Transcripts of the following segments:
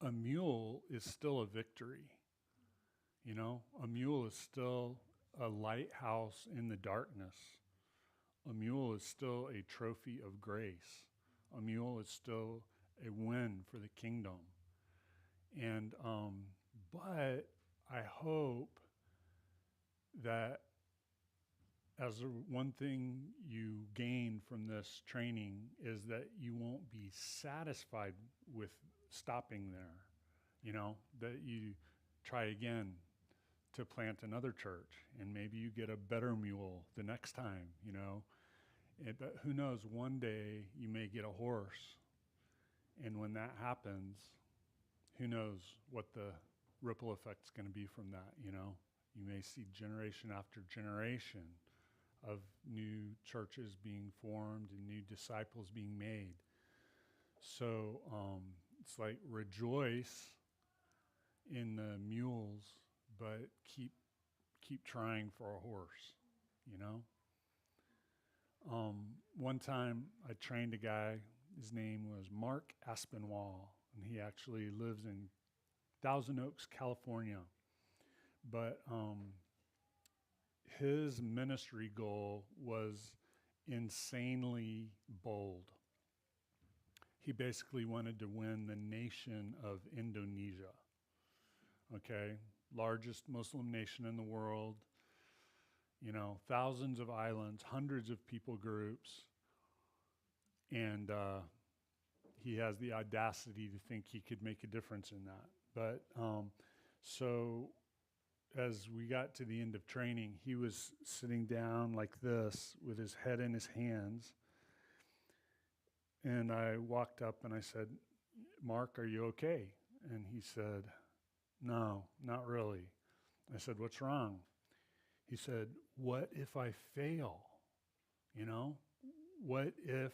a mule is still a victory. You know, a mule is still a lighthouse in the darkness. A mule is still a trophy of grace. A mule is still a win for the kingdom. And, but I hope that as one thing you gain from this training is that you won't be satisfied with stopping there. You know, that you try again to plant another church and maybe you get a better mule the next time, you know. But who knows, one day you may get a horse. And when that happens, who knows what the ripple effect's going to be from that, you know. You may see generation after generation of new churches being formed and new disciples being made. So it's like rejoice in the mules, but keep trying for a horse, you know. One time I trained a guy. His name was Mark Aspinwall, and he actually lives in Thousand Oaks, California. But his ministry goal was insanely bold. He basically wanted to win the nation of Indonesia. Okay, largest Muslim nation in the world, you know, thousands of islands, hundreds of people groups, and he has the audacity to think he could make a difference in that. But so as we got to the end of training, he was sitting down like this with his head in his hands. And I walked up and I said, Mark, are you okay? And he said, no, not really. I said, what's wrong? He said, what if I fail? You know, what if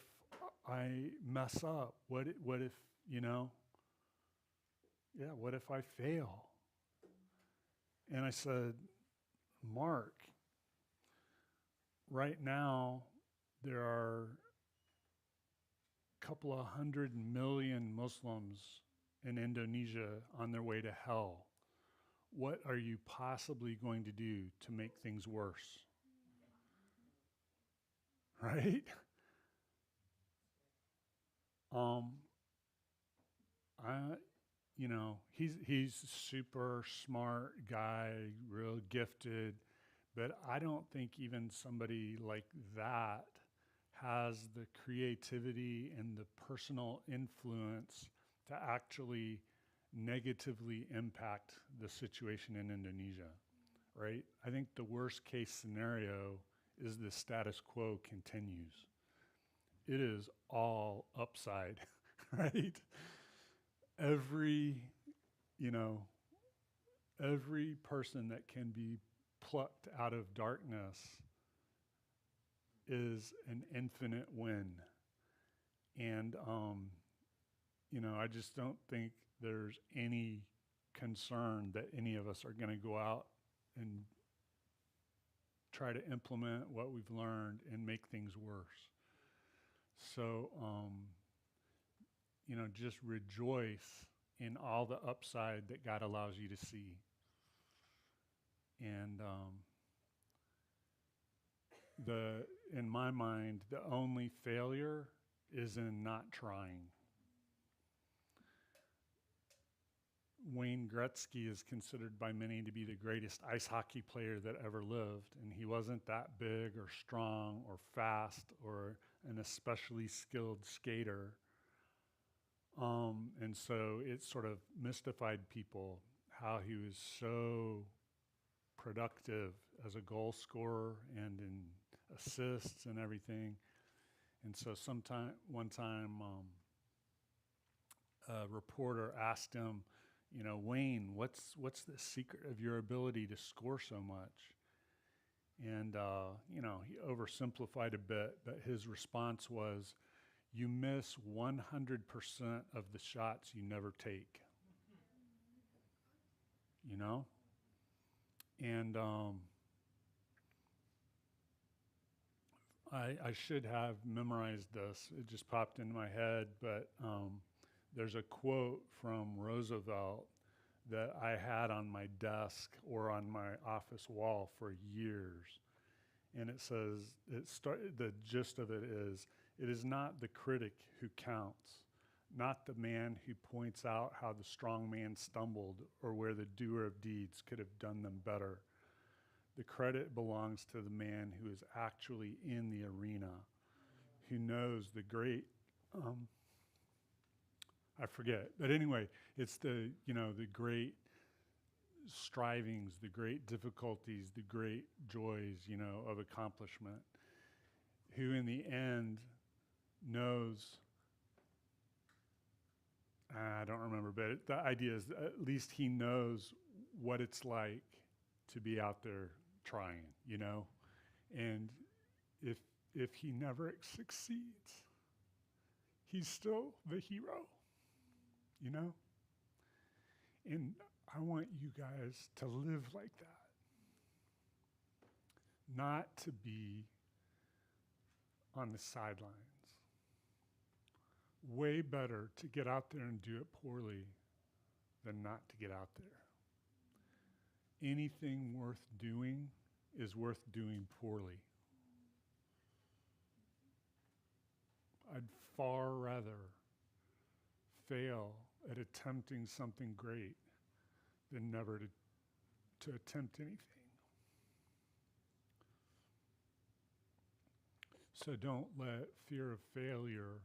I mess up? What if, you know, yeah, what if I fail? And I said, Mark, right now there are a couple of 100 million Muslims in Indonesia on their way to hell. What are you possibly going to do to make things worse? Right? Um, I, you know, he's a super smart guy, real gifted, but I don't think even somebody like that has the creativity and the personal influence to actually negatively impact the situation in Indonesia, right? I think the worst case scenario is the status quo continues. It is all upside, right? Every, you know, every person that can be plucked out of darkness is an infinite win. And, you know, I just don't think there's any concern that any of us are going to go out and try to implement what we've learned and make things worse. So, you know, just rejoice in all the upside that God allows you to see. And in my mind, the only failure is in not trying. Wayne Gretzky is considered by many to be the greatest ice hockey player that ever lived, and he wasn't that big or strong or fast or an especially skilled skater. And so it sort of mystified people how he was so productive as a goal scorer and in assists and everything. And so one time, a reporter asked him, you know, Wayne, what's the secret of your ability to score so much? And, you know, he oversimplified a bit, but his response was, you miss 100% of the shots you never take, you know? And I should have memorized this. It just popped into my head, but There's a quote from Roosevelt that I had on my desk or on my office wall for years. And it says, the gist of it is not the critic who counts, not the man who points out how the strong man stumbled or where the doer of deeds could have done them better. The credit belongs to the man who is actually in the arena, who knows the great, I forget, but anyway, it's the great strivings, the great difficulties, the great joys, of accomplishment, who in the end knows, I don't remember, but the idea is at least he knows what it's like to be out there trying, and if he never succeeds, he's still the hero, and I want you guys to live like that, not to be on the sidelines. Way better to get out there and do it poorly than not to get out there. Anything worth doing is worth doing poorly. I'd far rather fail at attempting something great than never to attempt anything. So don't let fear of failure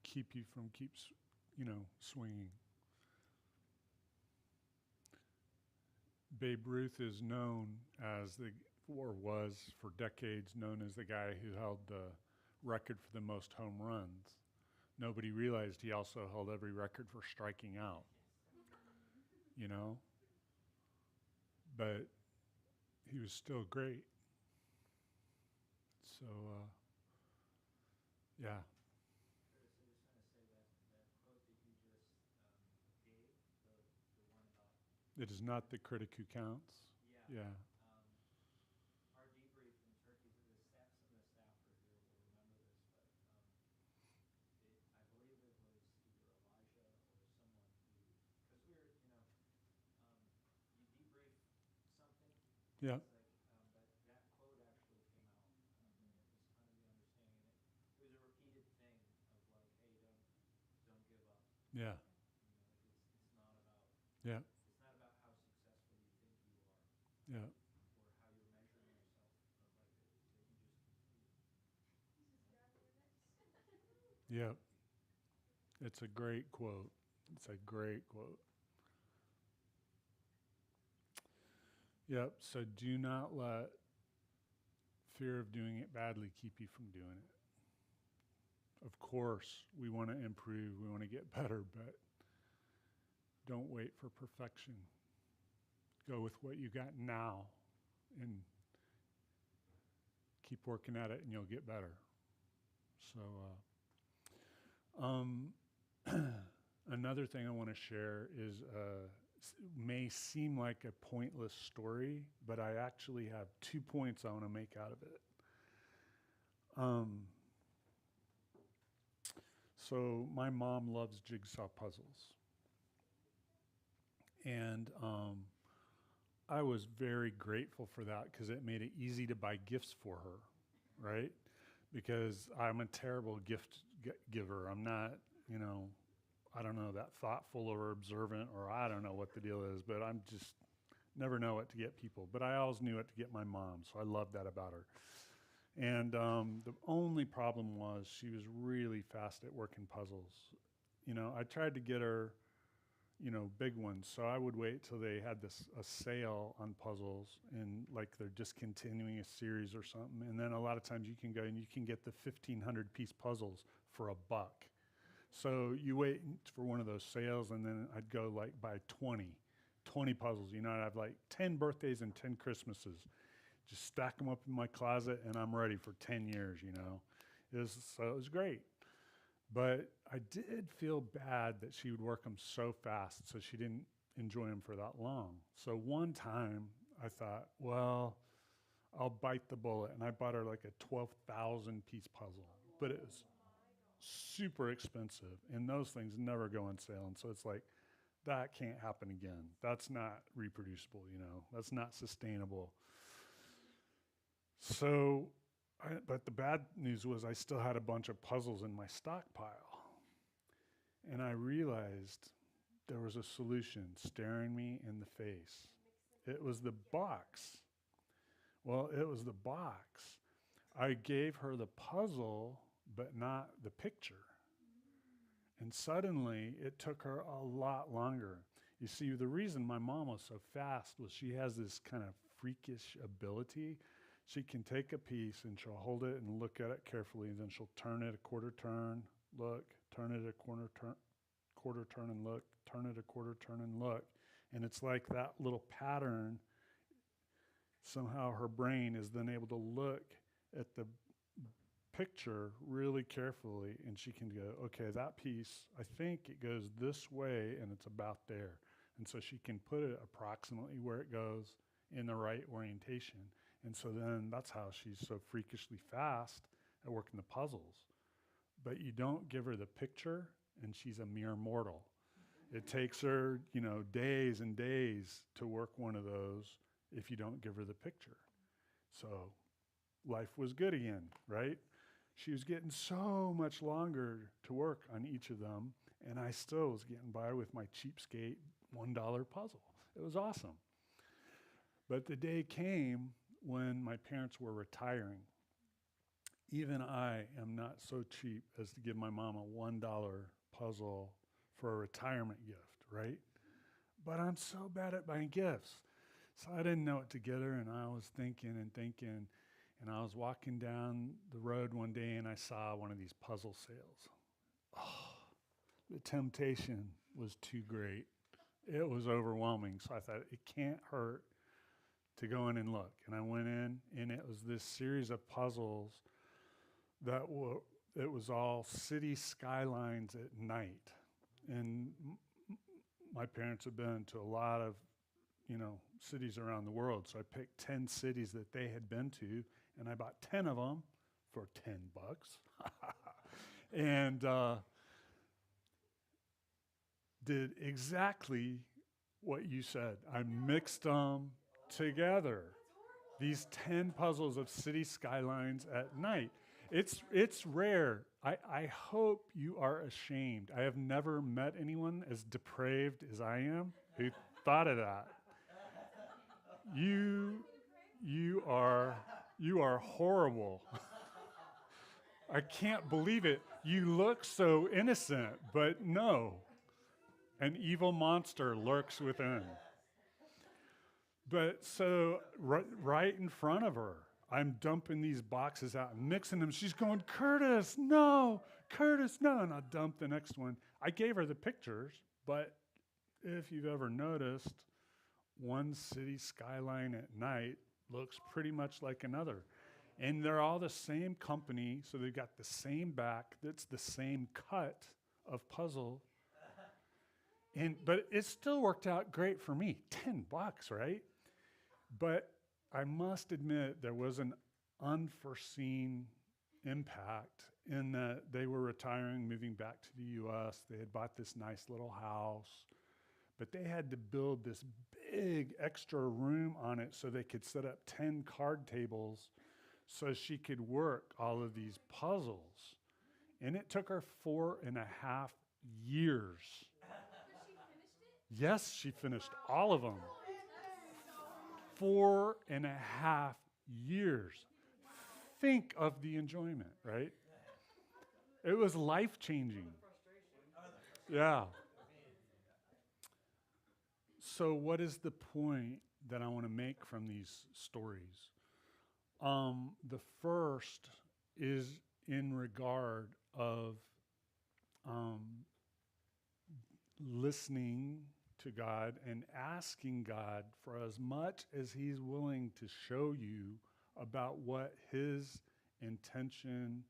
keep you from swinging. Babe Ruth is known as or was for decades known as the guy who held the record for the most home runs. Nobody realized he also held every record for striking out, but he was still great. So, yeah. It is not the critic who counts. Yeah. Yeah. Yeah. Yeah. Yeah. Yeah. It's a great quote. It's a great quote. Yep. So do not let fear of doing it badly keep you from doing it. Of course, we want to improve, we want to get better, but don't wait for perfection. Go with what you got now and keep working at it and you'll get better. So, another thing I want to share is may seem like a pointless story, but I actually have 2 points I want to make out of it. So my mom loves jigsaw puzzles. And I was very grateful for that because it made it easy to buy gifts for her, right? Because I'm a terrible gift giver. I'm not, I don't know, that thoughtful or observant, or I don't know what the deal is, but I'm just never know what to get people. But I always knew what to get my mom, so I love that about her. And the only problem was she was really fast at working puzzles. I tried to get her, big ones. So I would wait till they had a sale on puzzles and like they're discontinuing a series or something. And then a lot of times you can go and you can get the 1,500 piece puzzles for $1. So you wait for one of those sales and then I'd go like buy 20 puzzles. I'd have like 10 birthdays and 10 Christmases. Just stack them up in my closet and I'm ready for 10 years, It was great. But I did feel bad that she would work them so fast, so she didn't enjoy them for that long. So one time I thought, well, I'll bite the bullet. And I bought her like a 12,000 piece puzzle. But it was, super expensive, and those things never go on sale. And so it's like, that can't happen again. That's not reproducible, that's not sustainable. So, but the bad news was I still had a bunch of puzzles in my stockpile. And I realized there was a solution staring me in the face. It was the box. Well, it was the box. I gave her the puzzle, but not the picture. And suddenly, it took her a lot longer. You see, the reason my mom was so fast was she has this kind of freakish ability. She can take a piece and she'll hold it and look at it carefully, and then she'll turn it a quarter turn, look, turn it a quarter turn and look, turn it a quarter turn and look. And it's like that little pattern. Somehow her brain is then able to look at the picture really carefully, and she can go, okay, that piece, I think it goes this way and it's about there. And so she can put it approximately where it goes in the right orientation. And so then that's how she's so freakishly fast at working the puzzles. But you don't give her the picture and she's a mere mortal. It takes her, days and days to work one of those if you don't give her the picture. So life was good again, right? She was getting so much longer to work on each of them, and I still was getting by with my cheapskate $1 puzzle. It was awesome. But the day came when my parents were retiring. Even I am not so cheap as to give my mom a $1 puzzle for a retirement gift, right? But I'm so bad at buying gifts. So I didn't know what to get her, and I was thinking, and I was walking down the road one day, and I saw one of these puzzle sales. Oh, the temptation was too great. It was overwhelming. So I thought, it can't hurt to go in and look. And I went in, and it was this series of puzzles that it was all city skylines at night. And my parents have been to a lot of, cities around the world. So I picked 10 cities that they had been to, and I bought 10 of them for $10. And did exactly what you said. I mixed them together. These 10 puzzles of city skylines at night. It's rare. I hope you are ashamed. I have never met anyone as depraved as I am who thought of that. You are horrible. I can't believe it. You look so innocent, but no. An evil monster lurks within. But so right in front of her, I'm dumping these boxes out and mixing them. She's going, Curtis, no. And I dump the next one. I gave her the pictures, but if you've ever noticed, one city skyline at night looks pretty much like another. And they're all the same company, so they've got the same back, that's the same cut of puzzle. But it still worked out great for me. $10, right? But I must admit there was an unforeseen impact in that they were retiring, moving back to the U.S. They had bought this nice little house, but they had to build this big extra room on it so they could set up 10 card tables so she could work all of these puzzles. And it took her 4.5 years. Yes, she finished all of them. 4.5 years. Think of the enjoyment, right? It was life-changing. Yeah. So what is the point that I want to make from these stories? The first is in regard of listening to God and asking God for as much as He's willing to show you about what His intention,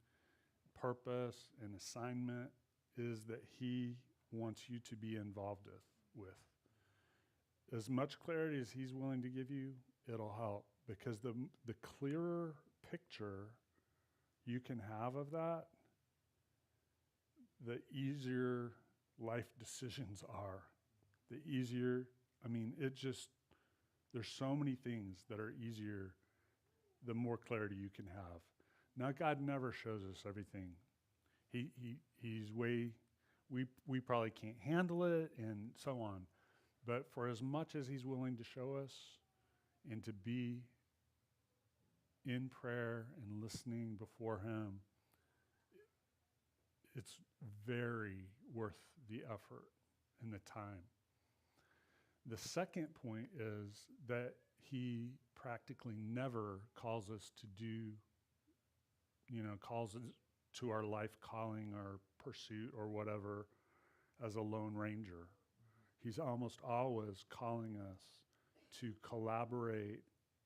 purpose, and assignment is that He wants you to be involved with. As much clarity as He's willing to give you, it'll help, because the clearer picture you can have of that, the easier life decisions are. The easier, there's so many things that are easier the more clarity you can have. Now, God never shows us everything. He's we probably can't handle it and so on. But for as much as he's willing to show us and to be in prayer and listening before him, it's very worth the effort and the time. The second point is that he practically never calls us to do, calls us to our life calling or pursuit or whatever as a lone ranger. He's almost always calling us to collaborate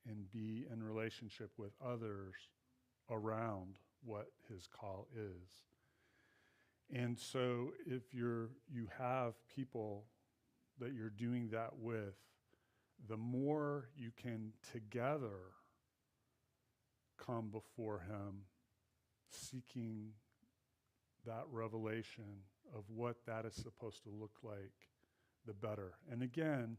and be in relationship with others around what his call is. And so if you have people that you're doing that with, the more you can together come before him seeking that revelation of what that is supposed to look like, the better. And again,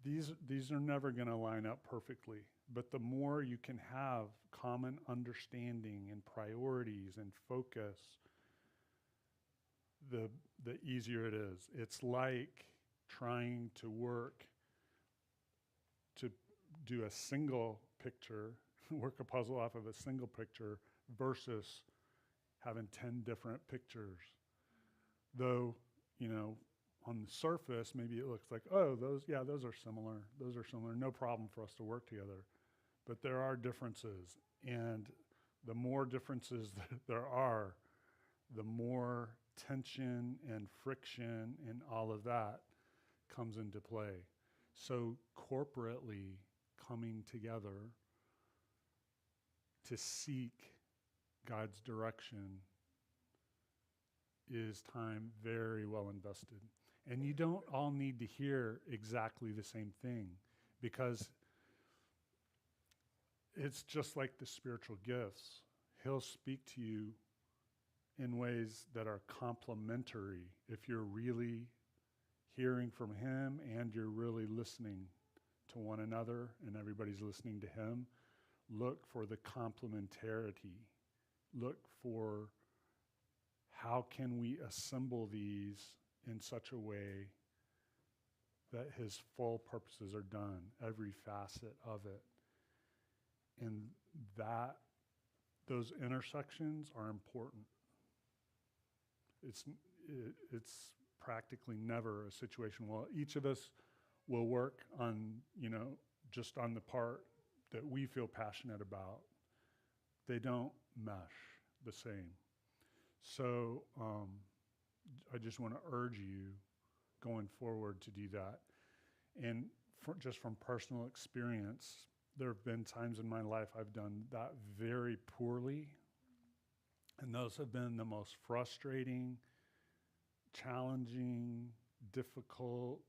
these are never going to line up perfectly, but the more you can have common understanding and priorities and focus, the easier it is. It's like trying to work to do a single picture, work a puzzle off of a single picture versus having 10 different pictures. Though, on the surface, maybe it looks like, oh, those are similar. Those are similar. No problem for us to work together. But there are differences. And the more differences that there are, the more tension and friction and all of that comes into play. So corporately coming together to seek God's direction is time very well invested. And you don't all need to hear exactly the same thing, because it's just like the spiritual gifts. He'll speak to you in ways that are complementary if you're really hearing from him and you're really listening to one another and everybody's listening to him. Look for the complementarity. Look for how can we assemble these in such a way that his full purposes are done, every facet of it. And those intersections are important. It's practically never a situation, well, each of us will work on, just on the part that we feel passionate about. They don't mesh the same. So I just want to urge you going forward to do that. And just from personal experience, there have been times in my life I've done that very poorly. And those have been the most frustrating, challenging, difficult,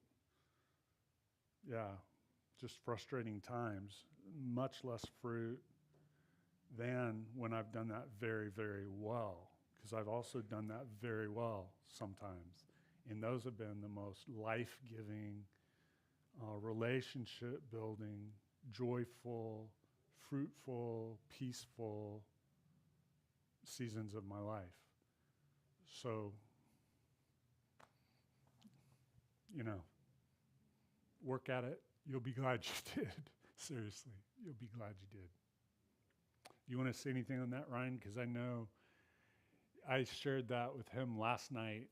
just frustrating times, much less fruit than when I've done that very, very well, because I've also done that very well sometimes. And those have been the most life-giving, relationship-building, joyful, fruitful, peaceful seasons of my life. So, work at it. You'll be glad you did. Seriously, you'll be glad you did. You want to say anything on that, Ryan? Because I know I shared that with him last night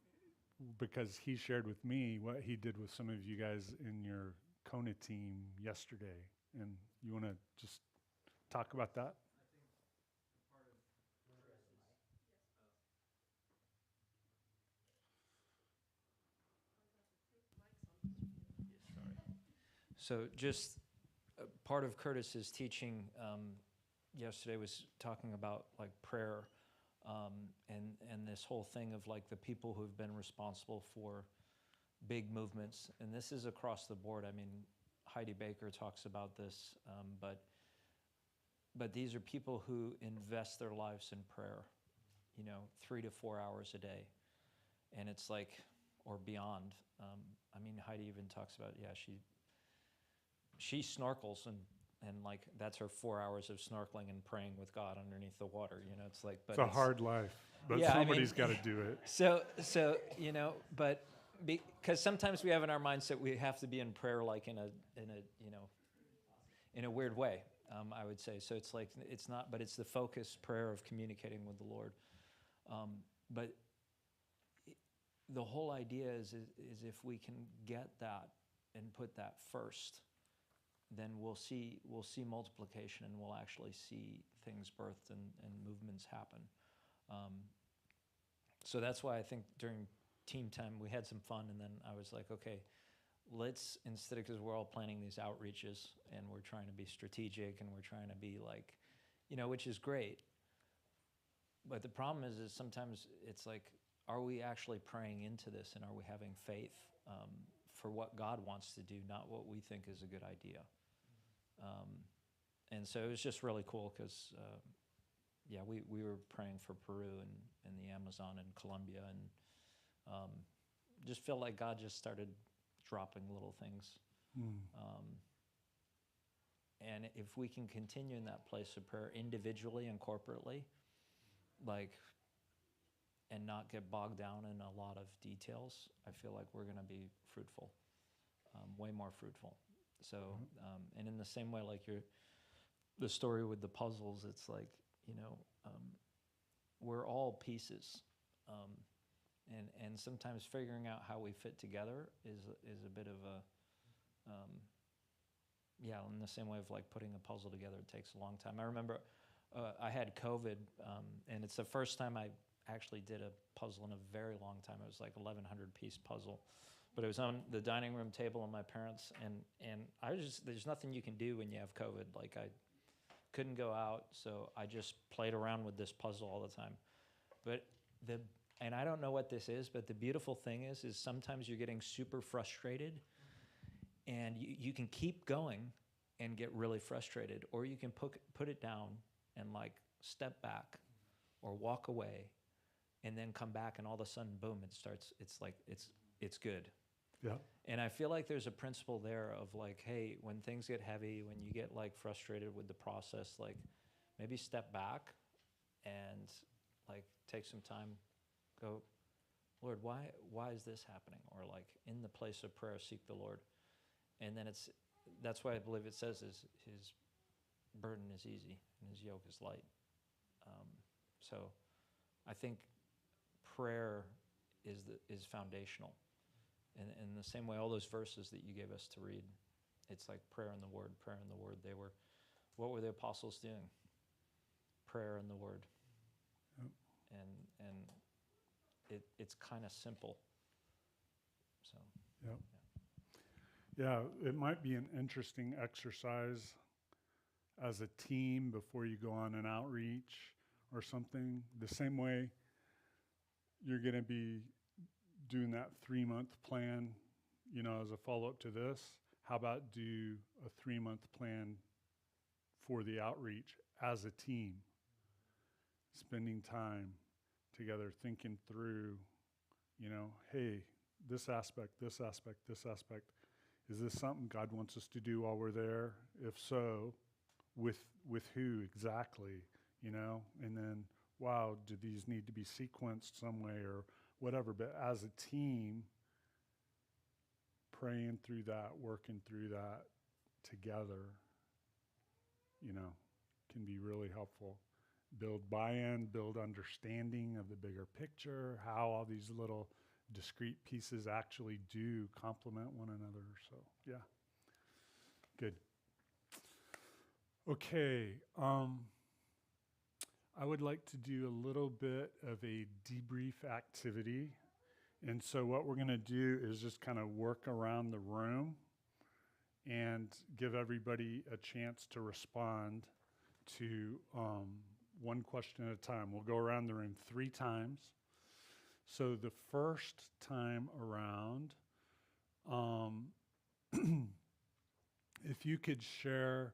because he shared with me what he did with some of you guys in your Kona team yesterday. And you want to just talk about that? So just part of Curtis's teaching yesterday was talking about like prayer and this whole thing of like the people who've been responsible for big movements. And this is across the board. I mean, Heidi Baker talks about this, but these are people who invest their lives in prayer, 3 to 4 hours a day. and it's like, or beyond. I mean, Heidi even talks about, yeah, she snorkels and like that's her 4 hours of snorkeling and praying with God underneath the water. You know, it's like, but It's a hard life, but yeah, somebody's got to do it. So you know, but because sometimes we have in our mindset we have to be in prayer like in a you know, in a weird way. I would say so. It's like it's not, but it's the focused prayer of communicating with the Lord. But the whole idea is if we can get that and put that first, then we'll see multiplication, and we'll actually see things birthed and movements happen. So that's why I think during team time we had some fun, and then I was like, okay, let's, instead of, because we're all planning these outreaches and we're trying to be strategic and we're trying to be like, you know, which is great. But the problem is sometimes it's like, are we actually praying into this, and are we having faith for what God wants to do, not what we think is a good idea? And so it was just really cool because, yeah, we were praying for Peru and the Amazon and Colombia, and just felt like God just started dropping little things. And if we can continue in that place of prayer individually and corporately, like, and not get bogged down in a lot of details, I feel like we're going to be fruitful, way more fruitful. So, and in the same way, like the story with the puzzles, it's like, you know, we're all pieces. And sometimes figuring out how we fit together is a bit of a, yeah, in the same way of like putting a puzzle together, it takes a long time. I remember I had COVID, and it's the first time I actually did a puzzle in a very long time. It was like 1,100 piece puzzle, but it was on the dining room table of my parents, and I was just, there's nothing you can do when you have COVID. Like I couldn't go out, so I just played around with this puzzle all the time. But and I don't know what this is, but the beautiful thing is sometimes you're getting super frustrated, and you can keep going and get really frustrated, or you can put it down and like step back or walk away and then come back, and all of a sudden, boom, it's like, it's good. Yeah. And I feel like there's a principle there of like, hey, when things get heavy, when you get like frustrated with the process, like maybe step back and like take some time, go, Lord, why is this happening? Or like in the place of prayer, seek the Lord. And then that's why I believe it says his burden is easy and his yoke is light. So I think prayer is foundational. And in the same way, all those verses that you gave us to read, it's like prayer in the Word, prayer in the Word. What were the apostles doing? Prayer in the Word. Yep. And it's kind of simple. So. Yep. Yeah, it might be an interesting exercise as a team before you go on an outreach or something. The same way you're going to be doing that 3-month plan, you know, as a follow-up to this. How about do a 3-month plan for the outreach as a team, spending time together, thinking through, you know, hey, this aspect, this aspect, this aspect. Is this something God wants us to do while we're there? If so, with who exactly, you know? And then, wow, do these need to be sequenced some way or whatever? But as a team, praying through that, working through that together, you know, can be really helpful. Build buy-in, build understanding of the bigger picture, how all these little discrete pieces actually do complement one another. So, yeah, good. Okay, I would like to do a little bit of a debrief activity. And so what we're going to do is just kind of work around the room and give everybody a chance to respond to one question at a time. We'll go around the room 3 times. So the first time around, if you could share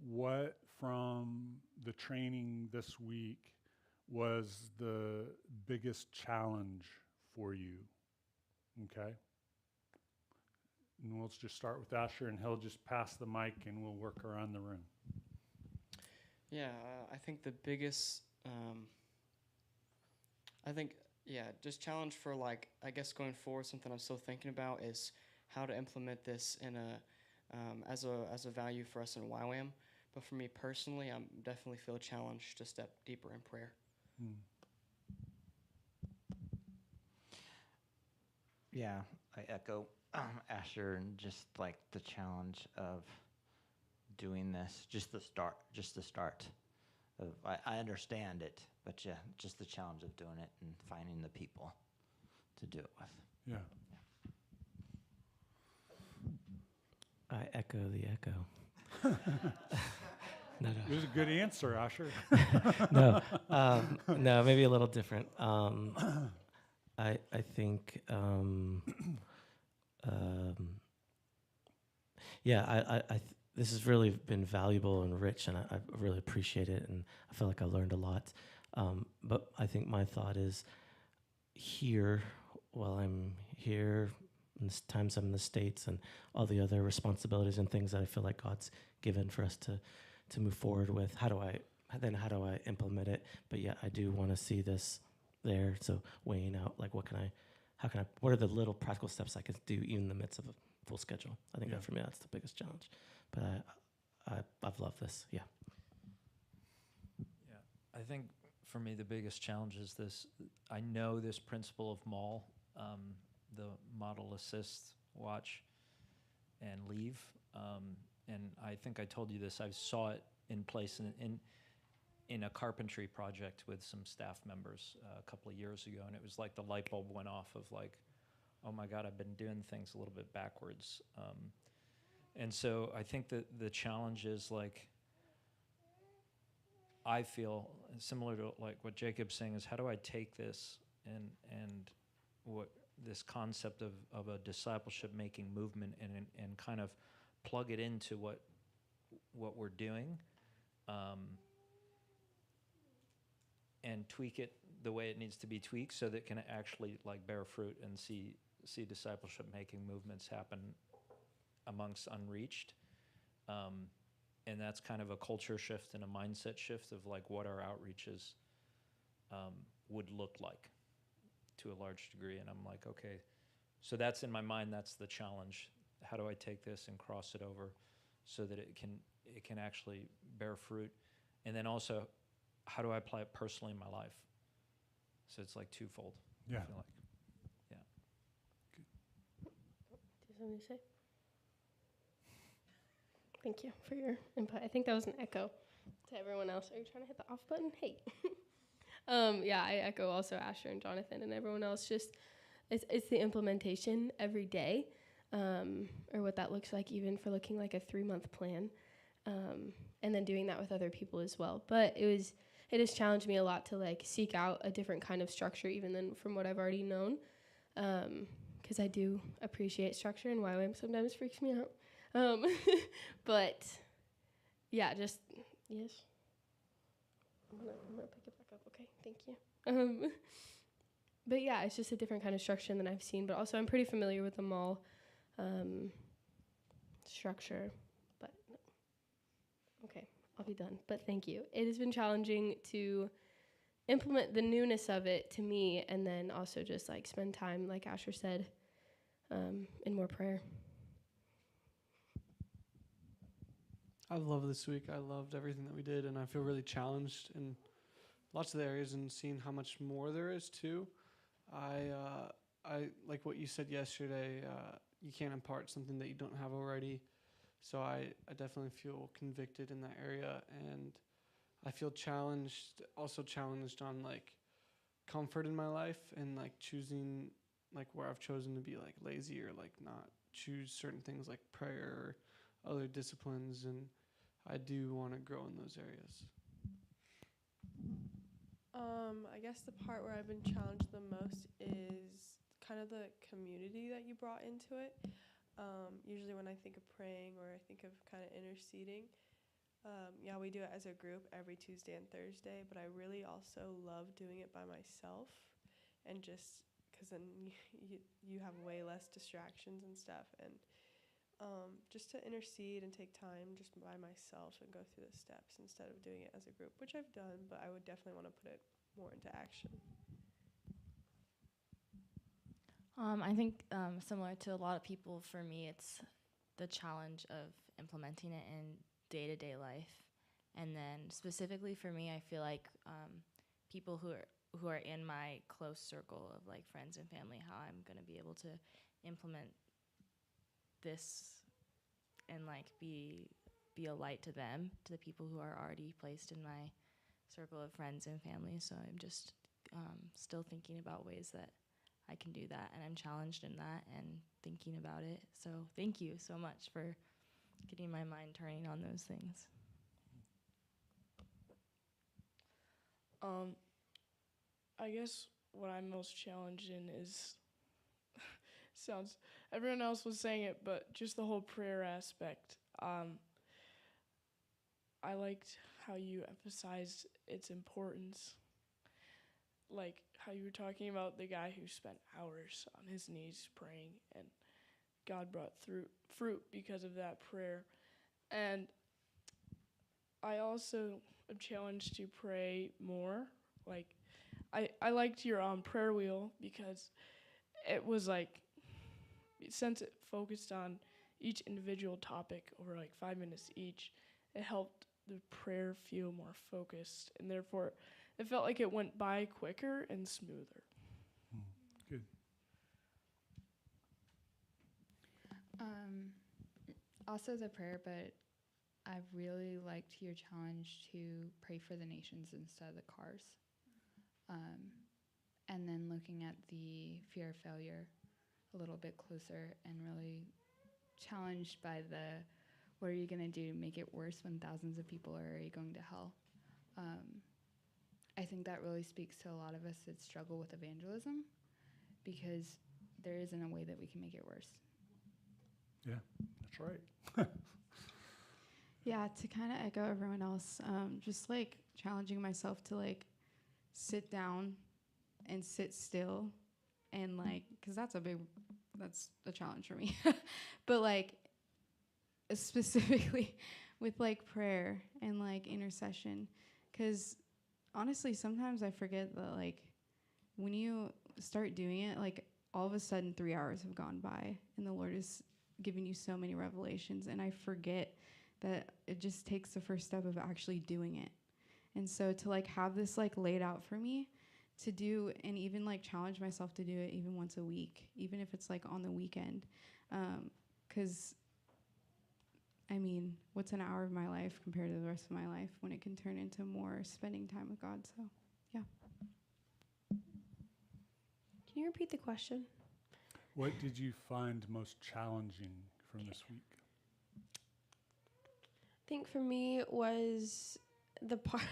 what from the training this week was the biggest challenge for you. Okay? And we'll just start with Asher, and he'll just pass the mic, and we'll work around the room. Yeah, I think the biggest, just challenge for like, I guess going forward, something I'm still thinking about is how to implement this in as a value for us in YWAM. But for me personally, I'm definitely feel challenged to step deeper in prayer. Hmm. Yeah, I echo Asher, and just like the challenge of doing this, just the start of, I understand it, but yeah, just the challenge of doing it and finding the people to do it with. Yeah. I echo the echo. No, It was a good answer, Asher. no, no, maybe a little different. I think, yeah, this has really been valuable and rich, and I really appreciate it, and I feel like I learned a lot. But I think my thought is here, while I'm here, and times I'm in the States, and all the other responsibilities and things that I feel like God's given for us to move forward with. How do I implement it? But yeah, I do want to see this there. So weighing out, like, what are the little practical steps I can do even in the midst of a full schedule? I think that for me, that's the biggest challenge. But I've loved this. Yeah. Yeah, I think for me the biggest challenge is this. I know this principle of MAL, the model assist, watch, and leave. And I think I told you this. I saw it in place in a carpentry project with some staff members a couple of years ago, and it was like the light bulb went off of like, oh my God, I've been doing things a little bit backwards. And so I think that the challenge is like, I feel similar to like what Jacob's saying is, how do I take this and what this concept of a discipleship making movement and kind of plug it into what we're doing, and tweak it the way it needs to be tweaked so that it can actually like bear fruit and see discipleship making movements happen amongst unreached. And that's kind of a culture shift and a mindset shift of like what our outreaches would look like to a large degree. And I'm like, okay, so that's in my mind, that's the challenge. How do I take this and cross it over so that it can actually bear fruit? And then also, how do I apply it personally in my life? So it's like twofold. Yeah. I feel like. Yeah. Do you have something to say? Thank you for your input. I think that was an echo to everyone else. Are you trying to hit the off button? Hey. Yeah, I echo also Asher and Jonathan and everyone else. Just it's the implementation every day, or what that looks like, even for looking like a 3-month plan, and then doing that with other people as well. But it has challenged me a lot to like seek out a different kind of structure even than from what I've already known, because I do appreciate structure, and YWAM sometimes freaks me out. But yeah, just yes. I'm gonna pick it back up. Okay, thank you. But yeah, it's just a different kind of structure than I've seen. But also, I'm pretty familiar with the mall structure. But okay, I'll be done. But thank you. It has been challenging to implement the newness of it to me, and then also just like spend time, like Asher said, in more prayer. I love this week. I loved everything that we did, and I feel really challenged in lots of the areas and seeing how much more there is too. I like what you said yesterday. You can't impart something that you don't have already. So I definitely feel convicted in that area, and I feel also challenged on like comfort in my life and like choosing like where I've chosen to be like lazy or like not choose certain things like prayer or other disciplines, and I do want to grow in those areas. I guess the part where I've been challenged the most is kind of the community that you brought into it. Usually when I think of praying or I think of kind of interceding, yeah, we do it as a group every Tuesday and Thursday, but I really also love doing it by myself and just because then you have way less distractions and stuff. And just to intercede and take time just by myself and go through the steps instead of doing it as a group, which I've done, but I would definitely want to put it more into action. I think similar to a lot of people, for me, it's the challenge of implementing it in day-to-day life. And then specifically for me, I feel like people who are in my close circle of like friends and family, how I'm going to be able to implement this and like be a light to them, to the people who are already placed in my circle of friends and family. So I'm just still thinking about ways that I can do that, and I'm challenged in that and thinking about it. So thank you so much for getting my mind turning on those things. I guess what I'm most challenged in is sounds everyone else was saying it, but just the whole prayer aspect. I liked how you emphasized its importance, like how you were talking about the guy who spent hours on his knees praying, and God brought through fruit because of that prayer. And I also am challenged to pray more. Like I liked your prayer wheel because it was like, since it focused on each individual topic over like 5 minutes each, it helped the prayer feel more focused, and therefore it felt like it went by quicker and smoother. Good. Also the prayer, but I really liked your challenge to pray for the nations instead of the cars. And then looking at the fear of failure a little bit closer, and really challenged by the, what are you going to do to make it worse when thousands of people are already going to hell? I think that really speaks to a lot of us that struggle with evangelism, because there isn't a way that we can make it worse. Yeah, that's right. Yeah, to kind of echo everyone else, just like challenging myself to like sit down and sit still, and like, because that's a challenge for me. But like specifically with like prayer and like intercession, because honestly sometimes I forget that like when you start doing it, like all of a sudden 3 hours have gone by and the Lord is giving you so many revelations, and I forget that it just takes the first step of actually doing it. And so to like have this like laid out for me to do, and even like challenge myself to do it even once a week, even if it's like on the weekend, because I mean, what's an hour of my life compared to the rest of my life when it can turn into more spending time with God? So yeah. Can you repeat the question? What did you find most challenging from this week? I think for me it was the part,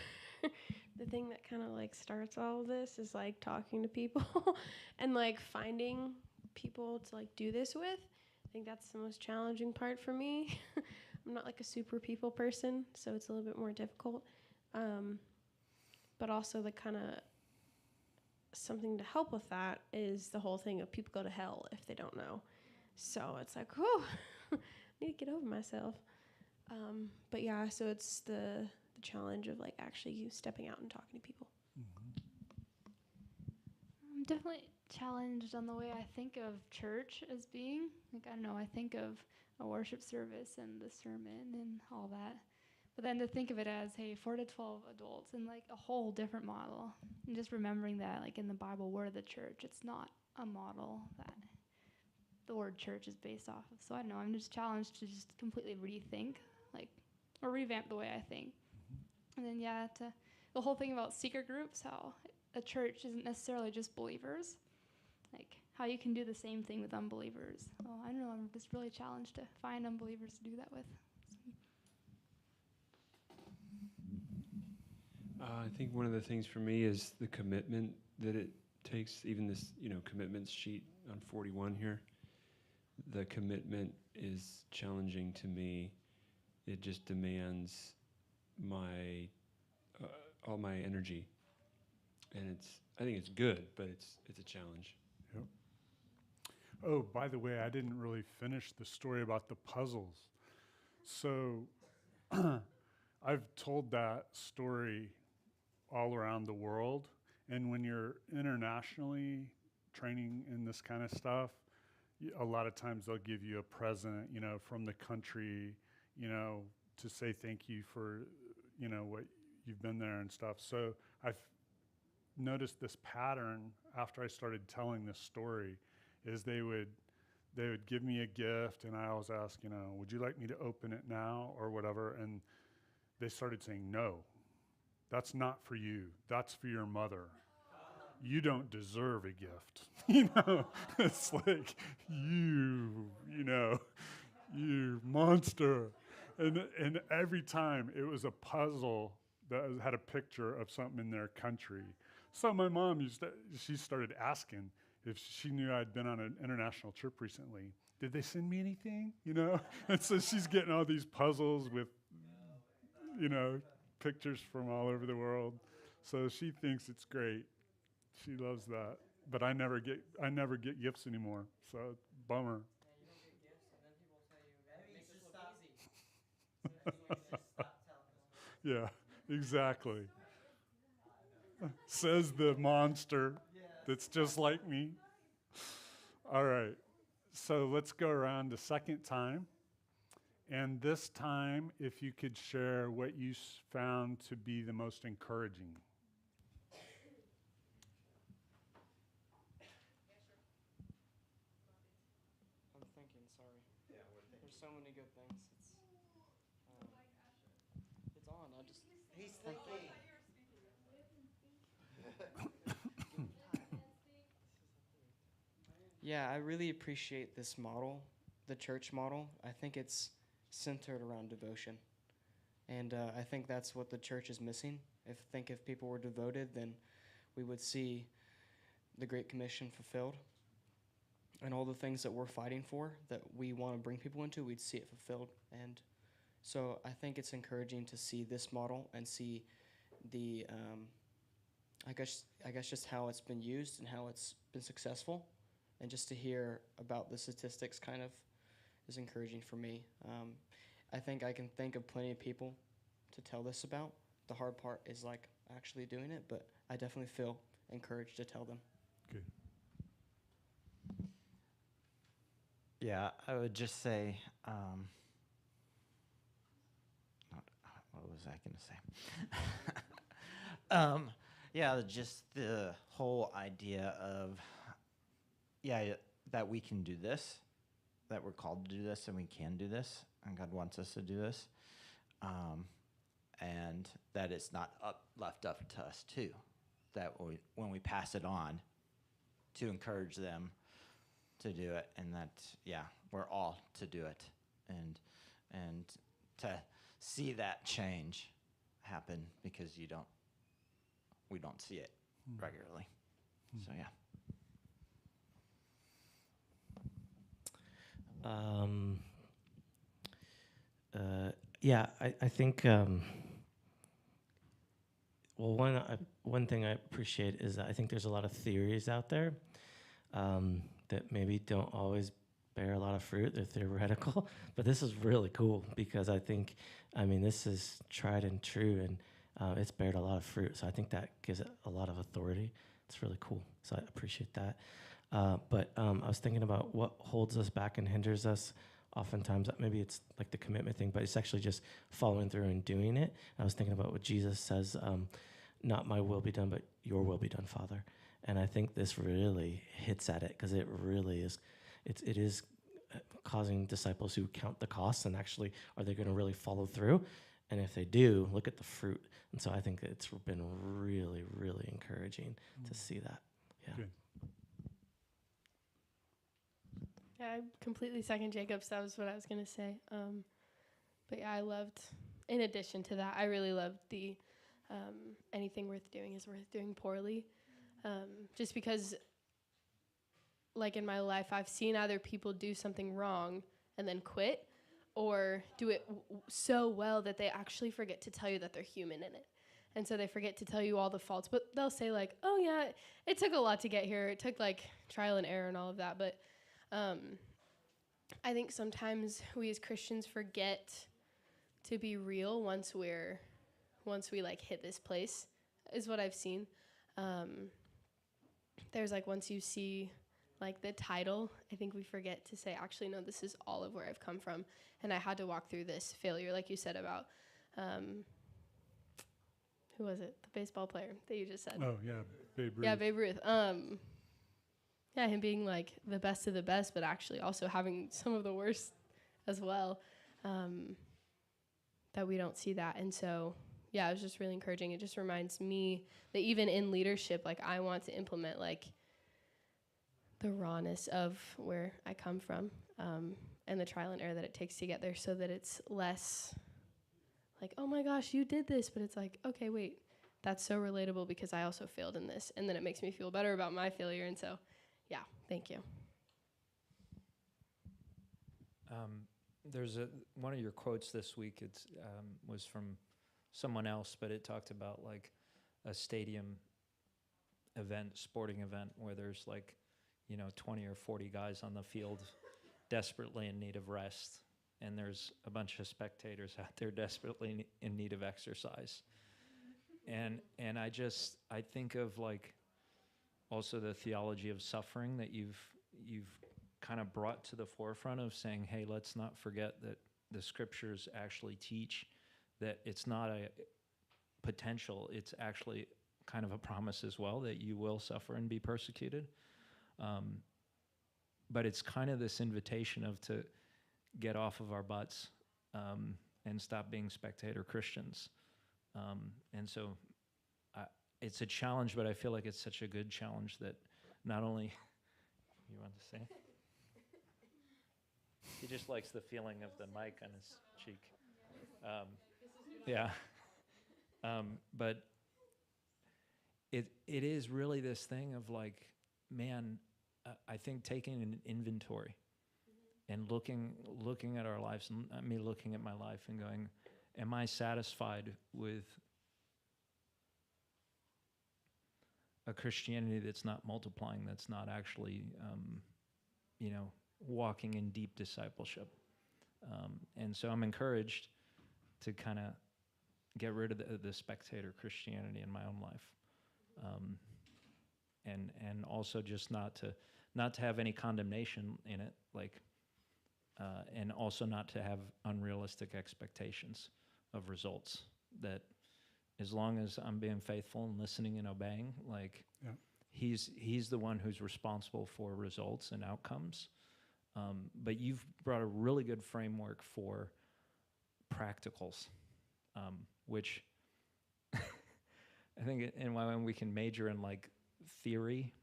the thing that kind of like starts all of this is like talking to people and like finding people to like do this with. I think that's the most challenging part for me. I'm not like a super people person, so it's a little bit more difficult. But also the kind of something to help with that is the whole thing of people go to hell if they don't know. So it's like, whew, I need to get over myself. But yeah, so it's the challenge of like actually stepping out and talking to people. I'm definitely challenged on the way I think of church as being. Like, I don't know, I think of a worship service and the sermon and all that. But then to think of it as, hey, 4 to 12 adults and like a whole different model. And just remembering that, like in the Bible, we're the church. It's not a model that the word church is based off of. So I don't know, I'm just challenged to just completely rethink, like, or revamp the way I think. And then, yeah, to the whole thing about secret groups, how a church isn't necessarily just believers, like how you can do the same thing with unbelievers. Well, I don't know, I'm just really challenged to find unbelievers to do that with. I think one of the things for me is the commitment that it takes, even this, commitments sheet on 41 here. The commitment is challenging to me. It just demands my all my energy, and I think it's good, but it's a challenge. Yep. Oh, by the way, I didn't really finish the story about the puzzles. So I've told that story all around the world. And when you're internationally training in this kind of stuff, a lot of times they'll give you a present, from the country, to say thank you for, what you've been there and stuff. So I've noticed this pattern after I started telling this story is they would give me a gift, and I always ask, would you like me to open it now or whatever? And they started saying, no, that's not for you. That's for your mother. You don't deserve a gift. It's like, you monster. And every time it was a puzzle that had a picture of something in their country. So my mom she started asking if she knew I'd been on an international trip recently. Did they send me anything? And so she's getting all these puzzles with, pictures from all over the world. So she thinks it's great. She loves that. But I never get gifts anymore. So bummer. Yeah, exactly. Says the monster that's just like me. All right. So let's go around a second time. And this time, if you could share what you found to be the most encouraging. I'm thinking, sorry. Yeah, there's so many good things. It's on. He's thinking. Yeah, I really appreciate this model, the church model. I think it's centered around devotion. And I think that's what the church is missing. If people were devoted, then we would see the Great Commission fulfilled. And all the things that we're fighting for, that we want to bring people into, we'd see it fulfilled. And so I think it's encouraging to see this model and see the, I guess just how it's been used and how it's been successful. And just to hear about the statistics kind of is encouraging for me. I think I can think of plenty of people to tell this about. The hard part is like actually doing it, but I definitely feel encouraged to tell them. Good. Yeah, I would just say, what was I going to say? Yeah, just the whole idea of, that we can do this, that we're called to do this, and we can do this, and God wants us to do this, and that it's not left up to us too, that when we pass it on, to encourage them to do it, and that we're all to do it, and to see that change happen, because we don't see it regularly. So I think one thing I appreciate is that I think there's a lot of theories out there that maybe don't always bear a lot of fruit. They're theoretical, but this is really cool because this is tried and true, and it's bared a lot of fruit. So I think that gives it a lot of authority. It's really cool. So I appreciate that. But I was thinking about what holds us back and hinders us. Oftentimes, maybe it's like the commitment thing, but it's actually just following through and doing it. I was thinking about what Jesus says, not my will be done, but your will be done, Father. And I think this really hits at it because it really is, it is causing disciples who count the costs and actually, are they going to really follow through? And if they do, look at the fruit. And so I think it's been really, really encouraging to see that. Yeah. Good. Yeah, I completely second Jacob's. That was what I was going to say. But yeah, I loved, in addition to that, I really loved the anything worth doing is worth doing poorly. Just because, like in my life, I've seen either people do something wrong and then quit, or do it so well that they actually forget to tell you that they're human in it. And so they forget to tell you all the faults, but they'll say like, oh yeah, it took a lot to get here. It took like trial and error and all of that. But I think sometimes we as Christians forget to be real once we like hit this place, is what I've seen. There's like, once you see like the title, I think we forget to say, actually, no, this is all of where I've come from. And I had to walk through this failure, like you said about, who was it? The baseball player that you just said. Oh, yeah, Babe Ruth. Yeah, Babe Ruth. Yeah, him being like the best of the best, but actually also having some of the worst as well. That we don't see that. And so, yeah, it was just really encouraging. It just reminds me that even in leadership, like, I want to implement like the rawness of where I come from, and the trial and error that it takes to get there, so that it's less like, oh my gosh, you did this, but it's like, okay, wait, that's so relatable because I also failed in this. And then it makes me feel better about my failure. And so, yeah, thank you. There's one of your quotes this week. It's was from someone else, but it talked about like a stadium event, sporting event, where there's like, 20 or 40 guys on the field desperately in need of rest, and there's a bunch of spectators out there desperately in need of exercise. And I think of like also the theology of suffering that you've kind of brought to the forefront of saying, hey, let's not forget that the scriptures actually teach that it's not a potential, it's actually kind of a promise as well, that you will suffer and be persecuted. But it's kind of this invitation of to get off of our butts and stop being spectator Christians. And so it's a challenge, but I feel like it's such a good challenge that not only, you want to say? He just likes the feeling of the mic on his cheek. Yeah. But it is really this thing of like, man, I think taking an inventory and looking at our lives, and me looking at my life and going, am I satisfied with a Christianity that's not multiplying, that's not actually, walking in deep discipleship? And so I'm encouraged to kind of get rid of the spectator Christianity in my own life, and also just not to have any condemnation in it, like, and also not to have unrealistic expectations of results. That as long as I'm being faithful and listening and obeying, like, yeah. He's the one who's responsible for results and outcomes. But you've brought a really good framework for practicals, which I think in YWAM we can major in like theory,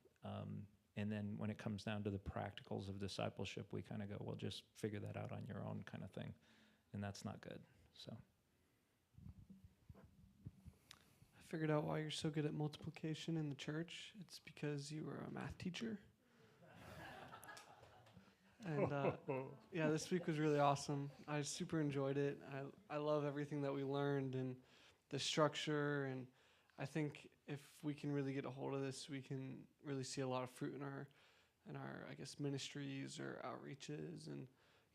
and then when it comes down to the practicals of discipleship, we kind of go, well, just figure that out on your own kind of thing, and that's not good. So I figured out why you're so good at multiplication in the church. It's because you were a math teacher. And yeah, this week was really awesome. I super enjoyed it. I love everything that we learned and the structure. And I think if we can really get a hold of this, we can really see a lot of fruit in our I guess ministries or outreaches. And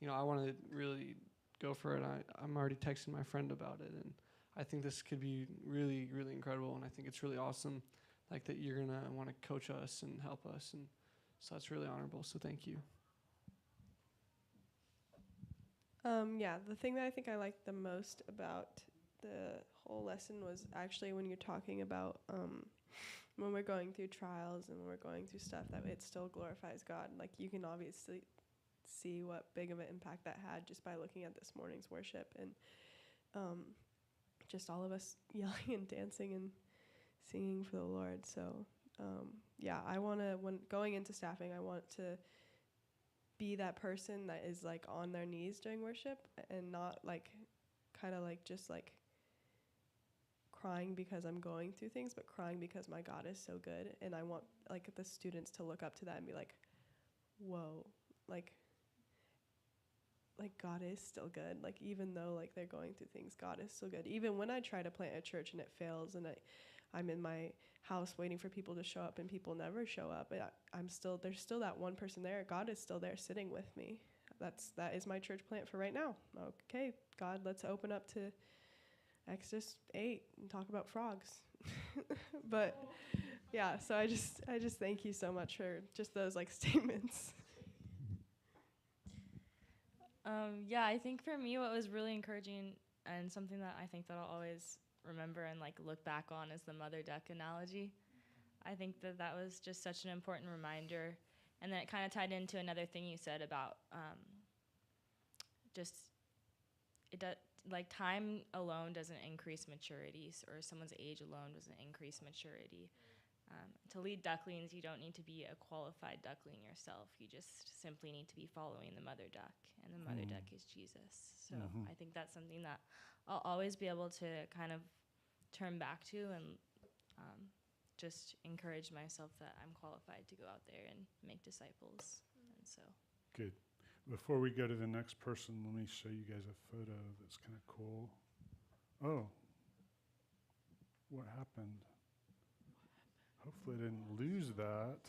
I want to really go for it. I'm already texting my friend about it, and I think this could be really, really incredible. And I think it's really awesome, like, that you're gonna want to coach us and help us, and so that's really honorable. So thank you. Yeah, the thing that I think I liked the most about the whole lesson was actually when you're talking about when we're going through trials and when we're going through stuff, that it still glorifies God. Like, you can obviously see what big of an impact that had just by looking at this morning's worship, and just all of us yelling and dancing and singing for the Lord. So yeah, I want to, when going into staffing, I want to be that person that is like on their knees during worship, and not like kind of like just like crying because I'm going through things, but crying because my God is so good. And I want like the students to look up to that and be like, whoa, like God is still good. Like, even though like they're going through things, God is still good. Even when I try to plant a church and it fails, and I'm in my house waiting for people to show up and people never show up. There's still that one person there. God is still there sitting with me. That is my church plant for right now. Okay, God, let's open up to Exodus 8 and talk about frogs. But yeah, so I just thank you so much for just those like statements. Yeah, I think for me, what was really encouraging and something that I think that I'll always remember and like look back on is the mother duck analogy. I think that was just such an important reminder, and then it kind of tied into another thing you said about like time alone doesn't increase maturity, or someone's age alone doesn't increase maturity. To lead ducklings, you don't need to be a qualified duckling yourself. You just simply need to be following the mother duck, and the mother duck is Jesus. So I think that's something that I'll always be able to kind of turn back to, and just encourage myself that I'm qualified to go out there and make disciples. And so Good. Before we go to the next person, let me show you guys a photo that's kind of cool. Oh, what happened? Hopefully I didn't lose that.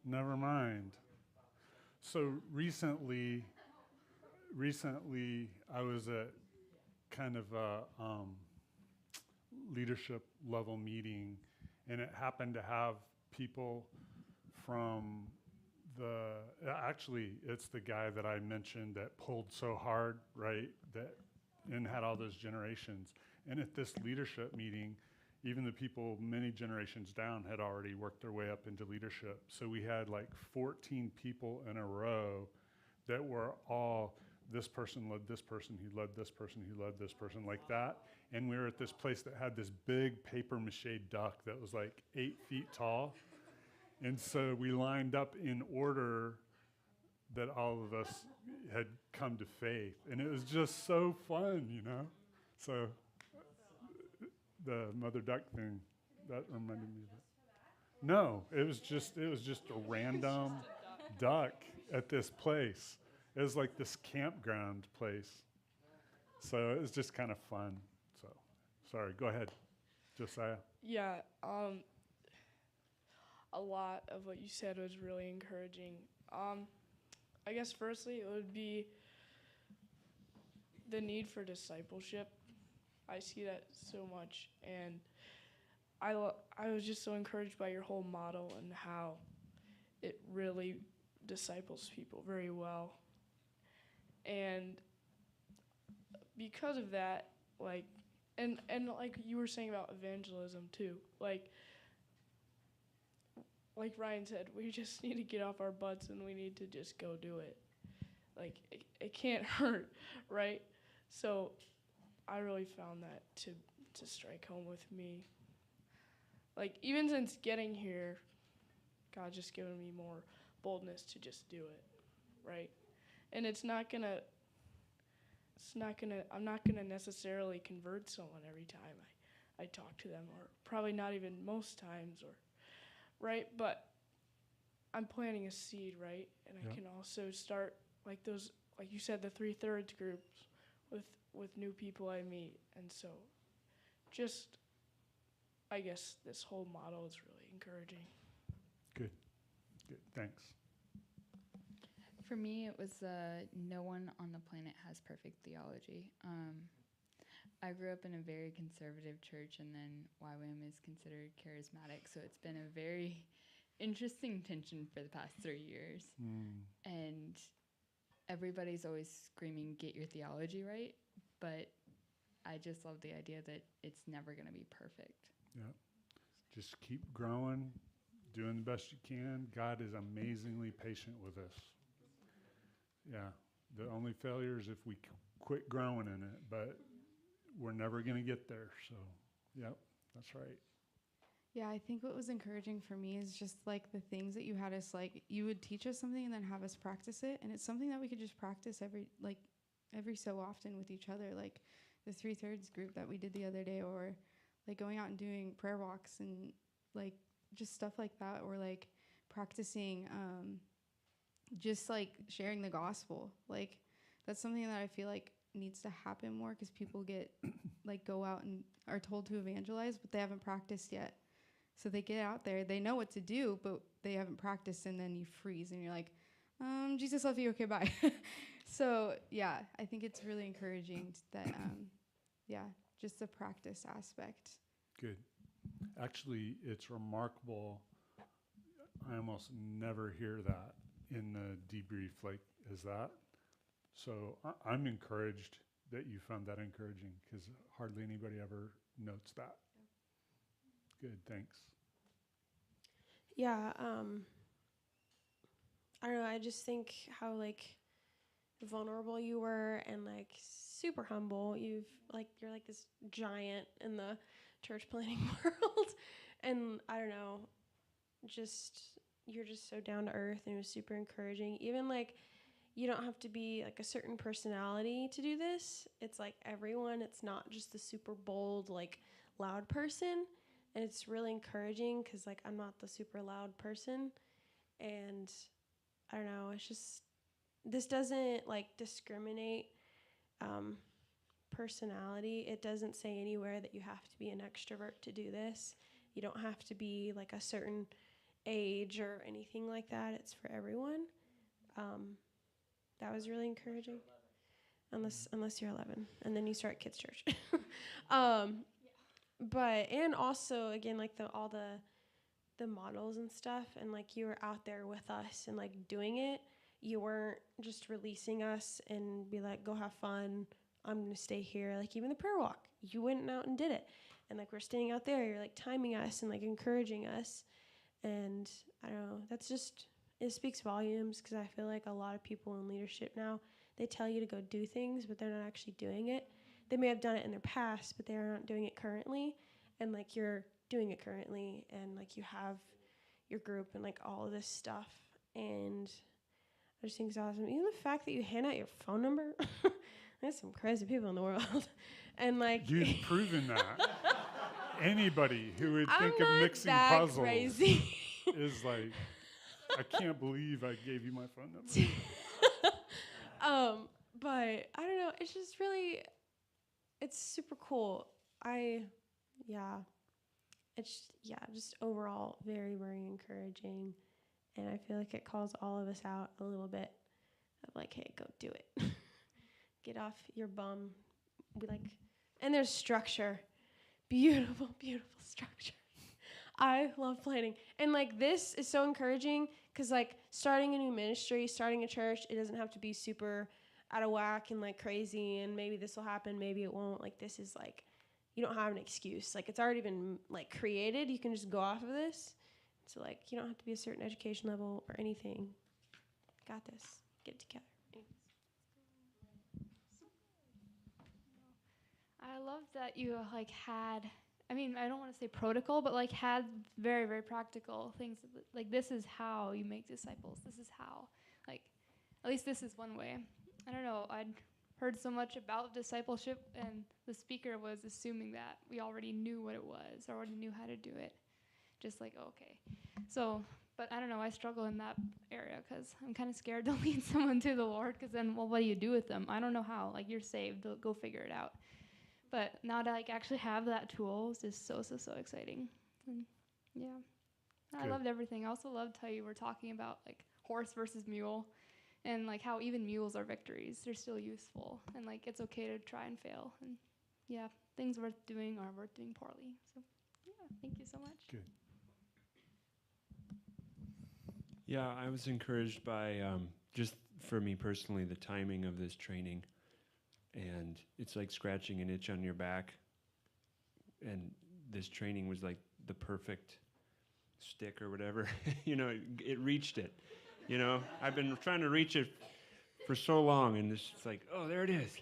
Never mind. So recently I was at kind of a leadership level meeting, and it happened to have people from it's the guy that I mentioned that pulled so hard, right? And had all those generations. And at this leadership meeting, even the people many generations down had already worked their way up into leadership. So we had like 14 people in a row that were all, this person led this person, he led this person, he led this person, like that. And we were at this place that had this big paper mache duck that was like 8 feet tall. And so we lined up in order that all of us had come to faith. And it was just so fun, you know? So the mother duck thing, that reminded me of that. No, it was just a random duck at this place. It was like this campground place. So it was just kind of fun. So, sorry, go ahead, Josiah. Yeah, a lot of what you said was really encouraging. I guess firstly it would be the need for discipleship. I see that so much, and I was just so encouraged by your whole model and how it really disciples people very well. And because of that, like, and like you were saying about evangelism too, like Ryan said, we just need to get off our butts and we need to just go do it. Like, it can't hurt, right? So I really found that to strike home with me. Like, even since getting here, God's just given me more boldness to just do it, right? And I'm not gonna necessarily convert someone every time I talk to them, or probably not even most times, or right? But I'm planting a seed, right? And I can also start like those, like you said, the 3/3 groups with new people I meet. And so just, I guess this whole model is really encouraging. Good, thanks. For me, it was no one on the planet has perfect theology. I grew up in a very conservative church, and then YWAM is considered charismatic, so it's been a very interesting tension for the past 3 years. And everybody's always screaming, get your theology right, but I just love the idea that it's never going to be perfect. Yeah, just keep growing, doing the best you can. God is amazingly patient with us. Yeah, the only failure is if we quit growing in it, but we're never going to get there. So, yep, that's right. Yeah, I think what was encouraging for me is just like the things that you had us, like you would teach us something and then have us practice it, and it's something that we could just practice every so often with each other, like the 3/3 group that we did the other day, or like going out and doing prayer walks and like just stuff like that, or like practicing just like sharing the gospel. Like that's something that I feel like needs to happen more because people get like go out and are told to evangelize, but they haven't practiced yet. So they get out there, they know what to do, but they haven't practiced, and then you freeze and you're like, Jesus love you, okay, bye. So yeah, I think it's really encouraging that, just the practice aspect. Good. Actually, it's remarkable. I almost never hear that in the debrief like as that. So I'm encouraged that you found that encouraging, because hardly anybody ever notes that. Good, thanks. Yeah, I don't know, I just think how like vulnerable you were and like super humble. You're like this giant in the church planting world. And I don't know, you're just so down to earth, and it was super encouraging. Even like, you don't have to be like a certain personality to do this. It's like everyone, it's not just the super bold, like loud person. And it's really encouraging because like I'm not the super loud person. And I don't know, it's just, this doesn't like discriminate personality. It doesn't say anywhere that you have to be an extrovert to do this. You don't have to be like a certain age or anything like that. It's for everyone. That was really encouraging. Unless you're 11, and then you start kids church. But and also again like all the models and stuff, and like you were out there with us and like doing it. You weren't just releasing us and be like, go have fun, I'm gonna stay here. Like even the prayer walk, you went out and did it, and like we're standing out there, you're like timing us and like encouraging us. And I don't know, that's just, it speaks volumes, because I feel like a lot of people in leadership now, they tell you to go do things, but they're not actually doing it. They may have done it in their past, but they are not doing it currently. And like you're doing it currently, and like you have your group and like all of this stuff. And I just think it's awesome. Even the fact that you hand out your phone number, there's some crazy people in the world. And like You've proven that. Anybody who would I'm think of not mixing that puzzles crazy. is like, I can't believe I gave you my phone number. But I don't know, it's just really, it's super cool. Just overall very, very encouraging. And I feel like it calls all of us out a little bit of like, hey, go do it. Get off your bum. And there's structure. Beautiful, beautiful structure. I love planning. And like this is so encouraging, because like starting a new ministry, starting a church, it doesn't have to be super out of whack and like crazy and maybe this will happen, maybe it won't. Like this is like, you don't have an excuse. Like it's already been like created. You can just go off of this. So like you don't have to be a certain education level or anything. Got this. Get it together. I love that you like had, I mean, I don't want to say protocol, but like had very, very practical things. Like this is how you make disciples. This is how, like, at least this is one way. I don't know. I'd heard so much about discipleship, and the speaker was assuming that we already knew what it was, already knew how to do it. Just like, okay. So, but I don't know. I struggle in that area because I'm kind of scared to lead someone to the Lord, because then, well, what do you do with them? I don't know how. Like, you're saved. Go figure it out. But now to like actually have that tool is just so exciting. And yeah, I loved everything. I also loved how you were talking about like horse versus mule, and like how even mules are victories. They're still useful, and like it's okay to try and fail. And yeah, things worth doing are worth doing poorly. So yeah, thank you so much. Good. Yeah, I was encouraged by just for me personally the timing of this training. And it's like scratching an itch on your back. And this training was like the perfect stick or whatever. It reached it. I've been trying to reach it for so long, and it's like, oh, there it is.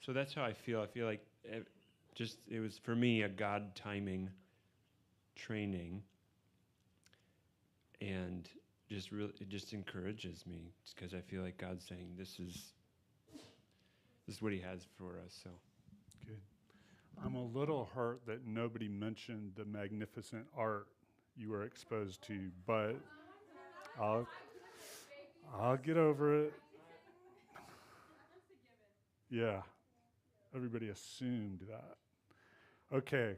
So that's how I feel. I feel like it was for me a God timing training. And it just encourages me, because I feel like God's saying this is what he has for us. So good. I'm a little hurt that nobody mentioned the magnificent art you were exposed to, but I'll get over it. Yeah, everybody assumed that. Okay,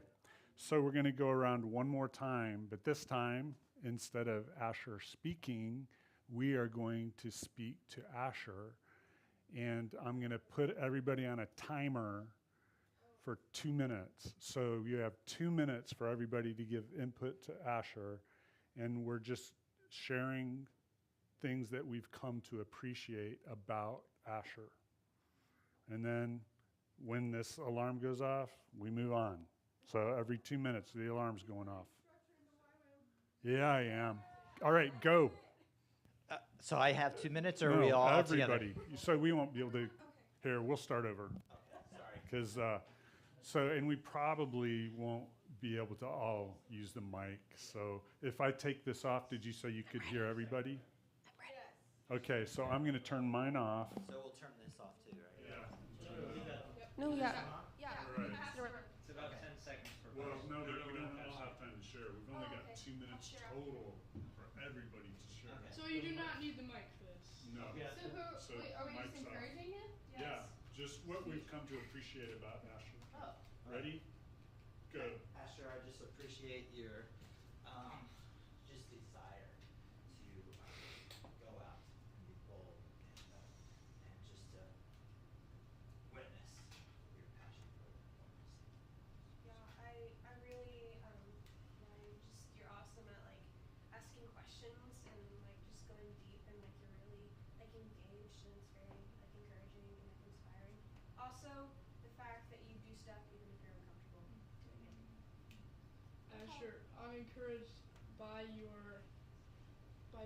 so we're going to go around one more time, but this time, instead of Asher speaking, we are going to speak to Asher, and I'm going to put everybody on a timer for 2 minutes. So you have 2 minutes for everybody to give input to Asher, and we're just sharing things that we've come to appreciate about Asher. And then when this alarm goes off, we move on. So every 2 minutes, the alarm's going off. Yeah, I am. All right, go. So I have 2 minutes, or No, are we all everybody. together? So we won't be able to. Here, we'll start over. Sorry. Because and we probably won't be able to all use the mic. So if I take this off, did you say you could hear everybody? Okay, so I'm going to turn mine off. So we'll turn this off too, right? Yeah. No, yeah. Right. It's about 10 seconds per Well, person. no, but we don't all have time to share. We've only got 2 minutes total for everybody to share. So you do not need the mic for this. No. So are we mic's just off. encouraging him? Yeah, just what we've come to appreciate about Asher. Oh. Ready? Go. Asher, I just appreciate your just desire to go out and be bold and just to witness your passion for witnessing. Yeah, I really you're awesome at like asking questions and like just going deep and like you're really like engaged and it's very like encouraging and like inspiring. Also, the fact that you do stuff even if you're uncomfortable doing it. Asher, I'm encouraged by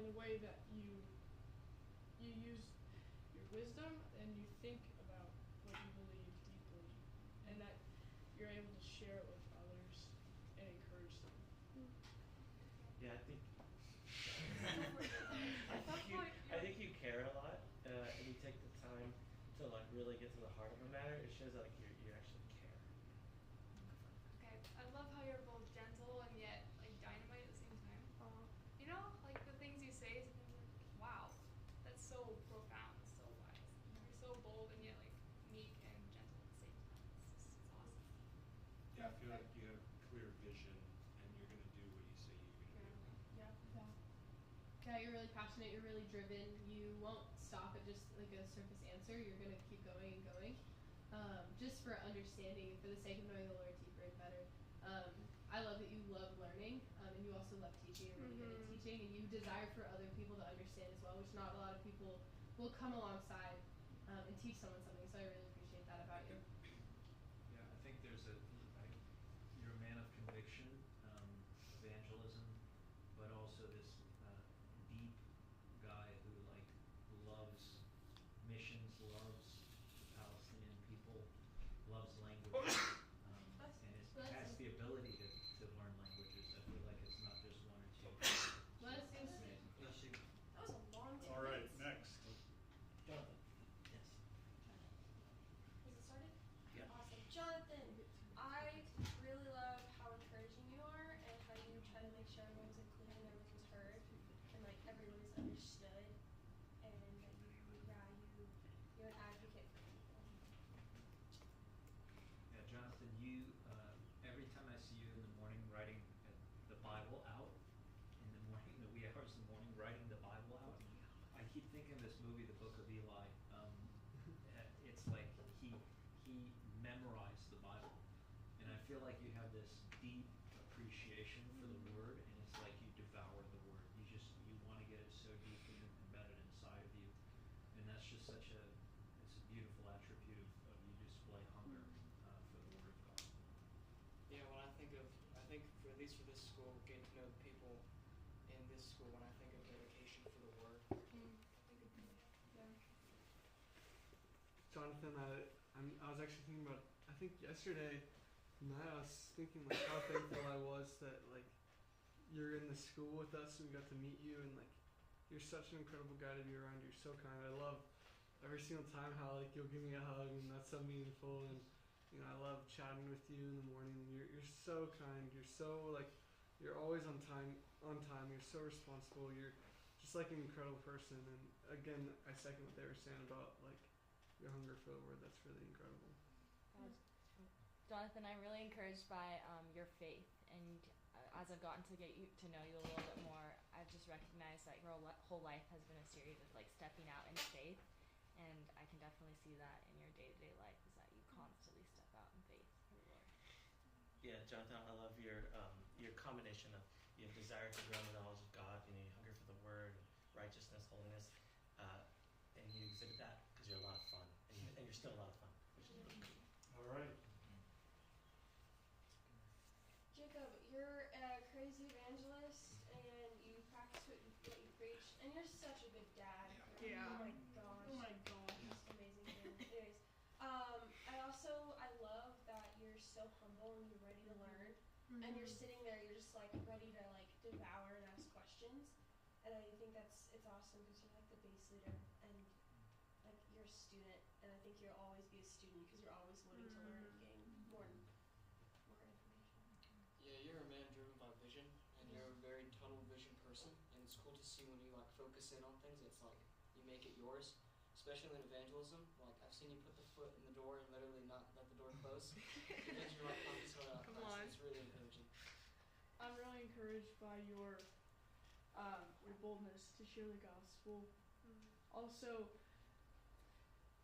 the way that you use your wisdom and you think about what you believe deeply, and that you're able to share it with others and encourage them. Yeah, I think you care a lot, and you take the time to like really get to the heart of a matter. It shows that like you actually care. Okay, I love how you're both gentle and yet like dynamite at the same time. You know, like the things you say, sometimes you're like, wow, that's so profound, so wise. You're so bold and yet like meek and gentle at the same time. It's awesome. Yeah, I feel like you have clear vision and you're going to do what you say you're going to do. Yeah, you're really passionate, you're really driven. You won't stop at just like a surface answer. You're going to keep going and going. Just for understanding, for the sake of knowing the Lord deeper and better. I love that you love learning, and you also love teaching. You're really good at teaching, and you desire for other people to understand as well, which not a lot of people will come alongside and teach someone something. So I really appreciate that about you. Yeah, I think you're a man of conviction, evangelism, but also this deep guy who like loves missions, loves the Palestinian people, loves language, and has the ability to learn languages. I feel like it's not just one or two. Bless you. Amazing. That was a long 2 All right, minutes. next. Jonathan. Yes. Has it started? Yeah. Awesome. Jonathan, I really love how encouraging you are and how you try to make sure everyone's included and everyone's heard and like everyone is understood and that you're an advocate for people. Yeah, Jonathan, you every time I see you in the morning writing the Bible out, in the morning, the wee hours of the morning, writing the Bible out, I keep thinking of this movie, The Book of Eli. It's like he memorized the Bible, and I feel like you have this deep appreciation for the Word, and it's like you devour the Word. You want to get it so deeply embedded inside of you, and that's just it's a beautiful attribute of you display hunger for the Word of God. Yeah, when I think for at least for this school, getting to know the people in this school, when I think of dedication for the word, I think of Jonathan, I was actually thinking about, I think yesterday night I was thinking like how thankful I was that like you're in the school with us and we got to meet you, and like you're such an incredible guy to be around. You're so kind. I love every single time how like you'll give me a hug, and that's so meaningful. And you know, I love chatting with you in the morning. You're so kind. You're so like you're always on time. You're so responsible. You're just like an incredible person. And again, I second what they were saying about like your hunger for the word. That's really incredible. Jonathan, I'm really encouraged by your faith, and as I've gotten to get to know you a little bit more, I've just recognized that your whole life has been a series of like stepping out in faith, and I can definitely see that in your day-to-day life, is that you constantly step out in faith for the Lord. Yeah, Jonathan, I love your combination of you have desire to grow in the knowledge of God, you hunger for the Word, righteousness, holiness, and you exhibit that because you're a lot of fun, and you're still a lot of fun, which is really cool. All right. Jacob, you're a crazy evangelist, and you practice what you preach, and you're such a good dad. Yeah. Oh my gosh. Oh my gosh. Just amazing thing. Anyways, I love that you're so humble and you're ready to learn, and you're sitting there, you're just like ready to like devour and ask questions, and I think it's awesome because you're like the base leader, and like you're a student, and I think you'll always be a student because you're always wanting to learn and gain more information. Yeah, you're a man driven by vision, and you're a very tunnel vision person, and it's cool to see when you like focus in on things. It's like you make it yours, especially in evangelism. Like I've seen you put the foot in the door and literally not let the door close because you're like focused on Come on. It's really encouraging. I'm really encouraged by your boldness to share the gospel. Also,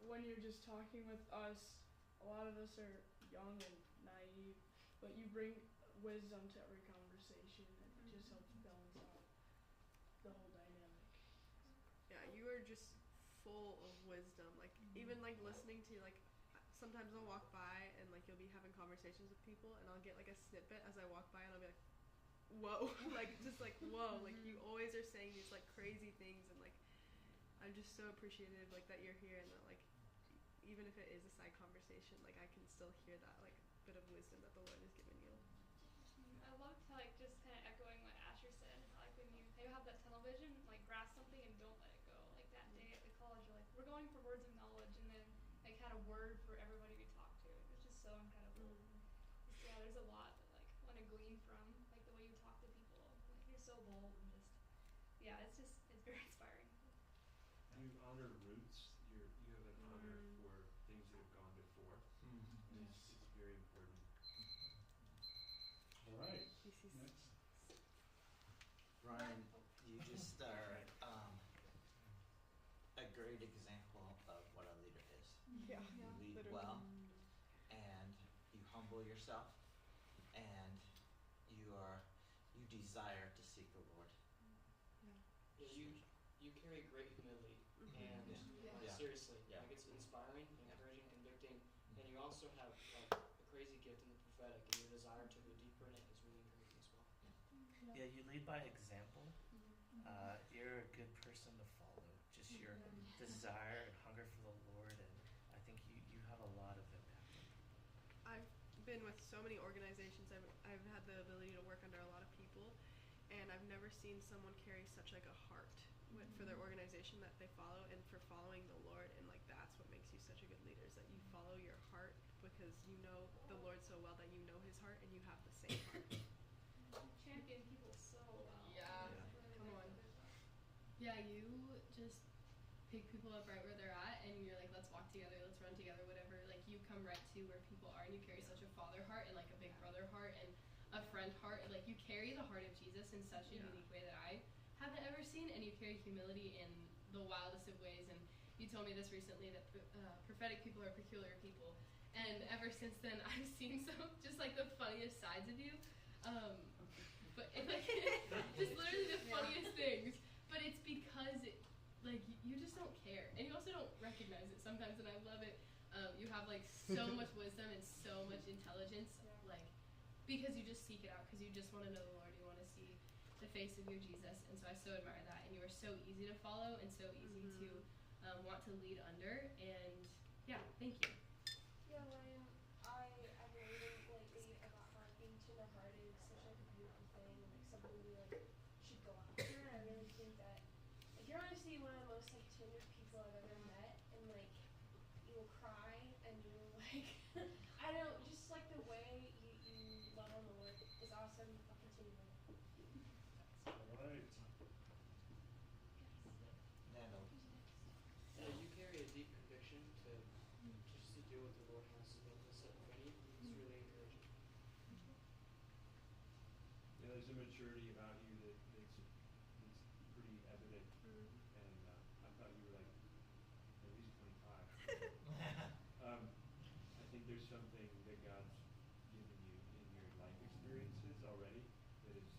when you're just talking with us, a lot of us are young and naive, but you bring wisdom to every conversation, and it just helps balance out the whole dynamic. Yeah, you are just full of wisdom. Like even like listening to you, like sometimes I'll walk by and like you'll be having conversations with people, and I'll get like a snippet as I walk by, and I'll be like, whoa, like just like whoa, like you always are saying these like crazy things, and like I'm just so appreciative like that you're here, and that like even if it is a side conversation, like I can still hear that like bit of wisdom that the Lord has given you. I loved how, like, just kind of echoing what Asher said, how, like, when you have that tunnel vision, like, grasp something and don't let it go. Like, that day at the college, you're like, we're going for words of knowledge, and then, like, had a word for everybody we talked to. It was just so incredible. Just, yeah, there's a lot that, like, I want to glean from, like, the way you talk to people. Like, you're so bold and just, yeah, it's very inspiring. You honor roots. You have an honor for things that have gone before. And it's very important. All right. Next. Ryan, you just are a great example of what a leader is. Yeah. You lead well, and you humble yourself, and you desire to seek the Lord. Yeah, you carry great humility, and seriously, like it's inspiring, encouraging, convicting, and you also have like a crazy gift in the prophetic, and your desire to go deeper in it is really encouraging as well. Yeah, you lead by example. You're a good person to follow. Just your desire and hunger for the Lord, and I think you have a lot of impact on people. I've been with so many organizations. I've had the ability to work under a lot of people, and I've never seen someone carry such like a heart for their organization that they follow, and for following the Lord. And like that's what makes you such a good leader, is that you follow your heart because you know the Lord so well that you know His heart and you have the same heart. You champion people so well. Yeah. Come on. Yeah, you just pick people up right where they're at, and you're like, let's walk together, let's run together, whatever. Like, you come right to where people are, and you carry such a father heart and like a big brother heart and a friend heart. And like, you carry the heart of Jesus in such a unique way that I haven't ever seen, and you carry humility in the wildest of ways. And you told me this recently, that prophetic people are peculiar people. And ever since then, I've seen some just like the funniest sides of you. But it, like, just literally the funniest things. But it's because like you just don't care, and you also don't recognize it sometimes, and I love it. You have like so much wisdom and so much intelligence, like because you just seek it out, because you just want to know the Lord, you want to see the face of your Jesus, and so I so admire that. And you are so easy to follow and so easy to want to lead under, and yeah, thank you. Yeah, Ryan, I've been reading lately about how being tenderhearted is such like a beautiful thing, and like something we like should go after. And I really think that like you're honestly one of the most like tender people I've ever met, and like you will cry, and you will like I don't know, just like the way you love on the Lord is awesome. I'll continue with it. All right. Nano. Yeah, you carry a deep conviction to there's a maturity about you that's pretty evident. And I thought you were like at least 25. I think there's something that God's given you in your life experiences already that has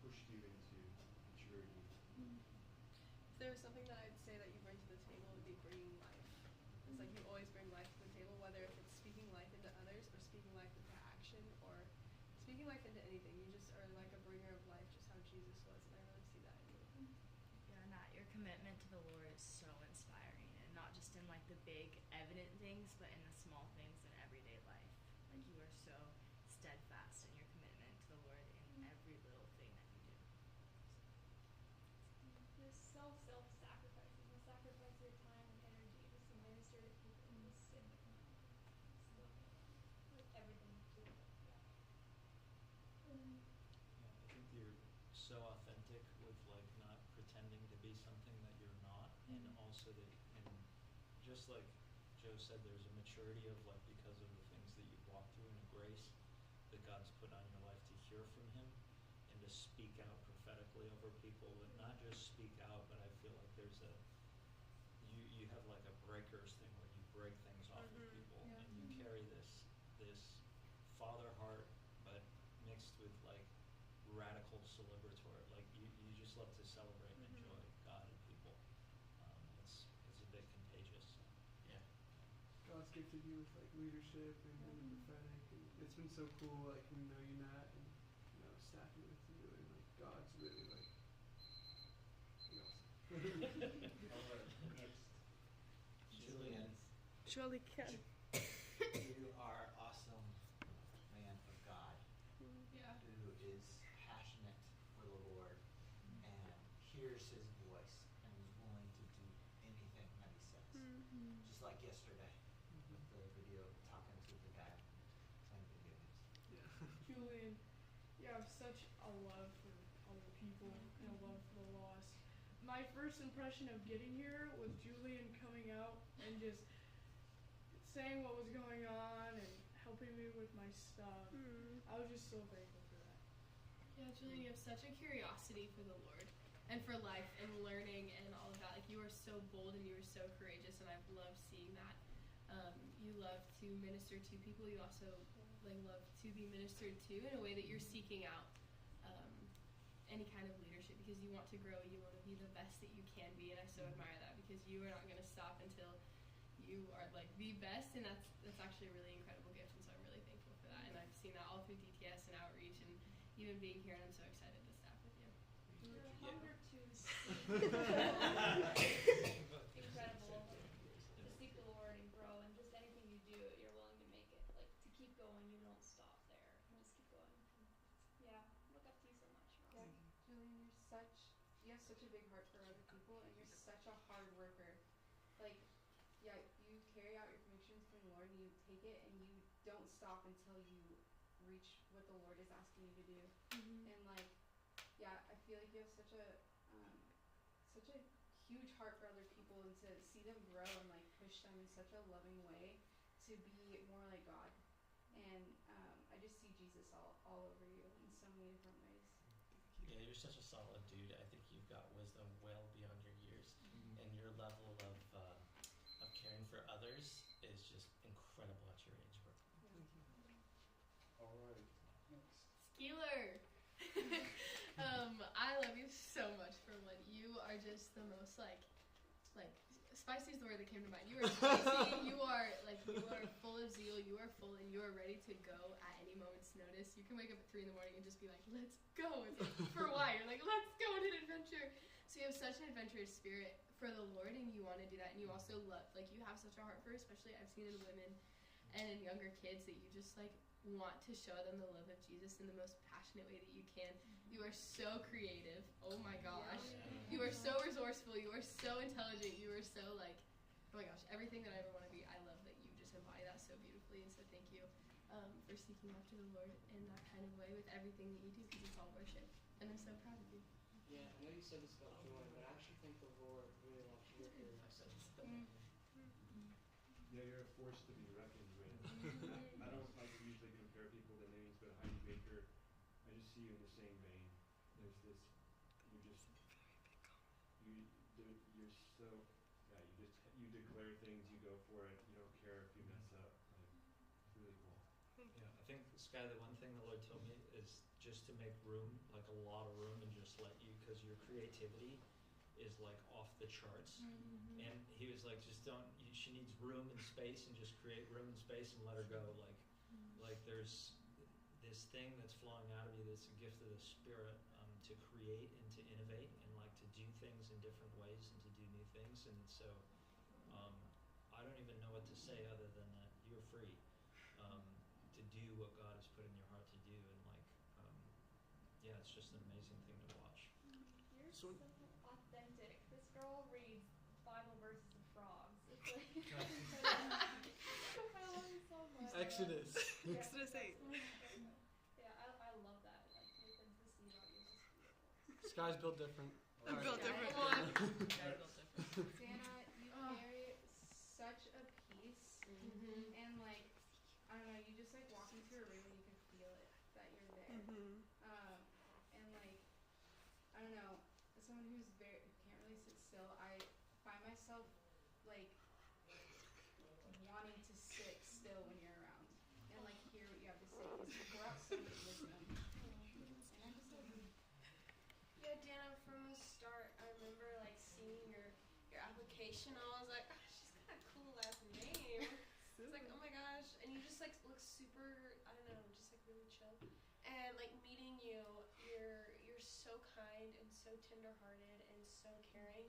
pushed you into maturity. If there was something that I'd say that you bring to the table, it would be bringing life. It's like you always bring life to the table, whether if it's speaking life into others or speaking life into action or speaking life into anything. You just are like a bringer of life, just how Jesus was, and I really see that in you. Yeah, Nat, your commitment to the Lord is so inspiring, and not just in like the big evident things, but in the small things in everyday life. Like you are so steadfast in your commitment to the Lord in every little thing that you do. Just self-sacrificing. You sacrifice your time and energy just to minister to people in the same commitment. Like everything you do. Yeah. Yeah, I think you're so authentic with like not pretending to be something that you're not, and also that, and just like Joe said, there's a maturity of like because of the things that you've walked through and a grace that God's put on your life to hear from Him and to speak out prophetically over people, but not just speak out, but I feel like there's a you have like a breakers thing where you break things off of people, and you carry this father heart, but mixed with like radical celebratory. Like you just love to celebrate and enjoy God and people. It's a bit contagious. So. Yeah. God's gifted you with like leadership and the prophetic, and it's been so cool. Like we know you, Nat, and staffing with you, and like God's really like awesome. All right, next. Julian, Surely can. you are awesome man of God Yeah. who is passionate for the Lord and hears His voice and is willing to do anything that He says. Just like yesterday with the video talking to the guy playing video games. Yeah. Julian, you have such a love for other people and a love for the lost. My first impression of getting here was Julian coming out and just saying what was going on and helping me with my stuff. I was just so thankful for that. Yeah, Julian, you have such a curiosity for the Lord and for life and learning and all of that. Like you are so bold and you are so courageous, and I've loved seeing that. You love to minister to people. You also like love to be ministered to in a way that you're seeking out any kind of leadership because you want to grow. You want to be the best that you can be, and I so admire that because you are not going to stop until you are like the best, and that's actually a really incredible gift, and so I'm really thankful for that. And I've seen that all through DTS and outreach, and even being here, and I'm so excited to staff with you. Your hunger to incredible. To seek the Lord and grow, and just anything you do, you're willing to make it. Like to keep going, you don't stop there. You just keep going. Yeah, look up to you so much. Yeah, Julian, you have such a big heart for other people, and you're such a hard worker. Like, yeah, you carry out your convictions from the Lord, and you take it, and you don't stop until you reach what the Lord is asking you to do. And like, yeah, I feel like you have such a huge heart for other people, and to see them grow and like push them in such a loving way to be more like God. And I just see Jesus all over you in so many different ways. Yeah, you're such a solid dude. I think you've got wisdom well beyond your years, and your level of caring for others is just incredible at your age, bro. All right, next. Skeeler! I love you so much for what you are. Just the most like spicy is the word that came to mind. You are spicy. you are full of zeal. You are full, and you are ready to go at any moment's notice. You can wake up at 3 a.m. and just be like, let's go. It's like, for why? You're like, let's go on an adventure. So you have such an adventurous spirit for the Lord, and you want to do that. And you also love, like, you have such a heart for, especially I've seen in women and in younger kids, that you just like want to show them the love of Jesus in the most passionate way that you can. You are so creative. Oh my gosh. You are so resourceful. You are so intelligent. You are so like, oh my gosh, everything that I ever want to be. I love that you just embody that so beautifully. And so thank you for seeking after the Lord in that kind of way with everything that you do, because it's all worship. And I'm so proud of you. Yeah, I know you said this about joy, but I actually think the Lord really wants you to hear this. Yeah, you're a force to be reckoned with. I don't like to usually compare people to names, but Heidi Baker, I just see you in the same vein. There's this, you're so, yeah, you declare things, you go for it, you don't care if you mess up. Like, it's really cool. Yeah, I think, Sky, the one thing the Lord told me is just to make room, like a lot of room, and just let you, because your creativity is like off the charts. Mm-hmm. And he was like, just don't, she needs room and space, and just create room and space and let her go. Like there's this thing that's flowing out of you that's a gift of the Spirit, to create and to innovate and like to do things in different ways and to do new things. And so I don't even know what to say other than that you're free to do what God has put in your heart to do. And like, yeah, it's just an amazing thing to watch. You're so authentic. This girl reads Bible verses of frogs. It's like I love it so much. Exodus. Yeah, Exodus 8. Yeah, I love that. Like the consistency about you is just beautiful. Sky's built different. I'm built different. Dana, you carry such a peace, and like, I don't know, you just like walk into a room and you can feel it that you're there. And like, I don't know, as someone who can't really sit still, I find myself like wanting to sit still when you're around and like hear what you have to say because you pour out so much wisdom. And I just like. Yeah, Dana, from the start, I remember like seeing your application. I was like, oh, she's got a cool last name. It's like, oh my gosh, and you just like look super, I don't know, just like really chill. And like meeting you, you're so kind and so tenderhearted and so caring.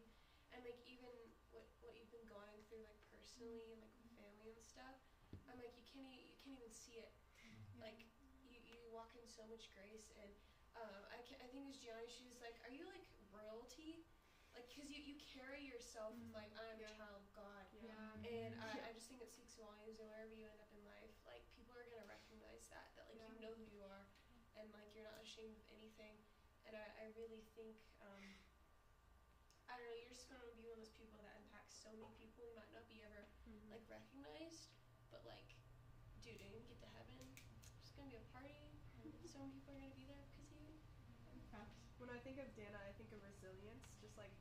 And like even what you've been going through like personally and like with family and stuff, I'm like you can't even see it. Like you walk in so much grace. And I think it was Gianni. She was like, "Are you like royalty?" Like, cause you carry yourself with like I'm a child of God. And I just think it speaks volumes. And wherever you end up in life, like people are gonna recognize that like you know who you are, and like you're not ashamed of anything. And I really think I don't know, you're just gonna be one of those people that impacts so many people. You might not be ever like recognized, but like, dude, when you get to heaven, there's gonna be a party, and so many people are gonna be there because of you. When I think of Dana, I think of resilience, just like,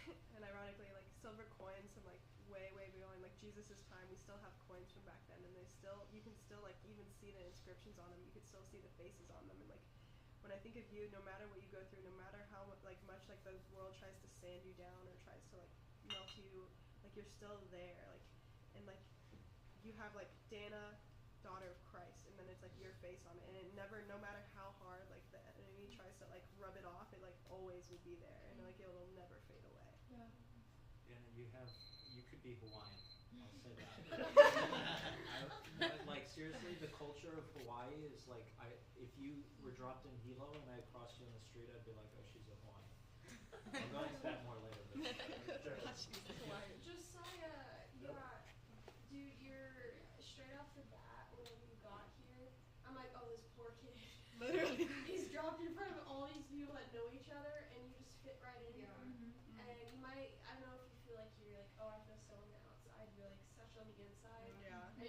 and ironically, like silver coins from like way beyond like Jesus's time. We still have coins from back then, and you can still like even see the inscriptions on them. You can still see the faces on them, and like when I think of you, no matter what you go through, no matter how like much like the world tries to sand you down or tries to like melt you, like you're still there, like, and like you have like Dana, daughter of Christ, and then it's like your face on it, and it never, no matter how hard like the enemy tries to like rub it off, it like always will be there, and like it'll never fade away. And you could be Hawaiian. I'll say that. Like seriously, the culture of Hawaii is like, if you were dropped in Hilo and I crossed you on the street, I'd be like, oh, she's a Hawaiian. I'll go into that more later. Josiah, yeah, dude, you're straight off the bat when you got here. I'm like, oh, this poor kid. Literally. He's dropped in front of all these people that know each other, and you just fit right in. And you might, I don't know if you feel like you're like, oh, I feel so on the outside. You're like such on the inside. And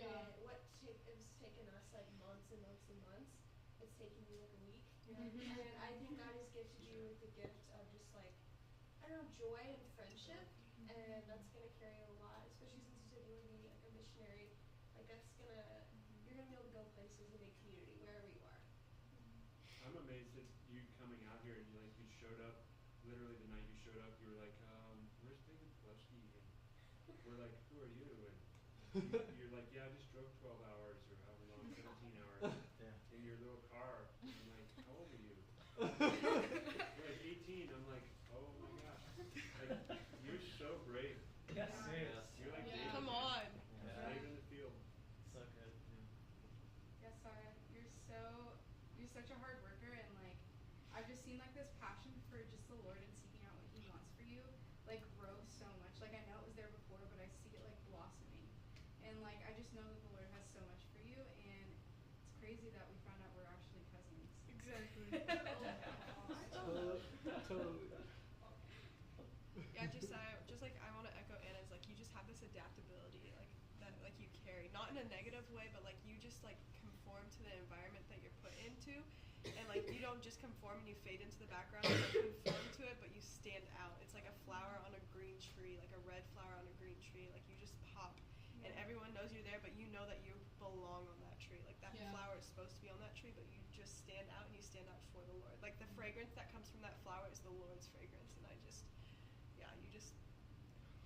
it's taken us like months and months and months. It's taken you like a week. And I think God has gifted you with the gift of just like, I don't know, joy and friendship. And that's going to carry a lot, especially since you said you want to be like a missionary. Like that's going to, you're going to be able to go places and make community wherever you are. I'm amazed at you coming out here and you showed up, literally the night you showed up, you were like, where's David Pulaski? And we're like, who are you? And you're like, yeah, I just drove 12 hours or however long, 17 hours in your little car. And I'm like, how old are you? You're like 18. I'm like, oh my gosh. Like, you're so brave. Yes. You're like David. Come on. Brave in the field. So good. Yes, Sarah, you're such a hard worker, and like I've just seen like this passion for just the Lord and seeking out what He wants for you, like grow so much. Like I know it was there before, but I see it like blossoming, and like I just know that the Lord has so much for you, and it's crazy that we found out we're actually cousins. Exactly. Totally. Yeah, just like I want to echo Anna's, like you just have this adaptability, like that, like you carry, not in a negative way, but like you just like conform to the environment that you're put into, And like you don't just conform and you fade into the background, you like conform to it, but you stand out. It's like a flower on a green tree, like a red flower on a green tree. Like you just pop, and everyone knows you're there, but you know that you belong on that tree. Like that flower is supposed to be on that tree, but you just stand out and you stand out for the Lord. Like the fragrance that comes from that flower is the Lord's fragrance, and you just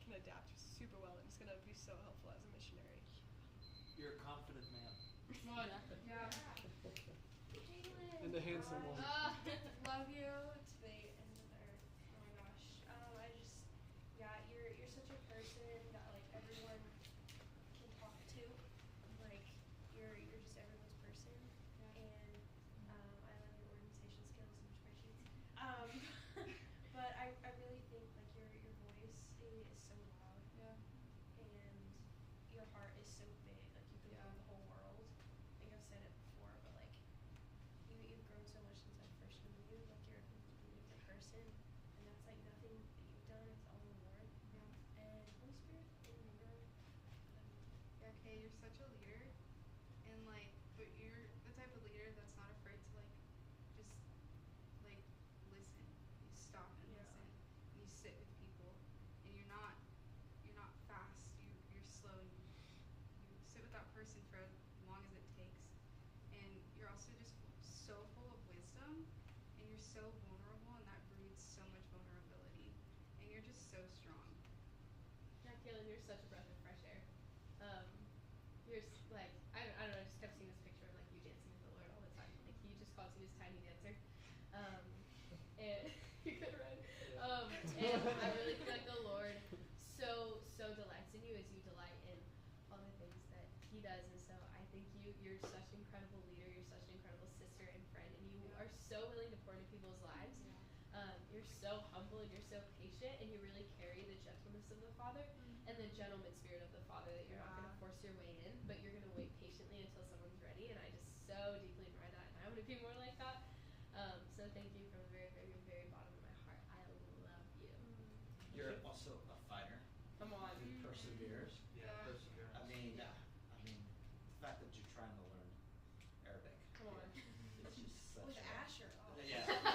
can adapt super well, and it's gonna be so helpful as a missionary. You're a confident man. Yeah. And a handsome one. Love you to the end of the earth. Oh my gosh. You're such a person that like everyone can talk to. Like you're just everyone's person. And I love your organization skills and spreadsheets. But I really think like your voice is so loud. And your heart is so big. Like you can fill the whole world. I think I've said it before, but like you've grown so much since I first knew you. Like you're a completely different person, and that's like nothing that you've done. It's all the Lord. And Holy Spirit in you, girl. Yeah, Kay, you're such a leader, and like, but you're the type of leader that's not afraid to like, just like listen. You stop and listen. And you sit with people, and you're not fast. You're slow. And you sit with that person for as long as it takes, and you're also just so full of wisdom, and you're so vulnerable, and that breeds so much vulnerability, and you're just so strong. Yeah, Kaylin, you're such a breath of fresh air. Like, I don't know, I just kept seeing this picture of like you dancing with the Lord all the time. Like he just calls you his tiny dancer. And you could run. And I really feel like the Lord so delights in you as you delight in all the things that he does. And so I think you're such an incredible leader, you're such an incredible sister and friend, and you are so willing to pour into people's lives. You're so humble and you're so patient, and you really carry the gentleness of the Father and the gentleman spirit of the Father, that you're not going to force your way in, but you're going to wait patiently until someone's ready. And I just so deeply admire that, and I want to be more like that. So thank you from the very, very, very bottom of my heart. I love you. You're also a fighter. Come on. Who perseveres. Perseverance. I mean, the fact that you're trying to learn Arabic. Come on. It's just such With a... Asher. Oh. Yeah. Okay.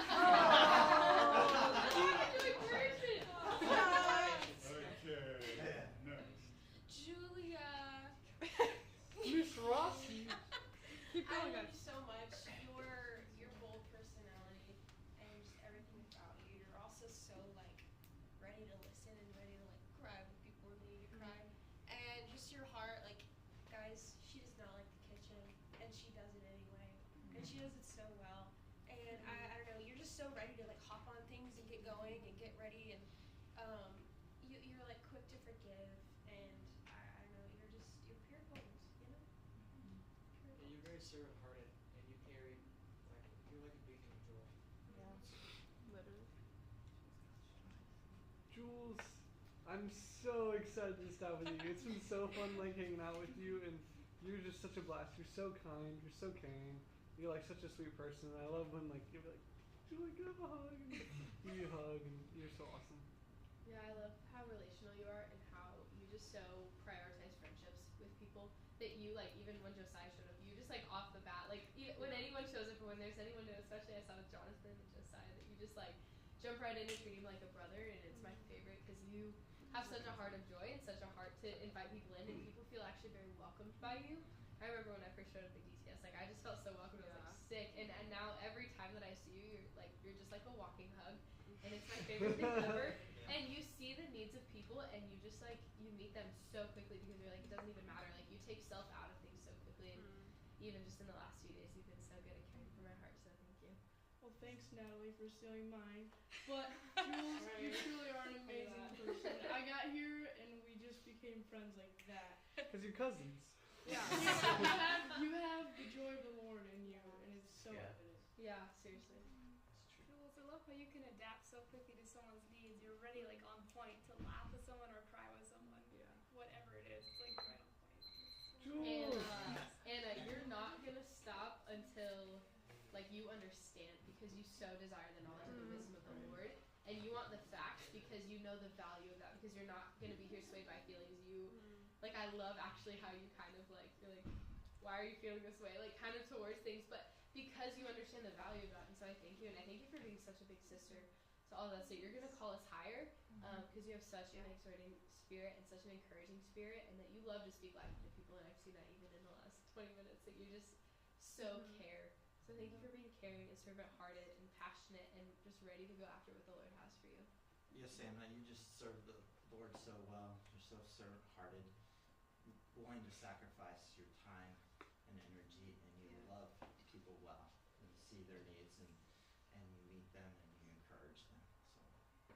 Next. Julia. Miss Rossi. Keep I going, love guys. you so much. Your bold personality and just everything about you. You're also so like ready to listen and ready to like cry when people are needing to cry. And just your heart, like guys, she does not like the kitchen, and she does it anyway. And she does it so well. And I don't know, you're just so ready to like hop on things and get going and get ready, and you're like quick to forgive, and I don't know, you're pure gold, you know? Pure Yeah, you're very servant-hearted, and you carry you're like a beacon of joy. Literally. Jules, I'm so excited to stop with you. It's been so fun like hanging out with you, and you're just such a blast. You're so kind. You're so caring. You're like such a sweet person. I love when like you're like, Julie, give a hug, and give you a hug, and you're so awesome. Yeah, I love how relational you are and how you just so prioritize friendships with people that you like. Even when Josiah showed up, you just like off the bat, like even when anyone shows up, or when there's anyone new, especially I saw with Jonathan and Josiah, that you just like jump right in and treat him like a brother, and it's my favorite because you have such a heart of joy and such a heart to invite people in, and people feel actually very welcomed by you. I remember when I first showed up at DTS, like I just felt so welcome. I was like sick, and now every time that I see you, you're just like a walking hug, and it's my favorite thing ever. And you see the needs of people, and you just like you meet them so quickly because you're like, it doesn't even matter. Like you take self out of things so quickly, and even just in the last few days, you've been so good at caring for my heart. So thank you. Well, thanks, Natalie, for stealing mine. But Jules, you truly are an amazing person. I got here and we just became friends like that. Because you're cousins. Yeah. you have the joy of the Lord in you, and it's so evident. Yeah, seriously. Jules, I love how you can adapt so quickly to someone's needs. You're ready, like on point, to laugh with someone or cry with someone. Yeah. Whatever it is, it's like right on point. Jules. Anna, you're not gonna stop until like you understand, because you so desire the knowledge and the wisdom of the Lord, and you want the facts because you know the value of that, because you're not gonna be here swayed by feelings. You like, I love actually how you kind of like, you're like, why are you feeling this way? Like kind of towards things, but because you understand the value of that. And so I thank you, and I thank you for being such a big sister to all of us. So you're gonna call us higher, because you have such an exhorting spirit and such an encouraging spirit, and that you love to speak life into people. And I've seen that even in the last 20 minutes, that you just so care. So thank you for being caring and servant-hearted and passionate and just ready to go after what the Lord has for you. Yes, Anna, you just serve the Lord so well. You're so servant-hearted, willing to sacrifice your time and energy, and you love people well, and you see their needs, and you meet them, and you encourage them. So.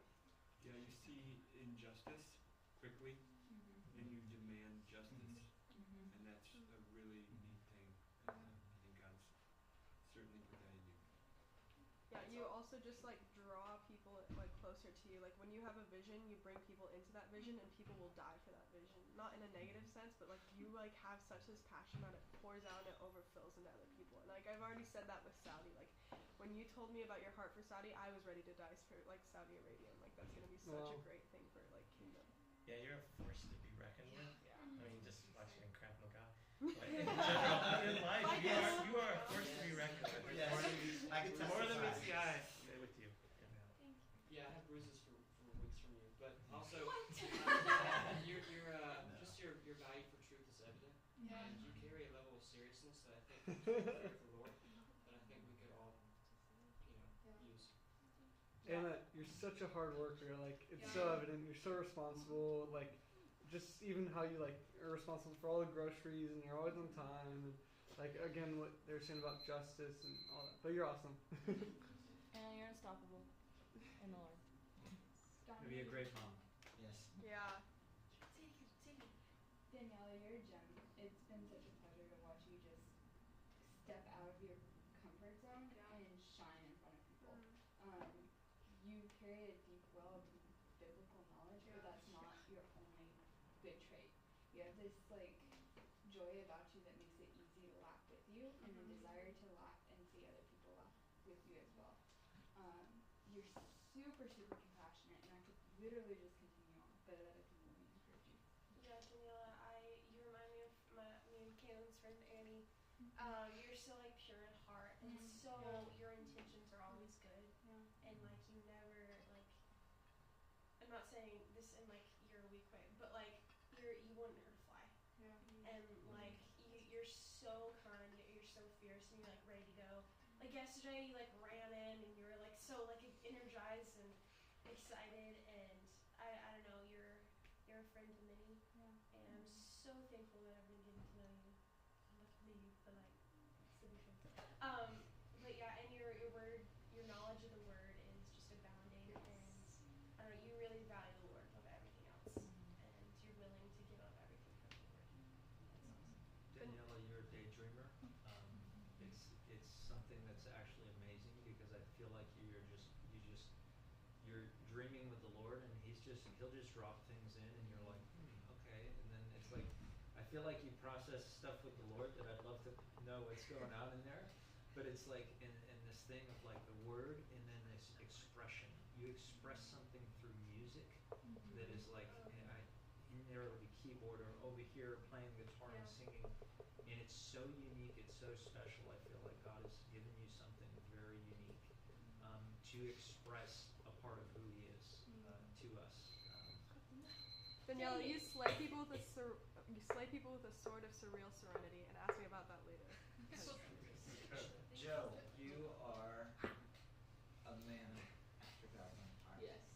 Yeah, you see injustice quickly, and you demand justice, and that's a really neat thing. And I think God's certainly put that in you. Yeah, you also just like draw people like closer to you. Like when you have a vision, you bring people into that vision, and people will die for that vision. Not in a negative sense, but like you like have such this passion that it pours out and it overfills into other people. And like I've already said that with Saudi. Like when you told me about your heart for Saudi, I was ready to die for like Saudi Arabia. And like that's gonna be such a great thing for like kingdom. Yeah, you're a force to be reckoned with. Yeah. I mean, just watching in Krav Maga. Like, in general, in life, you are a force to be reckoned with. Yes. More than meets the eye. With you. Yeah, I have bruises for weeks from you, but also your value for truth is evident, and you carry a level of seriousness that I think is fear of the Lord that I think we could all, use. Anna, you're such a hard worker. Like it's so evident. You're so responsible. Like just even how you like are responsible for all the groceries, and you're always on time. And like again, what they were saying about justice and all that. But you're awesome. And you're unstoppable in the Lord. You'll be a great mom. Yes. Yeah. Daniela, you're a gem. It's been such a pleasure to watch you just step out of your comfort zone and shine in front of people. You carry a deep well of biblical knowledge, but that's not your only good trait. You have this like joy about you that makes it easy to laugh with you, and a desire to laugh and see other people laugh with you as well. You're super compassionate, and I could literally just continue on, but other people may encourage you. Yeah, Daniela, you remind me of me and Caitlin's friend Annie. You're so like pure in heart, and so your intentions are always good, and like you never like. I'm not saying this in like you're a weak way, but like you wouldn't hurt a fly. Yeah. And like you're so kind, you're so fierce, and you're like ready to go. Like yesterday, you like ran in, and you were like so like energized and excited, and I don't know, you're a friend to many, and I'm so thankful that I've been getting to know you. Not me, but like Sibisha. But yeah, and your word, your knowledge of the word is just abounding, and I don't know, you really value the Lord above everything else, and you're willing to give up everything for the Lord. That's awesome. Daniela, you're a daydreamer. It's something that's actually amazing, because I feel like you're dreaming with the Lord, and he'll just drop things in, and you're like, okay, and then it's like I feel like you process stuff with the Lord that I'd love to know what's going on in there, but it's like in this thing of like the word and then this expression. You express something through music that is like in there it'll be keyboard, or over here playing guitar and singing, and it's so unique, it's so special. I feel like God has given you something very unique to express a part of who He is to us. Daniela, you slay people with a sword of surreal serenity, and ask me about that later. Joe, you are a man after God's own heart. Yes.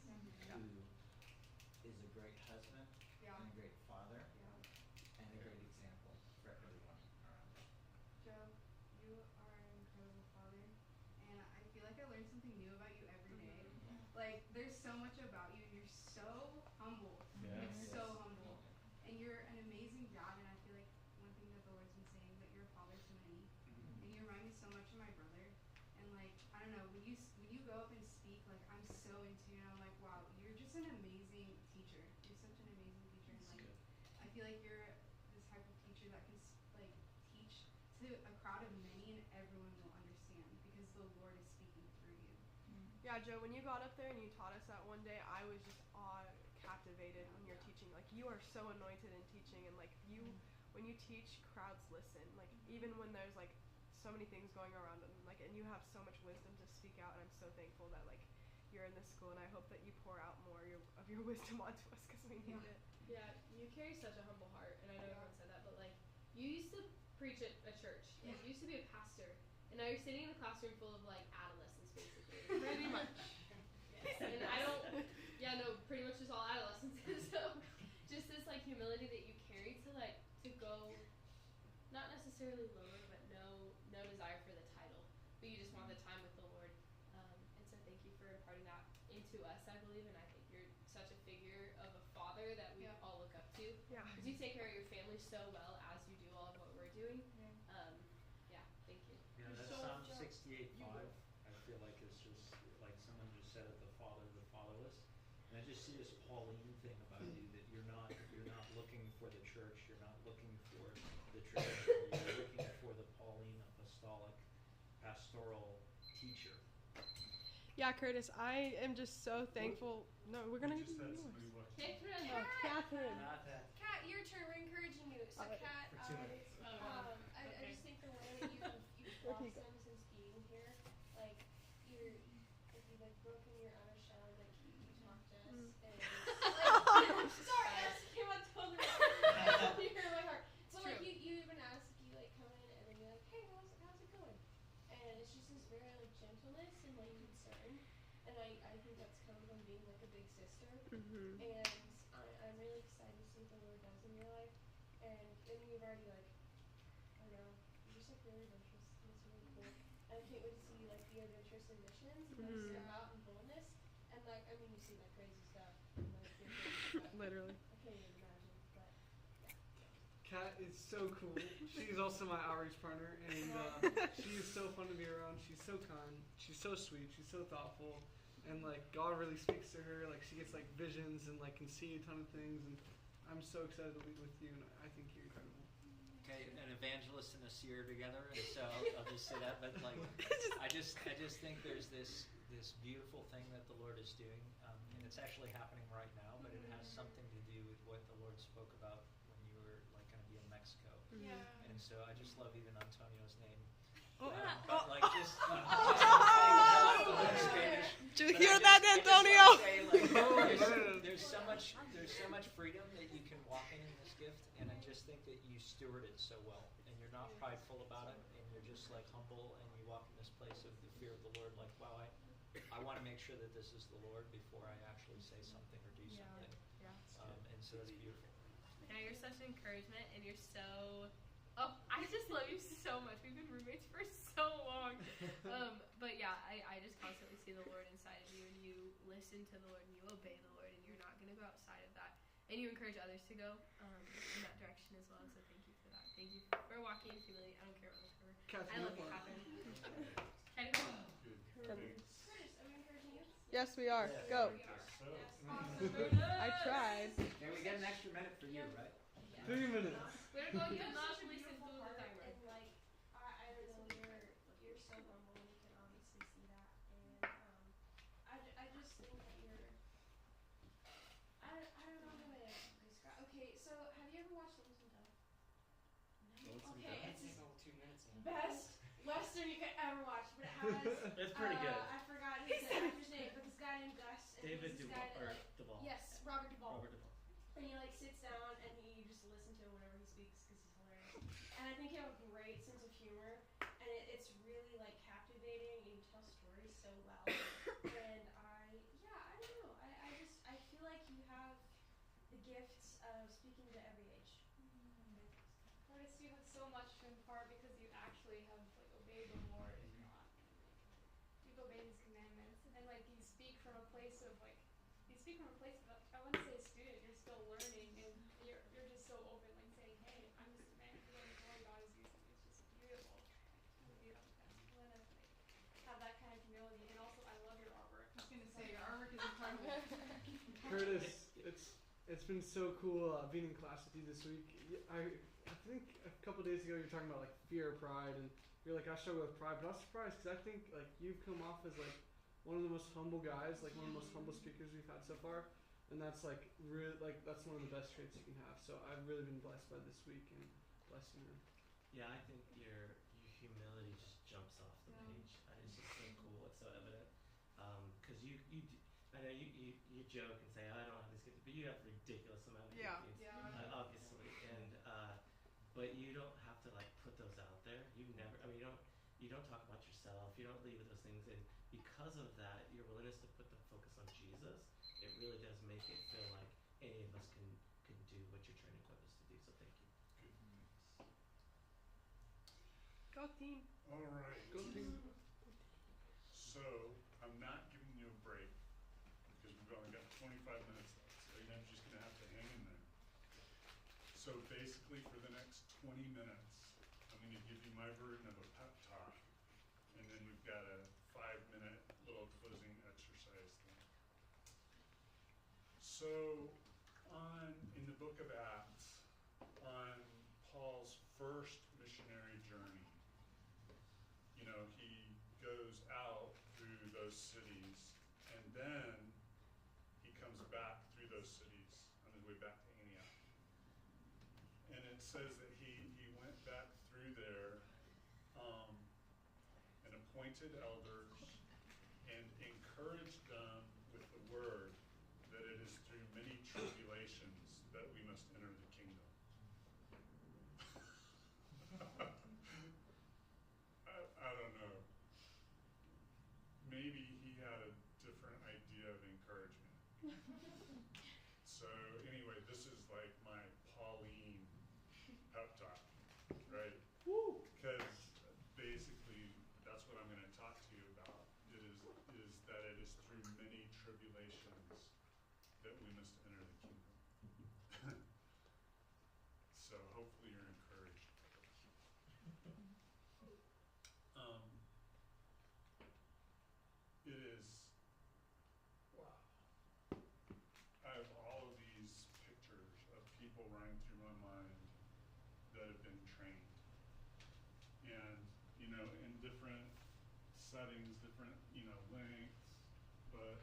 Who is a great husband and a great father and a great example for everyone around you. Joe, you are an incredible father, and I feel like I learn something new about you every day. Like, there's so much about you, and you're so humble. Like, so humble. And you're an amazing dad, and I feel like one thing that the Lord's been saying, that you're a father to many. And you remind me so much of my brother. And, like, I don't know, when you go up and speak, like, I'm so in tune. I'm like, wow, you're just an amazing teacher. You're such an amazing teacher. And, like, I feel like you're this type of teacher that can, like, teach to a crowd of many, and everyone will understand because the Lord is speaking through you. Yeah, Joe, when you got up there and you taught us that one day, I was just captivated when you're teaching. Like, you are so anointed in teaching, and like when you teach, crowds listen. Like, even when there's like so many things going around, and like, and you have so much wisdom to speak out, and I'm so thankful that like you're in this school, and I hope that you pour out more of your wisdom onto us because we need it. Yeah, you carry such a humble heart, and I know everyone said that, but like, you used to preach at a church. Yeah. You used to be a pastor, and now you're sitting in a classroom full of like adolescents, basically. Pretty much. Yes. And I don't. Yeah, no, pretty much just all adolescents. So, just this like humility that you carry to like to go, not necessarily lower, but no desire for the title, but you just want the time with the Lord. And so thank you for imparting that into us, I believe, and I think you're such a figure of a father that we all look up to. Yeah. Because you take care of your family so well as you do all of what we're doing. Yeah, Thank you. yeah, that Psalm 68:5, I feel like it's just like someone just said it, the fatherless. And I just see this Pauline thing about you, that you're not looking for the church, you're not looking for the tradition, you're looking for the Pauline apostolic pastoral teacher. Yeah, Curtis, I am just so thankful. No, we're gonna just had somebody watch. Catherine. Kat, your turn. We're encouraging you. So, Kat, I just think the way that you've blossomed since being here, like you've like broken your outer shell, like you talked to us, and like, sorry, that came out totally wrong. You hurt my heart. But like you even ask, you like come in and then you're like, hey, how's it going? And it's just this very like gentleness and like concern, and I think that's come from being like a big sister. Mm-hmm. And I'm really excited to see what the Lord does in your life. And then you've already like, I don't know, you're just like really adventurous. And it's really cool. And I can't wait to see you like be adventurous in missions, like step out in boldness. And like, I mean, you see like crazy stuff. And, like, Literally. I can't even imagine, but yeah. Kat is so cool. She's also my outreach partner, and she is so fun to be around. She's so kind. She's so sweet. She's so thoughtful. And like God really speaks to her. Like she gets like visions and like can see a ton of things. And I'm so excited to lead with you. And I think you're incredible. Okay, an evangelist and a seer together, and so I'll just say that. But like, I just think there's this beautiful thing that the Lord is doing, and it's actually happening right now. But it has something to do with what the Lord spoke about when you were like going to be in Mexico. Yeah. And so I just love even Antonio's name. Oh. But like just Spanish. Did you hear that, Antonio? There's so much freedom that you can walk in this gift, and I just think that you steward it so well, and you're not prideful about it, and you're just like humble, and you walk in this place of the fear of the Lord, like, wow, I want to make sure that this is the Lord before I actually say something or do something. And so that's beautiful. Yeah, you're such an encouragement, and you're so. Oh, I just love you so much. We've been roommates for so long. But yeah, I just constantly see the Lord inside of you, and you listen to the Lord, and you obey the Lord, and you're not going to go outside of that. And you encourage others to go in that direction as well. So thank you for that. Thank you for walking in humility. I don't care what the cover. I love you, Catherine. Curtis, are we encouraging you? Yes, we are. Yes, Go. we are. Awesome. I tried. Okay, we get an extra minute for you, right? 3 minutes. We're going to not listen to the heart, timer. and like I don't know, you're so humble, and you can obviously see that. And I just think that you're I don't know how to describe. Okay, so have you ever watched Lonesome Dove? No. Okay, it's all 2 minutes. best Western you could ever watch, but it has. It's pretty good. I forgot his actor's name, but this guy named Gus. And David he's this Duvall, guy that, or like, Duvall. Yes, Robert Duvall. Robert Duvall. And he like sits down and you just listen to him whenever he speaks because he's hilarious. And I think you have a great sense of humor, and it's really like captivating, and you tell stories so well. And I don't know. I feel like you have the gifts of speaking to every age. Curtis, you have so much to impart because you actually have like obeyed the Lord and you've obeyed His commandments, and then like you speak from a place of like I wouldn't say student, you're still learning, and you're just so open, like saying, hey, I'm just a man who learns the way God is using me. It's just beautiful. You want to like have that kind of humility, and also I love your artwork. I was gonna say your artwork is incredible. Curtis, it's been so cool being in class with you this week. I think a couple days ago you were talking about like fear or pride, and you're like, I struggle with pride, but I was surprised because I think like you've come off as like one of the most humble guys, like one of the most humble speakers we've had so far, and that's like really like that's one of the best traits you can have. So I've really been blessed by this week, and bless you, man. Yeah, I think you humility just jumps off the page. It's just so cool. It's so evident. Because I know you joke and say, I don't have these gifts, but you have a ridiculous amount of giftings, obviously. And but you don't have to like put those out there. You never. I mean, you don't talk about yourself. You don't lead with those things. And because of that, your willingness to put the focus on Jesus, it really does make it feel like any of us can do what you're trying to equip us to do. So thank you. Go team. All right. Go team. So I'm not giving you a break because we've only got 25 minutes left. So you're just going to have to hang in there. So basically for the next 20 minutes, I'm going to give you my version of a pep talk. And then we've got a 5-minute little closing exercise thing. So in the book of Acts, on Paul's first missionary journey, you know, he goes out through those cities, and then he comes back through those cities on his way back to Antioch. And it says that he went back through there and appointed elders and encouraged them with the word that it is through many tribulations that we must enter the kingdom. I don't know. Maybe he had a different idea of encouragement. So anyway, this is like my Pauline pep talk, right? Because basically that's what I'm going to talk to you about. Is that it is through many tribulations that we must enter the kingdom. So hopefully you're encouraged. It is, wow. I have all of these pictures of people running through my mind that have been trained. And, you know, in different settings, different, you know, lengths, but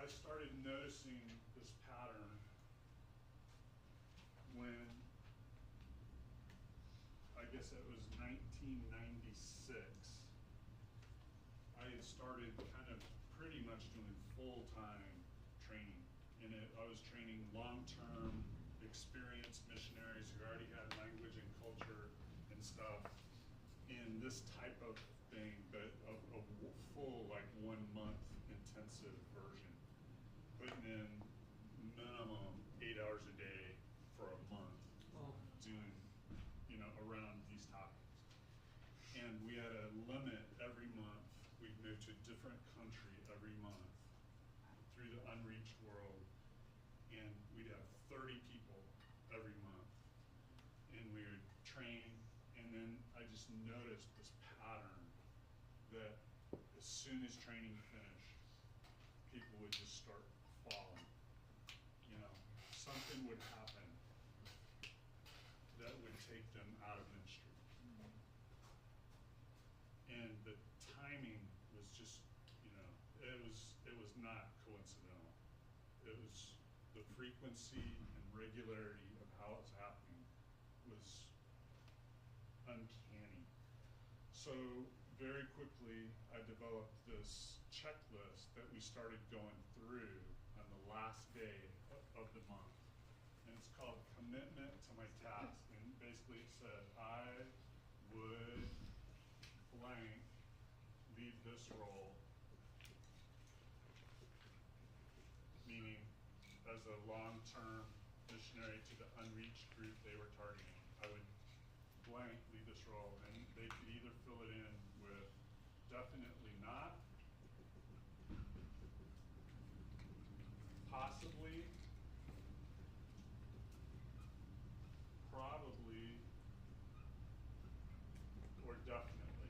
I started noticing this pattern when I guess it was 1996. I had started kind of pretty much doing full-time training. And I was training long-term experienced missionaries who already had language and culture and stuff in this type of thing, but a full like 1 month intensive version. Putting in minimum 8 hours a day for a month, doing, you know, around these topics. And we had a limit every month. We'd move to a different country every month through the unreached world, and we'd have 30 people every month. And we would train, and then I just noticed this pattern that as soon as training finished, people would just start falling. You know, something would happen that would take them out of ministry. And the timing was just, you know, it was not coincidental. It was the frequency and regularity of how it's happening was uncanny. So very quickly, I developed this checklist that we started going through on the last day of the month. And it's called Commitment to My Task. And basically it said, I would blank leave this role, meaning as a long-term missionary to the unreached group they were targeting. I would blank leave this role, and they could either fill it in with definitely not, possibly, probably, or definitely.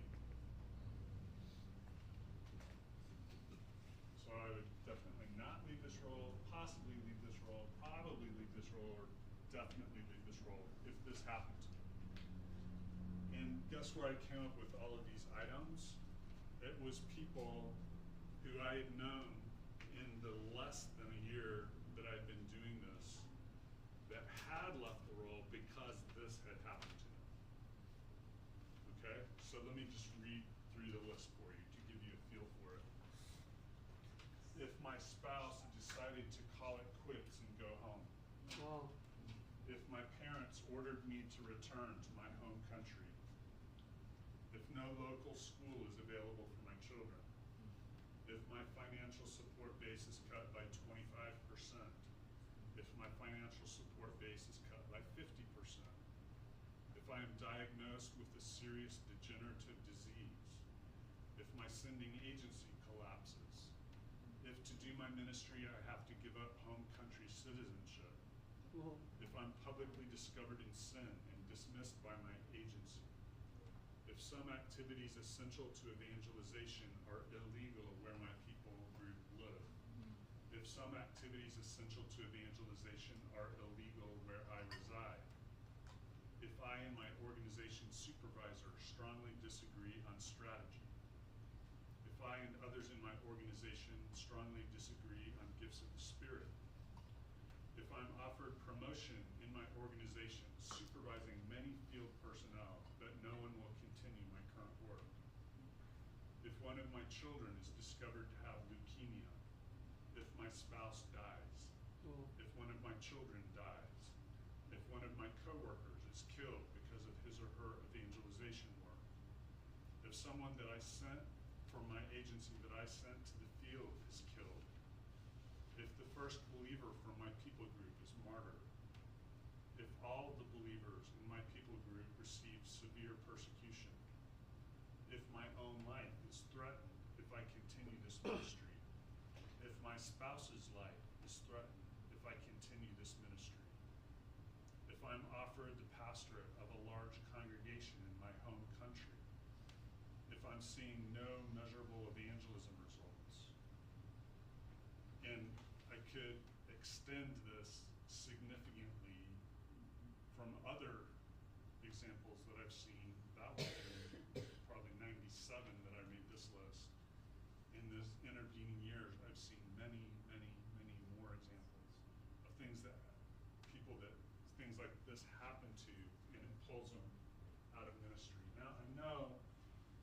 So I would definitely not leave this role, possibly leave this role, probably leave this role, or definitely leave this role if this happened to me. And guess where I came up with all of these items? It was people who I had known in the less than a year that I'd been doing this that had left the role So let me just read through the list for you to give you a feel for it. If my spouse decided to call it quits and go home. Wow. If my parents ordered me to return to my home country. If no local school is available for my children. If my financial support base is cut by 25%. If my financial support base is cut by 50%. If I am diagnosed with a serious degenerative disease. If my sending agency collapses. If to do my ministry I have to give up home country citizenship. If I'm publicly discovered in sin and dismissed by my agency. If some activities essential to evangelization are illegal where my people group live. If some activities essential to evangelization are illegal where I reside. If I and my organization supervisor strongly disagree on strategy. If I and others in my organization strongly disagree on gifts of the Spirit. If I'm offered promotion in my organization, supervising many field personnel, but no one will continue my current work. If one of my children is discovered to have leukemia. If my spouse dies. If one of my children dies. If one of my coworkers is killed because of his or her evangelization work. If someone that I sent from my agency that I sent to the field is killed. If the first believer from my people group is martyred. If all the believers in my people group receive severe persecution. If my own life is threatened if I continue this ministry. If my spouse's life is threatened if I continue this ministry. If I'm offered the pastorate of a large congregation in my home country. If I'm seeing no measurable evangelism results. And I could extend this significantly from other examples that I've seen. That was in probably 97 that I made this list. In this intervening years, I've seen many, many, many more examples of things that things like this happen to, and it pulls them out of ministry. Now, I know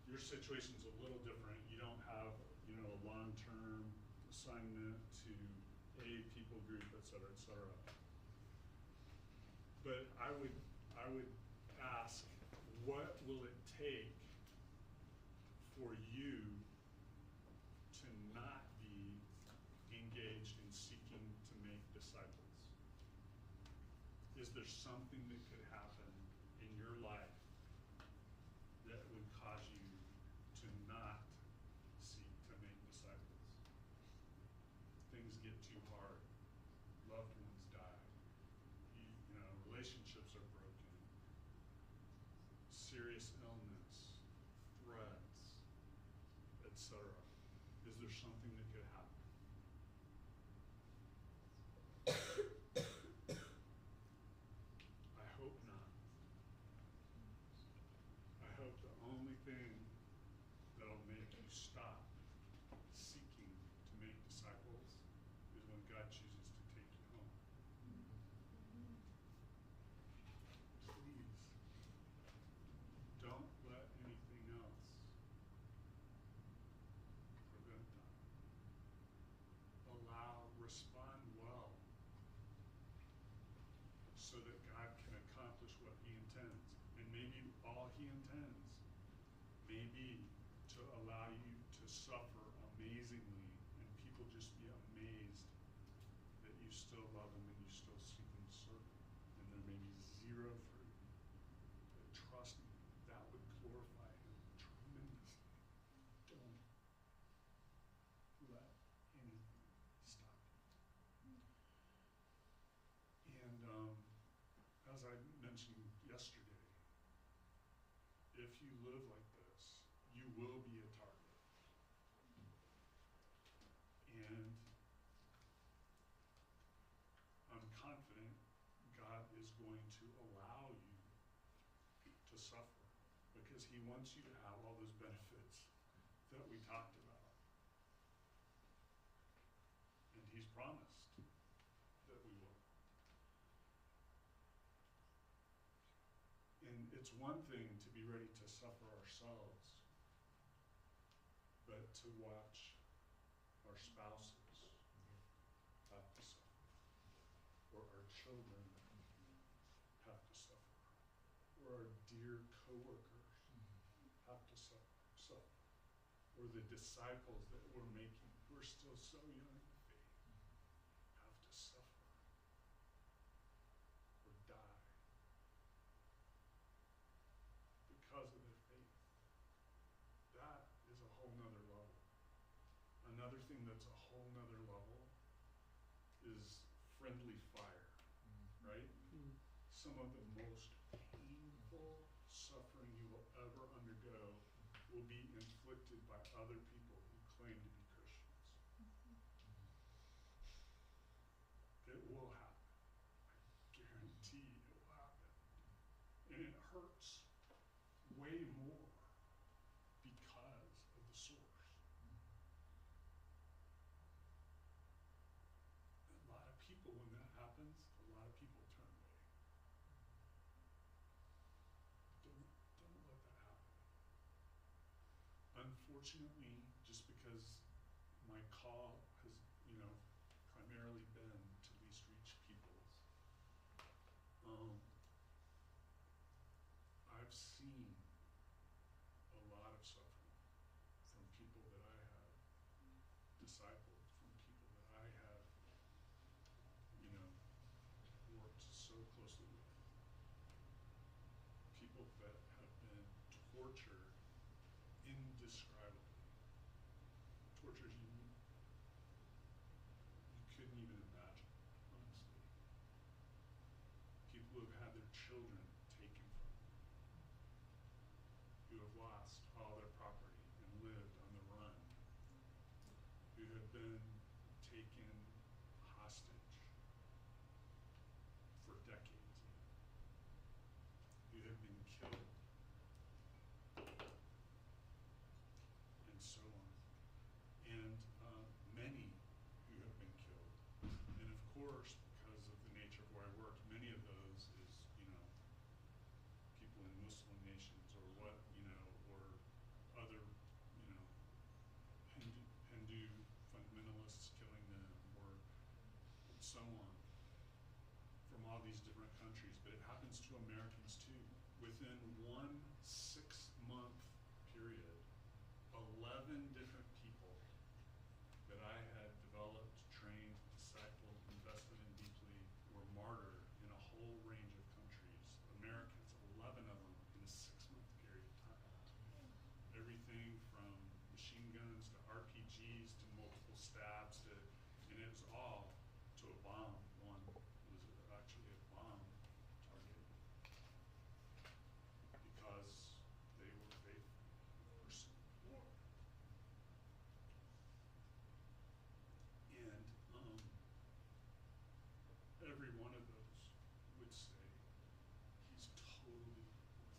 your situation's a little different. You don't have, a long-term assignment to a people group, et cetera, et cetera. But I would ask, what will it take for you to not be engaged in seeking to make disciples? Is there something that could happen in your life that would cause you to not seek to make disciples? Things get too hard. Loved ones die. Relationships are broken. Serious illness, threats, etc. Is there something that could happen? I hope not. I hope the only thing that'll make you stop seeking to make disciples is when God chooses to take you home. Please, don't let anything else prevent that. Respond well so that God can accomplish what He intends. And maybe all He intends may be to allow you to suffer amazingly and people just be amazed that you still love Him and you still seek Him to serve Him. And there may be zero fruit. But trust me, that would glorify Him tremendously. Don't let anything stop you. And as I mentioned yesterday, if you live like this, you will be a target. And I'm confident God is going to allow you to suffer because He wants you to have all those benefits that we talked about. And He's promised that we will. And it's it's one thing to be ready to suffer ourselves, but to watch our spouses have to suffer, or our children have to suffer, or our dear coworkers have to suffer, or the disciples that we're making who are still so young in the faith have to suffer or die because of their faith. That is a whole nother level. Another thing that's a whole nother level is friendly fire, right? Some of the most painful suffering you will ever undergo will be inflicted by other people who claim to be Christians. It will happen. I guarantee it will happen. And it hurts way more because of the source. A lot of people, when that happens, a lot of people turn away. Don't let that happen. Unfortunately, just because my call has, primarily been to least reach peoples, I've seen a lot of suffering from people that I have discipled, from people that I have, worked so closely with. People that have been tortured indescribably. Tortures you couldn't even imagine, honestly. People who have had their children taken from them, who have lost all their property and lived on the run, who have been taken hostage for decades even, who have been killed, and so on. And many who have been killed. And of course, because of the nature of where I work, many of those is, people in Muslim nations or or other, Hindu fundamentalists killing them, or so on, from all these different countries. But it happens to Americans too. Within 1 6-month period, 11 different people that I had developed, trained, discipled, invested in deeply were martyred in a whole range of countries. Americans, 11 of them in a 6-month period of time. Everything from machine guns to RPGs to multiple stabs and it was all to a bomb. One was actually a bomb target because they were faithful in pursuing the Lord. And every one of those would say he's totally worth it.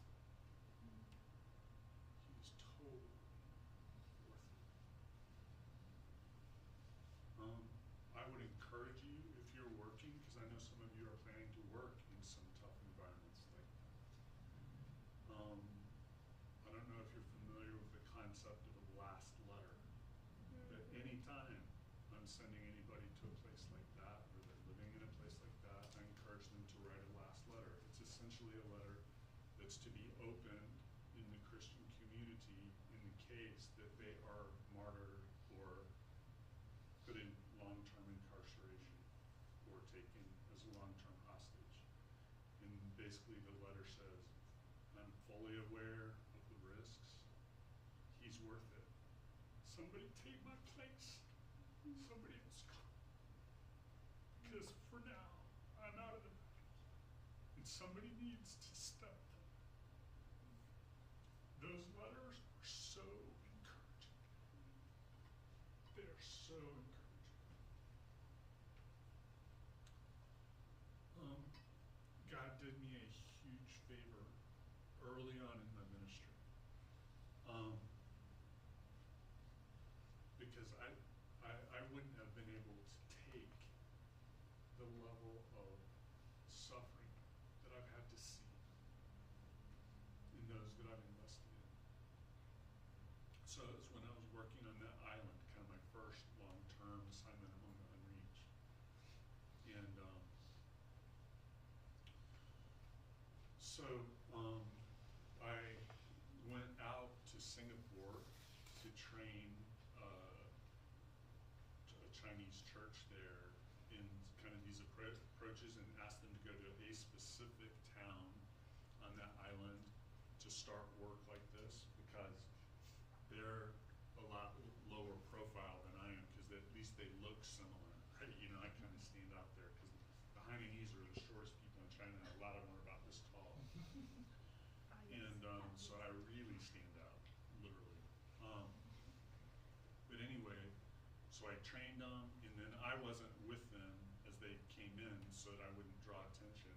He's totally worth it. I would encourage you, if you're working, because I know some of you are planning to work in some tough environments like that. I don't know if you're familiar with the concept of a last letter. But anytime I'm sending anybody to a place like that, or they're living in a place like that, I encourage them to write a last letter. It's essentially a letter that's to be opened in the Christian community in the case that they are martyred or put in long-term incarceration or taken as a long-term hostage. And basically the letter says, I'm fully aware of the risks. He's worth it. Somebody take my place. Somebody else come. Because for now, I'm out of the battle. And somebody needs to step up. Those letters are so encouraging. They are so encouraging. God did me a huge favor early on in my ministry. Because I wouldn't have been able to take the level of suffering that I've had to see knows that I've invested in. So it was when I was working on that island, kind of my first long-term assignment among the unreached. And so I went out to Singapore to train a Chinese church there in kind of these approaches, and asked them to go to a specific town on that island to start work like this, because they're a lot lower profile than I am, because at least they look similar, right? You know, I kind of stand out there because the Hainanese are the shortest people in China. A lot of them are about this tall. And so I really stand out, literally. But anyway, so I trained them, and then I wasn't with them as they came in so that I wouldn't draw attention.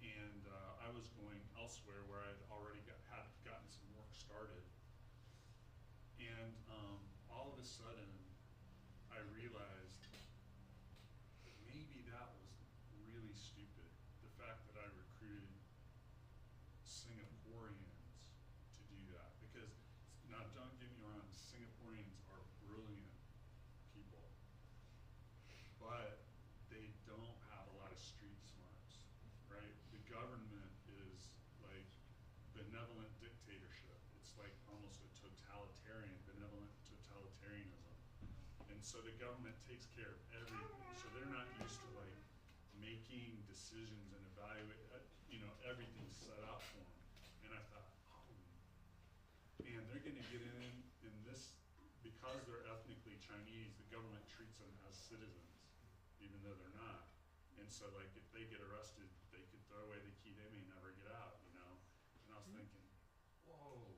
And I was going elsewhere where I'd already gotten some work started. And all of a sudden, I realized that maybe that was really stupid. The fact that I recruited Singaporeans to do that. Because, now don't get me wrong, Singaporeans are brilliant people. But they don't have a lot of street smarts, right? The government is like benevolent dictatorship. It's like almost a totalitarian, benevolent totalitarianism. And so the government takes care of everything. So they're not used to like making decisions and evaluate, everything's set out for them. And I thought, oh, man, they're gonna get in this, because they're ethnically Chinese, the government treats them as citizens, even though they're not. And so like if they get arrested, they could throw away the key, they may never get out, And I was thinking, whoa,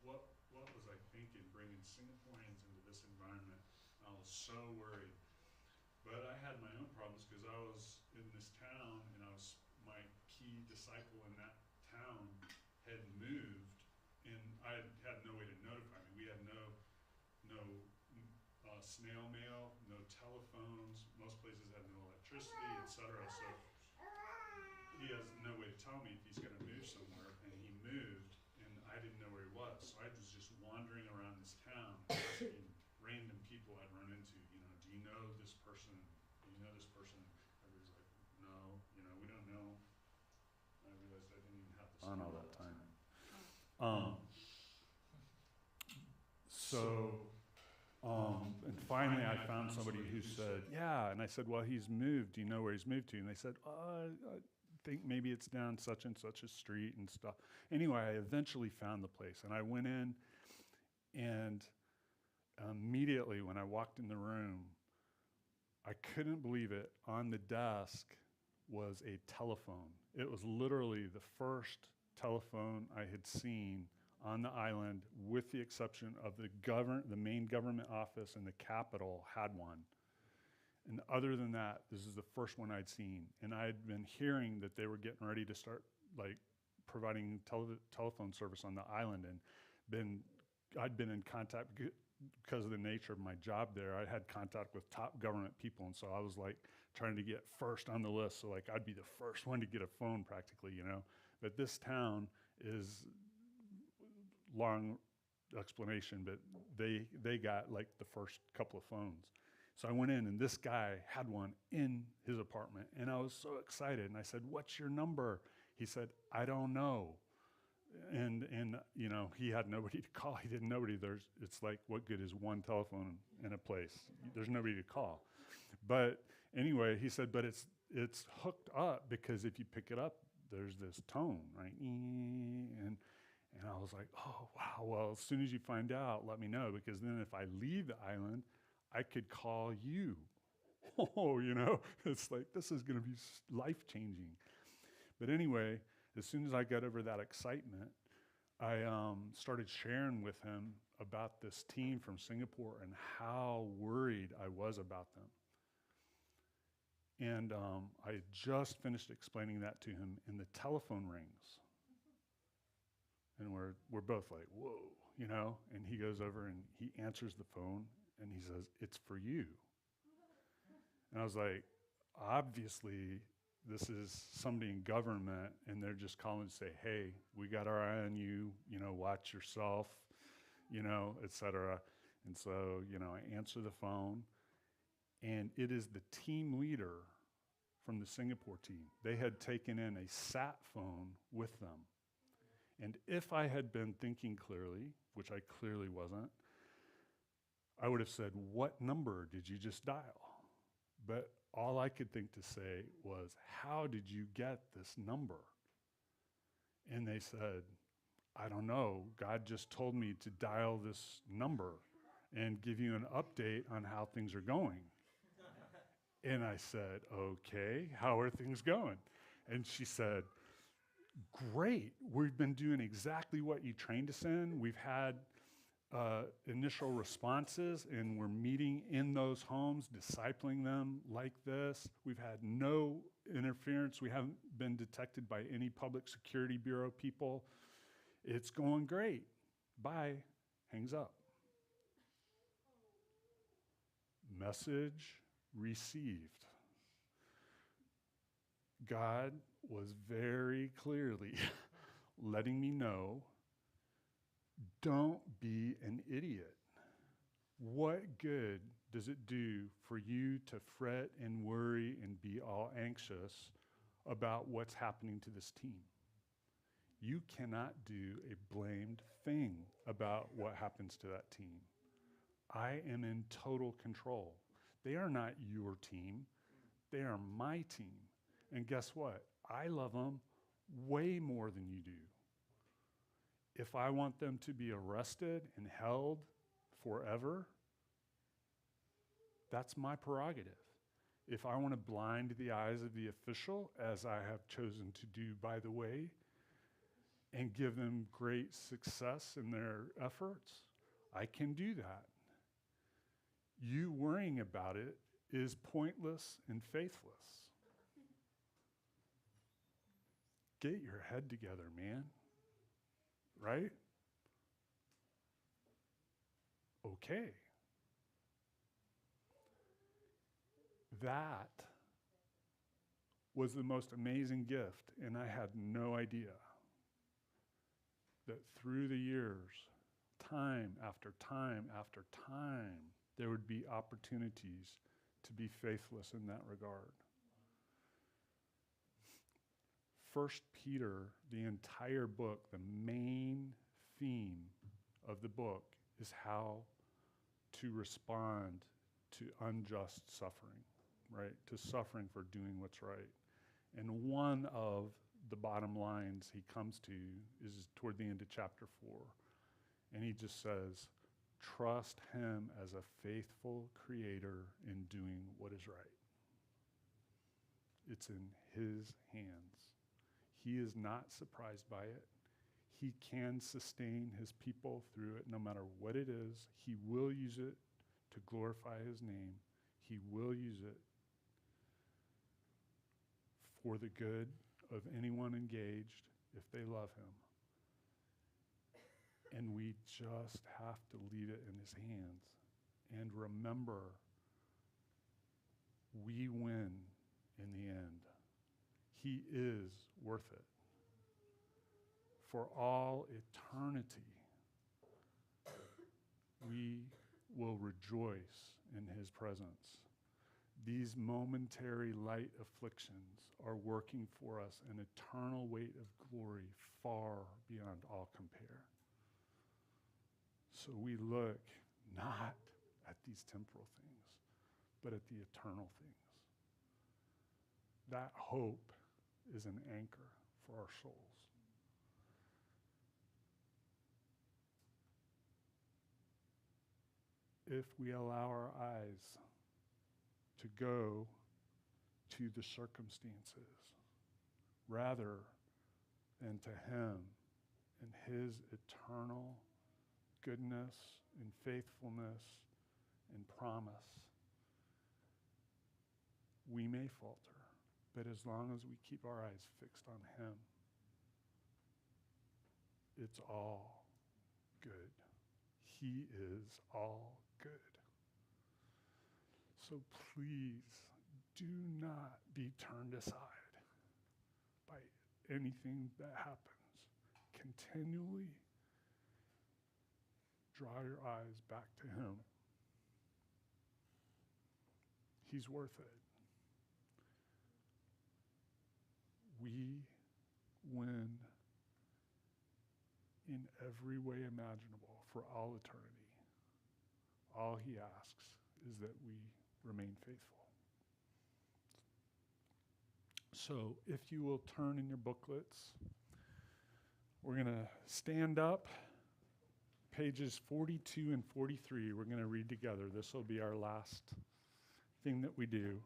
what was I thinking, bringing Singaporeans into this environment? I was so worried. But I had my own problems, because I was in this town, and my key disciple in that town had moved, and I had no way to notify me. We had no snail mail, no telephones. Most places had no electricity, etc. So he has no way to tell me if he's going to move somewhere. And he moved, and I didn't know where he was. So I was just wandering around this town, asking random people I'd run into, do you know this person? Do you know this person? Everybody's like, no, we don't know. I realized I didn't even have this on all that time. And finally I found somebody who said, yeah, and I said, well, he's moved. Do you know where he's moved to? And they said, I think maybe it's down such and such a street and stuff. Anyway, I eventually found the place, and I went in, and immediately when I walked in the room, I couldn't believe it. On the desk was a telephone. It was literally the first telephone I had seen on the island, with the exception of the main government office in the capital had one. And other than that, this is the first one I'd seen. And I had been hearing that they were getting ready to start like providing telephone service on the island, and I'd been in contact because of the nature of my job there. I had contact with top government people, and so I was like trying to get first on the list. So like I'd be the first one to get a phone practically, But this town is long explanation, but they got like the first couple of phones. So I went in, and this guy had one in his apartment, and I was so excited. And I said, "What's your number?" He said, "I don't know." And he had nobody to call. He didn't nobody. It's like, what good is one telephone in a place? There's nobody to call. But anyway, he said, but it's hooked up, because if you pick it up, there's this tone, right? And I was like, oh, wow, well, as soon as you find out, let me know, because then if I leave the island, I could call you. Oh, it's like, this is going to be life-changing. But anyway, as soon as I got over that excitement, I started sharing with him about this team from Singapore and how worried I was about them. And I had just finished explaining that to him, and the telephone rings. And we're both like, whoa, and he goes over and he answers the phone, and he says, "It's for you." And I was like, obviously this is somebody in government, and they're just calling to say, hey, we got our eye on you, watch yourself, et cetera. And so, I answer the phone, and it is the team leader from the Singapore team. They had taken in a sat phone with them. And if I had been thinking clearly, which I clearly wasn't, I would have said, what number did you just dial? But all I could think to say was, how did you get this number? And they said, I don't know. God just told me to dial this number and give you an update on how things are going. And I said, okay, how are things going? And she said, great. We've been doing exactly what you trained us in. We've had initial responses, and we're meeting in those homes, discipling them like this. We've had no interference. We haven't been detected by any public security bureau people. It's going great. Bye. Hangs up. Message received. God was very clearly letting me know, don't be an idiot. What good does it do for you to fret and worry and be all anxious about what's happening to this team? You cannot do a blamed thing about what happens to that team. I am in total control. They are not your team. They are my team. And guess what? I love them way more than you do. If I want them to be arrested and held forever, that's my prerogative. If I want to blind the eyes of the official, as I have chosen to do, by the way, and give them great success in their efforts, I can do that. You worrying about it is pointless and faithless. Get your head together, man. Right? Okay. That was the most amazing gift, and I had no idea that through the years, time after time after time, there would be opportunities to be faithless in that regard. 1 Peter, the entire book, the main theme of the book is how to respond to unjust suffering, right? To suffering for doing what's right. And one of the bottom lines he comes to is toward the end of chapter 4. And he just says, trust him as a faithful creator in doing what is right. It's in his hands. He is not surprised by it. He can sustain his people through it no matter what it is. He will use it to glorify his name. He will use it for the good of anyone engaged if they love him. And we just have to leave it in his hands and remember, we win in the end. He is worth it. For all eternity, we will rejoice in his presence. These momentary light afflictions are working for us an eternal weight of glory far beyond all compare. So we look not at these temporal things, but at the eternal things. That hope is an anchor for our souls. If we allow our eyes to go to the circumstances rather than to him and his eternal goodness and faithfulness and promise, we may falter. But as long as we keep our eyes fixed on him, it's all good. He is all good. So please do not be turned aside anything that happens, continually draw your eyes back to him. He's worth it. We win in every way imaginable for all eternity. All he asks is that we remain faithful. So if you will turn in your booklets, we're going to stand up. Pages 42 and 43, we're going to read together. This will be our last thing that we do.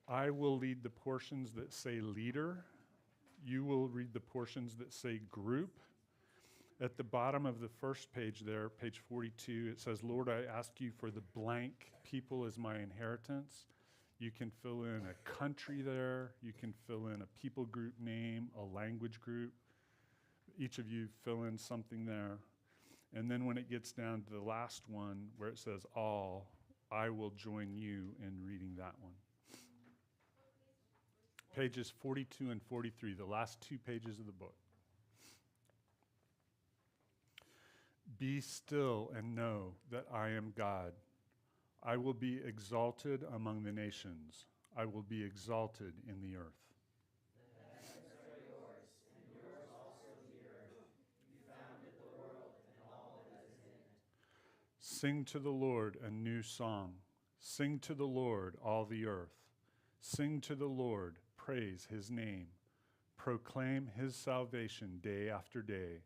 I will lead the portions that say leader. You will read the portions that say group. At the bottom of the first page there, page 42, it says, Lord, I ask you for the blank people as my inheritance. You can fill in a country there. You can fill in a people group name, a language group. Each of you fill in something there. And then when it gets down to the last one where it says all, I will join you in reading that one. Pages 42 and 43, the last 2 pages of the book. Be still and know that I am God. I will be exalted among the nations. I will be exalted in the earth. Sing to the Lord a new song. Sing to the Lord, all the earth. Sing to the Lord, praise his name. Proclaim his salvation day after day.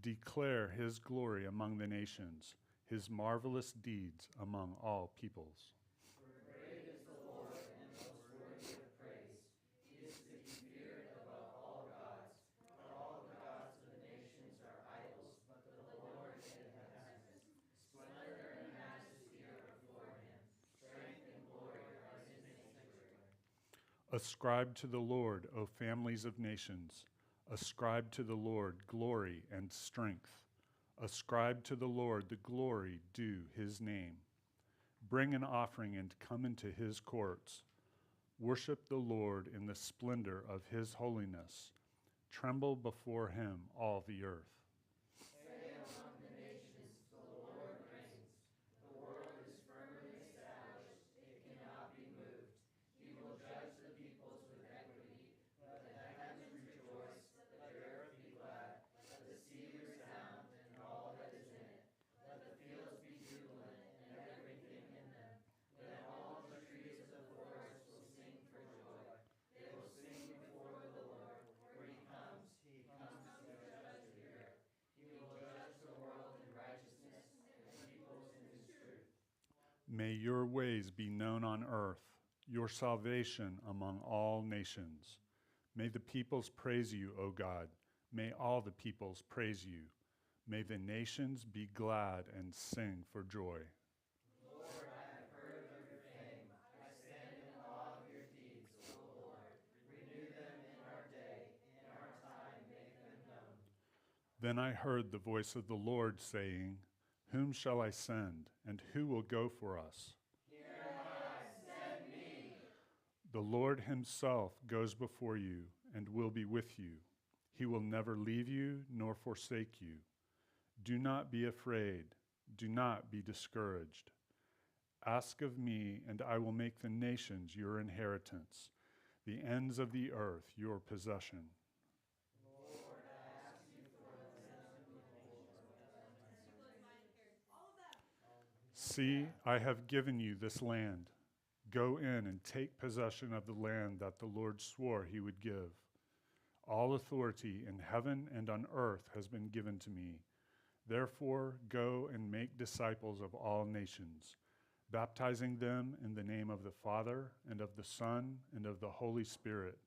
Declare his glory among the nations, his marvelous deeds among all peoples. Great is the Lord and most worthy of praise. He is to be feared above all gods. For all the gods of the nations are idols, but the Lord made the heavens. Splendor and majesty are before him. Strength and glory are in his sanctuary. Ascribe to the Lord, O families of nations. Ascribe to the Lord glory and strength. Ascribe to the Lord the glory due his name. Bring an offering and come into his courts. Worship the Lord in the splendor of his holiness. Tremble before him, all the earth. Say among the nations, the Lord reigns. The world is firmly established, it cannot be moved. He will judge the peoples with equity. Let the heavens rejoice, let the earth be glad. Let the sea resound and all that is in it. Let the fields be jubilant and everything in them. Then all the trees of the forest will sing for joy. They will sing before the Lord, for he comes to judge the earth. He will judge the world in righteousness and the peoples in his truth. May your ways be known on earth, your salvation among all nations. May the peoples praise you, O God. May all the peoples praise you. May the nations be glad and sing for joy. Lord, I have heard of your fame. I stand in awe of your deeds, O Lord. Renew them in our day. In our time, make them known. Then I heard the voice of the Lord saying, Whom shall I send, and who will go for us? Here am I, send me. The Lord himself goes before you and will be with you. He will never leave you nor forsake you. Do not be afraid. Do not be discouraged. Ask of me, and I will make the nations your inheritance, the ends of the earth your possession. Lord, I ask you for the wisdom of See, I have given you this land. Go in and take possession of the land that the Lord swore he would give. All authority in heaven and on earth has been given to me. Therefore, go and make disciples of all nations, baptizing them in the name of the Father and of the Son and of the Holy Spirit,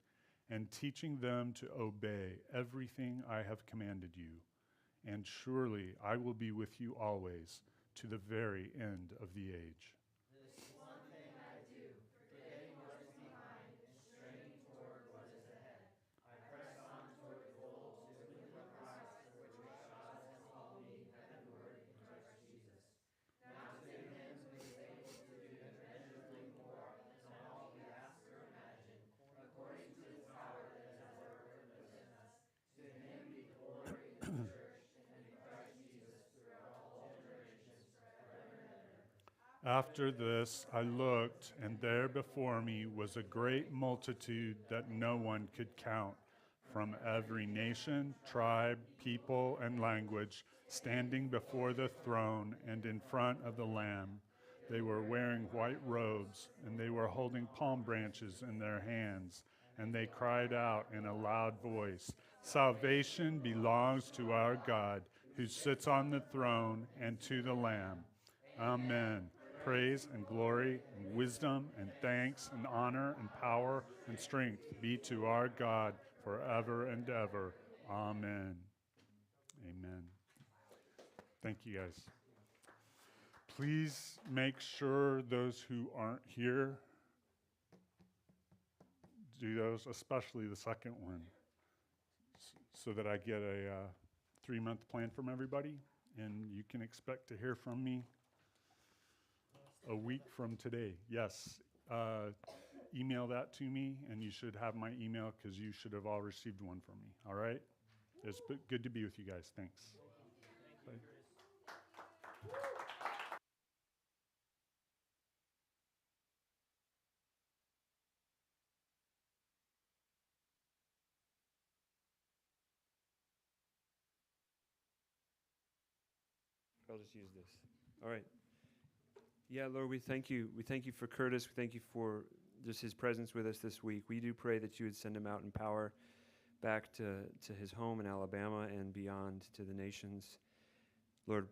and teaching them to obey everything I have commanded you. And surely I will be with you always, to the very end of the age. This one thing I do, forgetting what is behind and straining toward what is ahead. I press on toward the goal to win the prize for which God has called me heavenward in Christ Jesus. Now to him who is able to do immeasurably more than all we ask or imagine, according to the power that is at work After this, I looked, and there before me was a great multitude that no one could count, from every nation, tribe, people, and language, standing before the throne and in front of the Lamb. They were wearing white robes, and they were holding palm branches in their hands, and they cried out in a loud voice, "Salvation belongs to our God, who sits on the throne, and to the Lamb." Amen. Praise and glory and wisdom and thanks and honor and power and strength be to our God forever and ever. Amen. Amen. Thank you, guys. Please make sure those who aren't here do those, especially the second one, so that I get a 3-month plan from everybody, and you can expect to hear from me a week from today. Yes. Email that to me, and you should have my email because you should have all received one from me. All right? It's good to be with you guys. Thanks. Bye. I'll just use this. All right. Yeah, Lord, we thank you. We thank you for Curtis. We thank you for just his presence with us this week. We do pray that you would send him out in power back to his home in Alabama and beyond to the nations. Lord,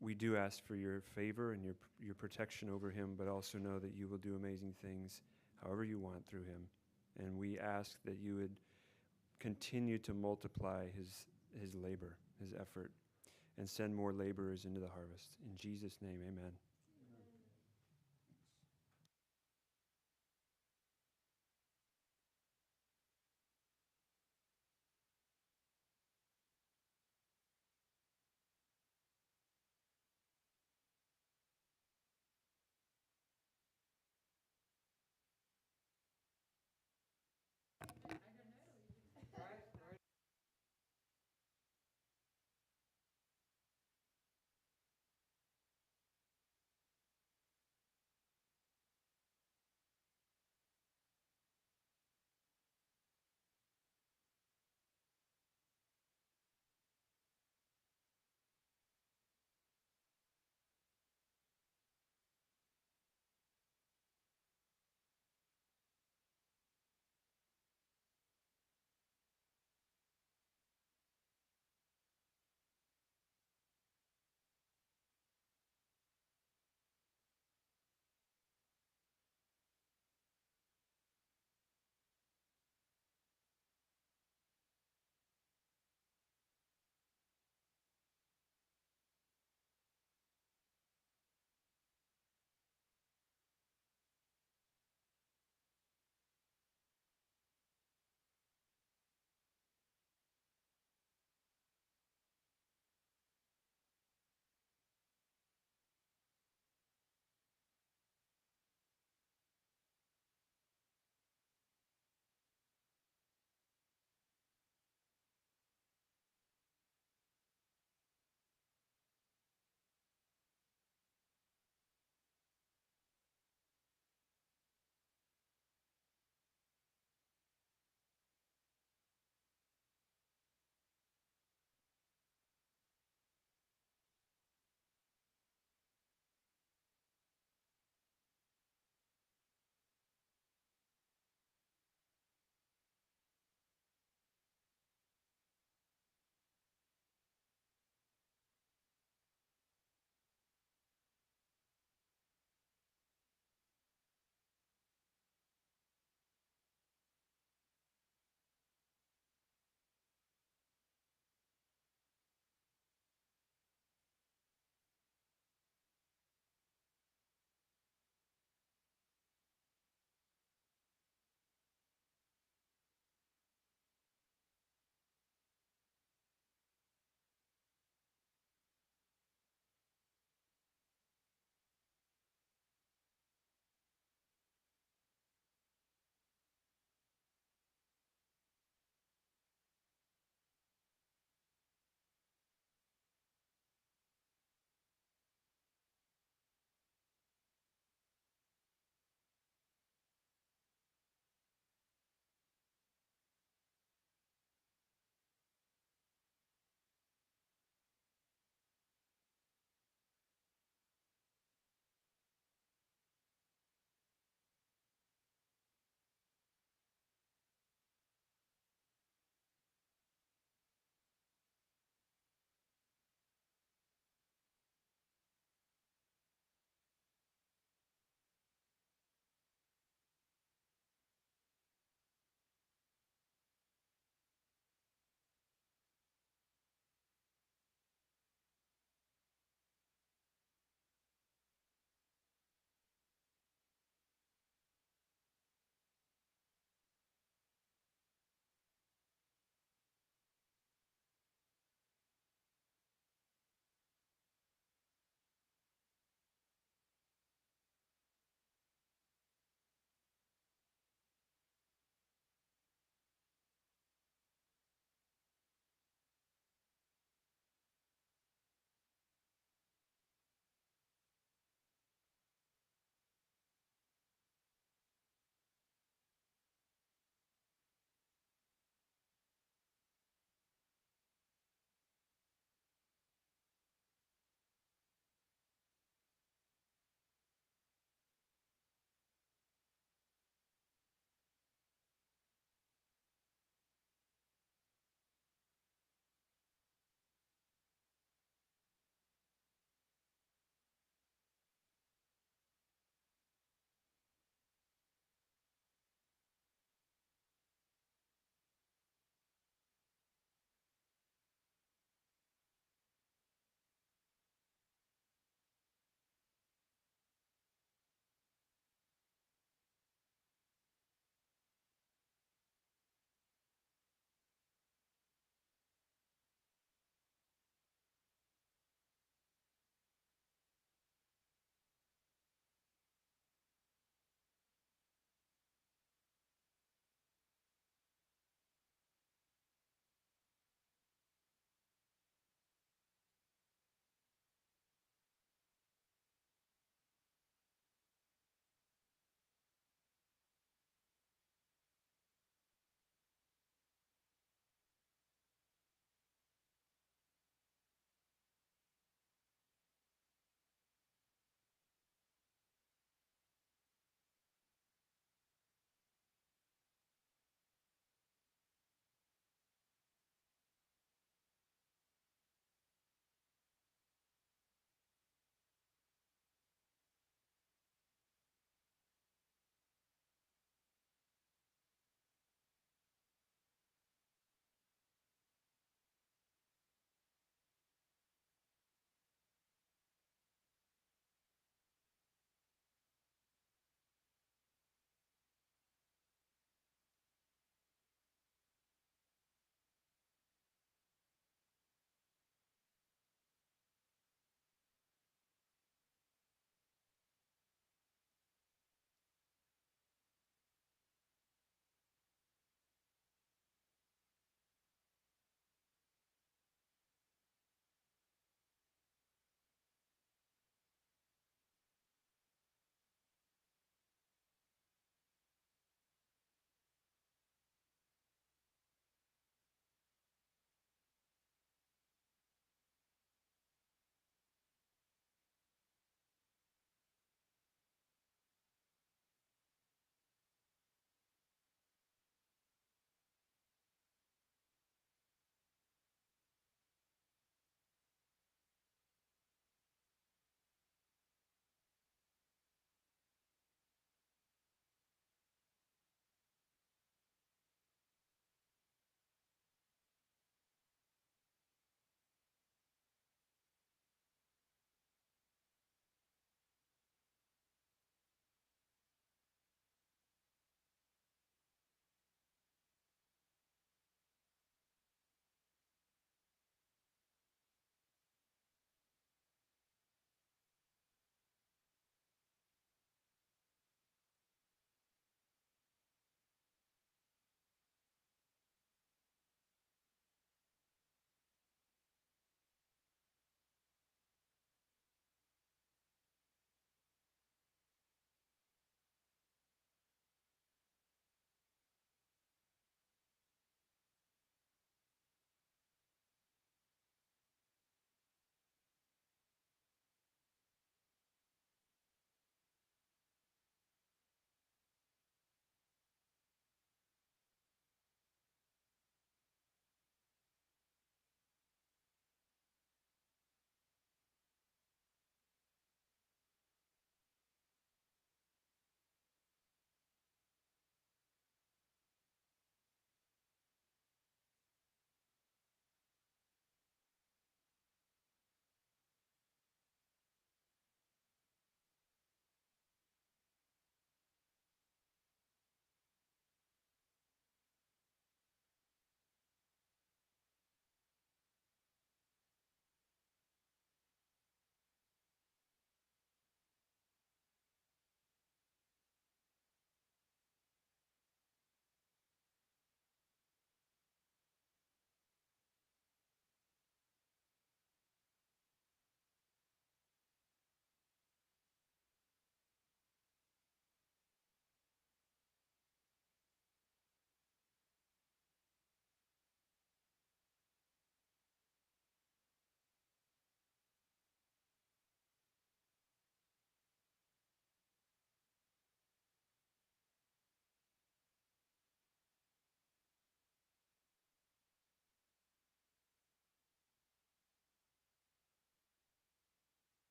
we do ask for your favor and your protection over him, but also know that you will do amazing things however you want through him. And we ask that you would continue to multiply his labor, his effort, and send more laborers into the harvest. In Jesus' name, amen.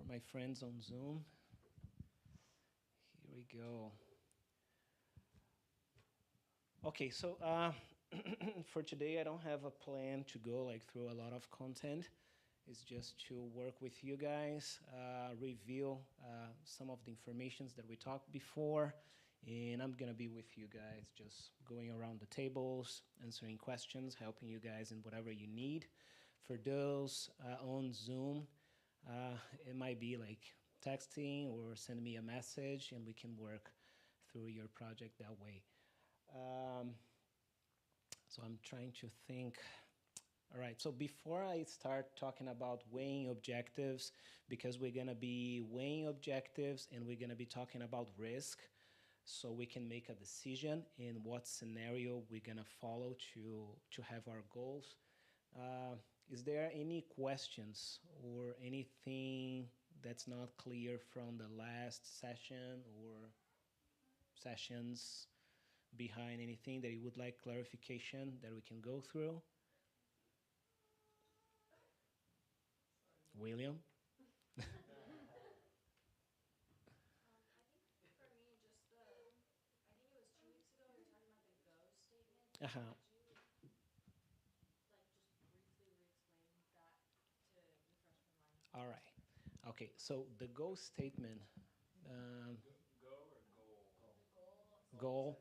my friends on Zoom. Here we go. Okay, so for today, I don't have a plan to go like through a lot of content. It's just to work with you guys, reveal some of the informations that we talked before, and I'm gonna be with you guys, just going around the tables, answering questions, helping you guys in whatever you need. For those on Zoom, it might be like texting or send me a message, and we can work through your project that way. So I'm trying to think. All right, so before I start talking about weighing objectives, because we're gonna be weighing objectives and we're gonna be talking about risk, so we can make a decision in what scenario we're gonna follow to have our goals. Is there any questions or anything that's not clear from the last session or sessions behind anything that you would like clarification that we can go through? William? Uh-huh. All right. Okay, so the goal statement. Go or goal? Goal.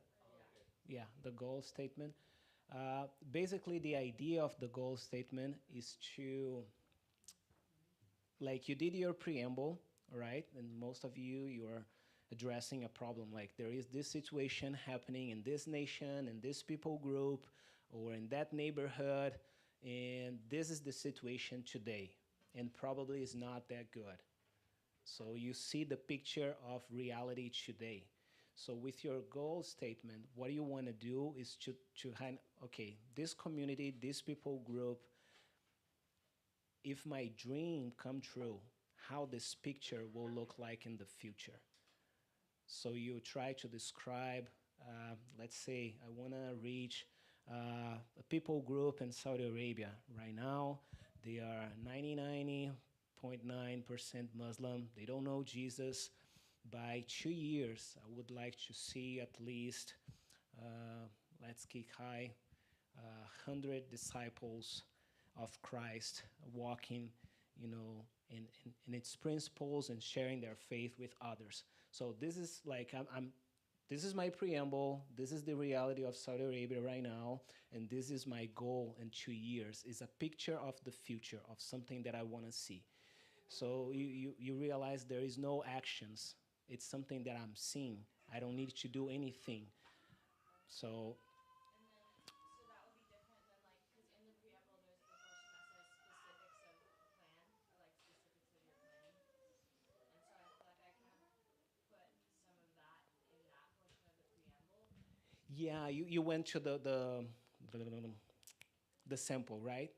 Yeah, the goal statement. Basically, the idea of the goal statement is to, like, you did your preamble, right? And most of you are addressing a problem. Like, there is this situation happening in this nation, in this people group, or in that neighborhood, and this is the situation today, and probably is not that good. So you see the picture of reality today. So with your goal statement, what you want to do is to hand, okay, this community, this people group, if my dream come true, how this picture will look like in the future. So you try to describe, let's say I want to reach a people group in Saudi Arabia. Right now, they are 99.9% Muslim. They don't know Jesus. By 2 years, I would like to see at least, let's kick high, 100 disciples of Christ walking, in its principles and sharing their faith with others. So this is like, this is my preamble. This is the reality of Saudi Arabia right now, and this is my goal in 2 years. Is a picture of the future of something that I want to see. So you realize there is no actions. It's something that I'm seeing. I don't need to do anything. So. Yeah, you went to the sample, right?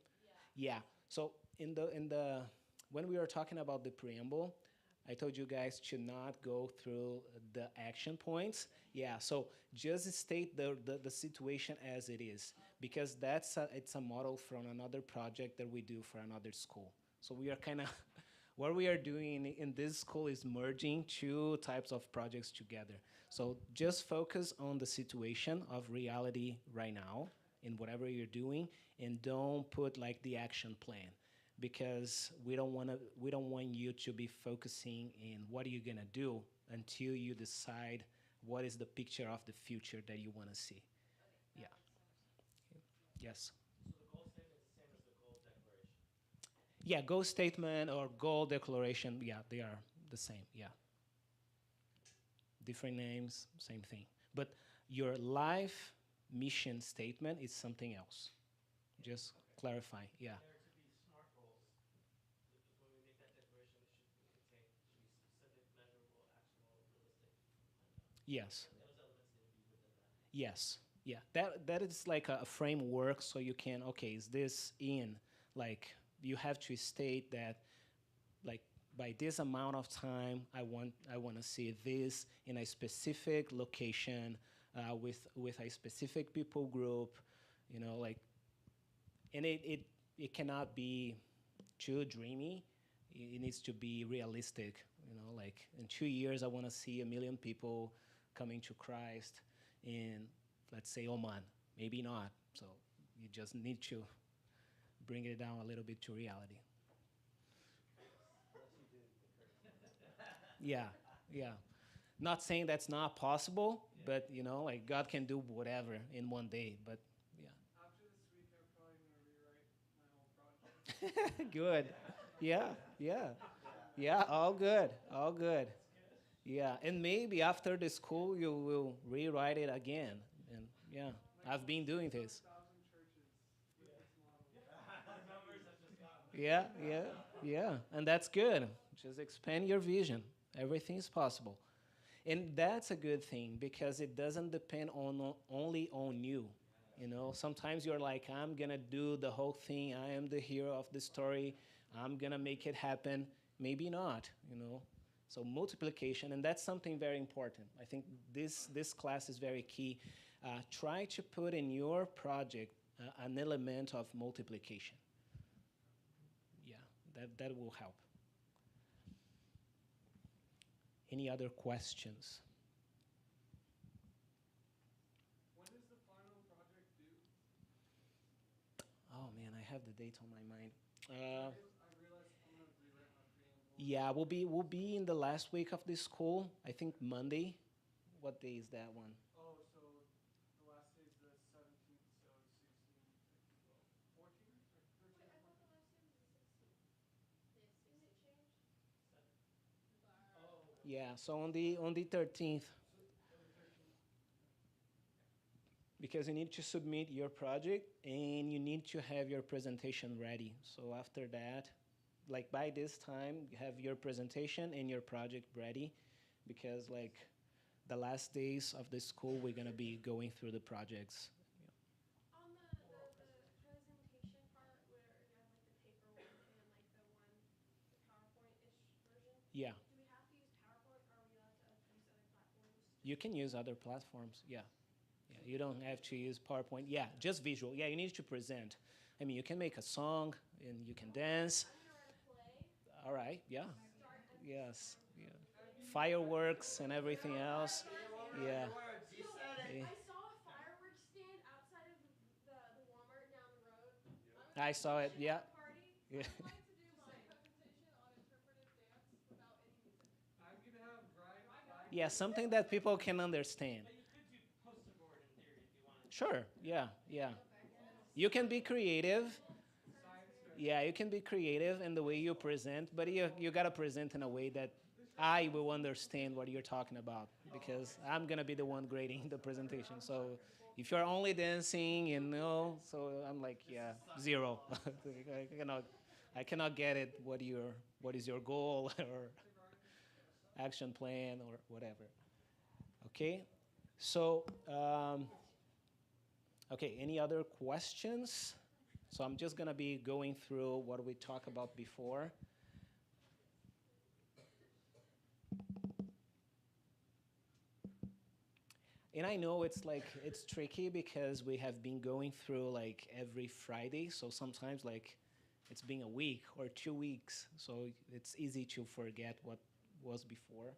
Yeah. So in the when we were talking about the preamble, I told you guys to not go through the action points. Yeah. So just state the situation as it is, because it's a model from another project that we do for another school. So we are kind of what we are doing in this school is merging two types of projects together. So just focus on the situation of reality right now in whatever you're doing, and don't put like the action plan, because we don't want you to be focusing in what are you gonna do until you decide what is the picture of the future that you want to see. Yeah. Yes. Yeah, goal statement or goal declaration, yeah, they are the same, yeah. Different names, same thing. But your life mission statement is something else. Just clarify, yeah. Yes. Yes. Yeah. That is like a framework, so you can, okay, is this in, like, you have to state that, like, by this amount of time, I want to see this in a specific location, with a specific people group, like, and it cannot be too dreamy. it needs to be realistic. Like in 2 years, I want to see 1 million people coming to Christ in, let's say, Oman. Maybe not. So you just need to bring it down a little bit to reality. Yeah, yeah. Not saying that's not possible, but like God can do whatever in one day. But yeah. After this week, I'm probably gonna rewrite my whole project. Good. Yeah, yeah, yeah. All good, all good. Yeah, and maybe after the school you will rewrite it again. And yeah, I've been doing this. Yeah, yeah, yeah, and that's good. Just expand your vision. Everything is possible. And that's a good thing because it doesn't depend only on you. Sometimes you're like, I'm gonna do the whole thing. I am the hero of the story. I'm gonna make it happen. Maybe not. So multiplication, and that's something very important. I think this class is very key. Try to put in your project an element of multiplication. Yeah, that will help. Any other questions? When is the final project due? Oh man, I have the date on my mind. I realized I'm gonna rewrite my preamble. Yeah, we'll be in the last week of this school. I think Monday. What day is that one? Oh, so the last day is the 17th, so 16th, 12, 14th, or 13th? Wait, I thought the last day was the 16th. Didn't it change? Yeah, so on the 13th. Because you need to submit your project and you need to have your presentation ready. So after that, like by this time, you have your presentation and your project ready, because like the last days of the school, we're gonna be going through the projects. On the presentation part where you have like the paper one and like the PowerPoint-ish version. Yeah. Do we have to use PowerPoint, or are we allowed to use other platforms? You can use other platforms, yeah. Yeah, you don't have to use PowerPoint. Yeah, just visual. Yeah, you need to present. I mean, you can make a song and you can dance. I'm gonna write a play. All right, yeah. Start and Yes, yeah. Fireworks and everything else. Yeah. I saw a fireworks stand outside of the Walmart down the road. I saw it, yeah. Yeah. I'd like to do my presentation on interpretive dance without any music. I'm gonna have Ryan. Yeah, something that people can understand. But you could do poster board in theory if you wanted. Sure, yeah, yeah. You can be creative. Yeah, you can be creative in the way you present, but you gotta present in a way that I will understand what you're talking about, because I'm gonna be the one grading the presentation. So if you're only dancing, so I'm like, yeah, 0. I cannot get it. What is your goal or action plan or whatever? Okay, so okay, any other questions? So I'm just gonna be going through what we talked about before. And I know it's tricky because we have been going through like every Friday, so sometimes like it's been a week or 2 weeks, so it's easy to forget what was before.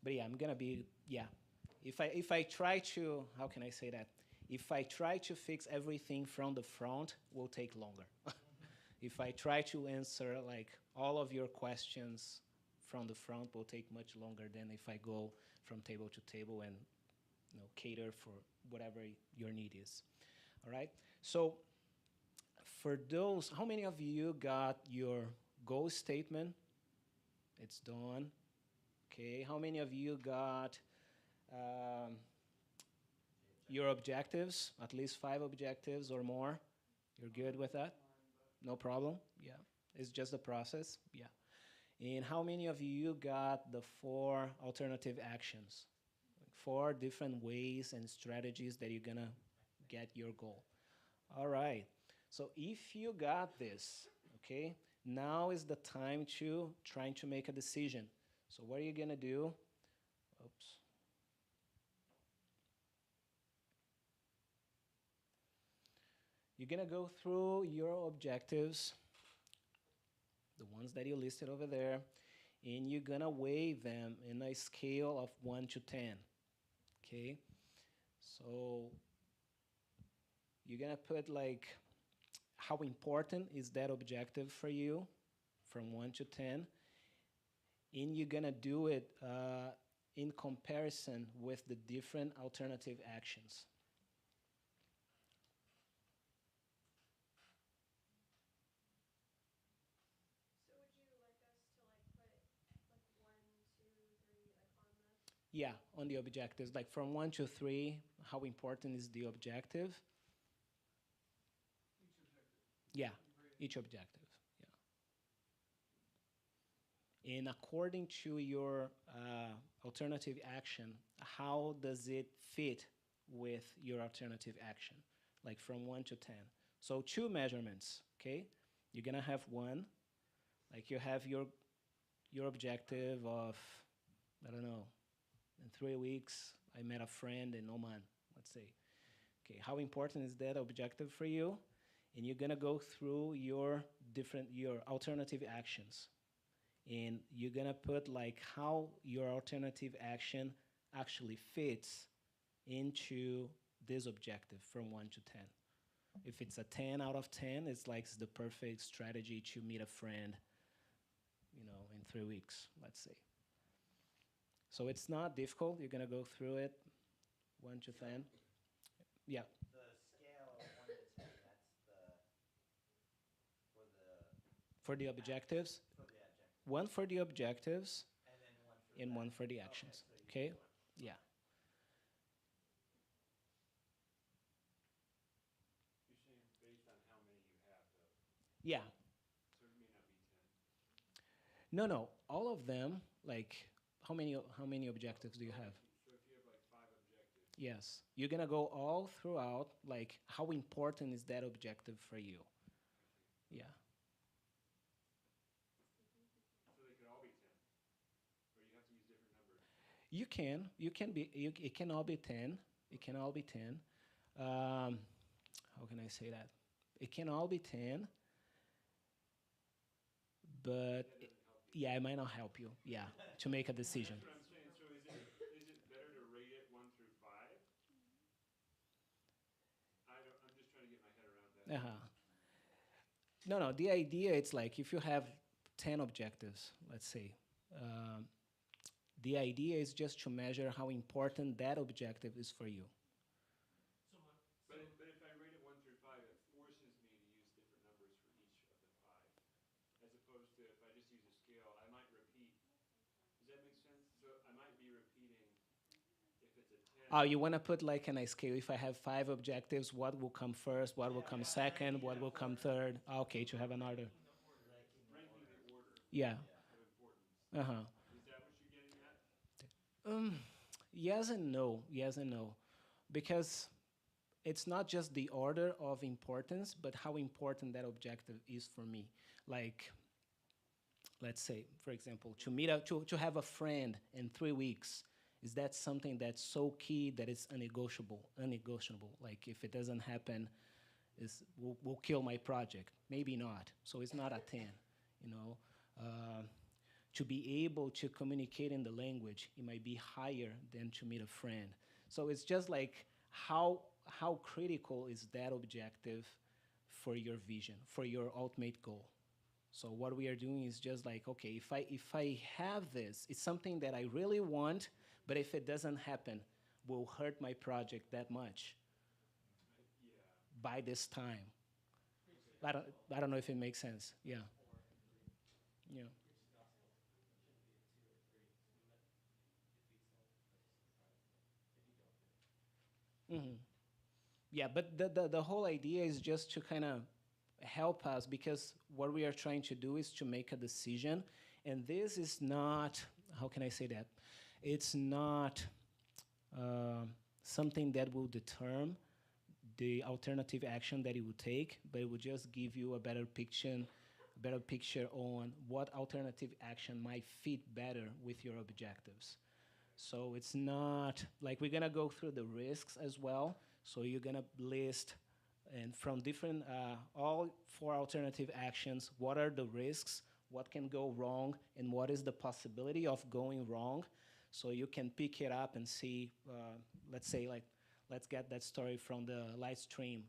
But yeah, I'm gonna be, yeah. If I try to, how can I say that? If I try to fix everything from the front, will take longer. If I try to answer like all of your questions from the front, will take much longer than if I go from table to table and cater for whatever your need is. All right. So for those, how many of you got your goal statement? It's done. Okay. How many of you got your objectives? At least 5 objectives or more. You're good with that? No problem. Yeah. It's just a process. Yeah. And how many of you got the 4 alternative actions? 4 different ways and strategies that you're gonna get your goal. All right. So if you got this, okay, now is the time to trying to make a decision. So what are you gonna do? Oops. You're gonna go through your objectives the ones that you listed over there, and you're gonna weigh them in a scale of 1 to 10. Okay? So you're gonna put like how important is that objective for you from 1 to 10, and you're gonna do it in comparison with the different alternative actions. So would you like us to like put like 1, 2, 3 like on the? Yeah, on the objectives, like from 1 to 3, how important is the objective? Yeah, each objective. Yeah. And according to your alternative action, how does it fit with your alternative action? Like from 1 to 10. So 2 measurements, okay? You're gonna have 1, like you have your objective of, I don't know, in 3 weeks, I met a friend in Oman, let's say. Okay, how important is that objective for you? And you're gonna go through your alternative actions. And you're gonna put like how your alternative action actually fits into this objective from 1 to 10. If it's a 10 out of 10, it's like the perfect strategy to meet a friend, in 3 weeks, let's say. So it's not difficult. You're gonna go through it, 1 to 10. Yeah. The scale of 1 to 10, that's For the objectives. for the objective. 1 for the objectives. And then 1 for and the 1 for the actions. Okay, Okay? Yeah. You're saying based on how many you have, though. Yeah. So it may not be 10. No. All of them, like, how many objectives do you have? So if you have like 5 objectives. Yes. You're gonna go all throughout, like, how important is that objective for you? Yeah. So they could all be 10. Or you have to use different numbers. It can all be 10. It can all be 10. How can I say that? It can all be 10, but yeah, it might not help you. Yeah, to make a decision. That's what I'm saying. So is it better to rate it 1 through 5? I'm just trying to get my head around that. No. The idea it's like if you have 10 objectives, let's say, the idea is just to measure how important that objective is for you. But if I rate it 1 through 5, it forces me to use different numbers for each of the 5, as opposed to if I just use a scale, I might repeat. Does that make sense? So I might be repeating if it's a 10. Oh, you want to put like on a scale, if I have 5 objectives, what will come first, what will come second, what will come third? Okay, to have an order. Ranking the order Yeah. of importance. Uh-huh. Is that what you're getting at? Yes and no. Because it's not just the order of importance, but how important that objective is for me. Like, let's say, for example, to have a friend in 3 weeks, is that something that's so key that it's unnegotiable? Like, if it doesn't happen, will kill my project. Maybe not. So it's not a 10, to be able to communicate in the language, it might be higher than to meet a friend. So it's just like how critical is that objective for your vision, for your ultimate goal. So what we are doing is just like, okay, if I have this, it's something that I really want, but if it doesn't happen, will hurt my project that much by this time. I don't know if it makes sense. Yeah. Yeah. Mm-hmm. Yeah, but the whole idea is just to kind of help us, because what we are trying to do is to make a decision, and this is not, how can I say that? It's not something that will determine the alternative action that it will take, but it will just give you a better picture on what alternative action might fit better with your objectives. So it's not like we're gonna go through the risks as well. So you're gonna list, and from different all 4 alternative actions, what are the risks? what can go wrong and what is the possibility of going wrong, so you can pick it up and see, let's say, like, let's get that story from the live stream.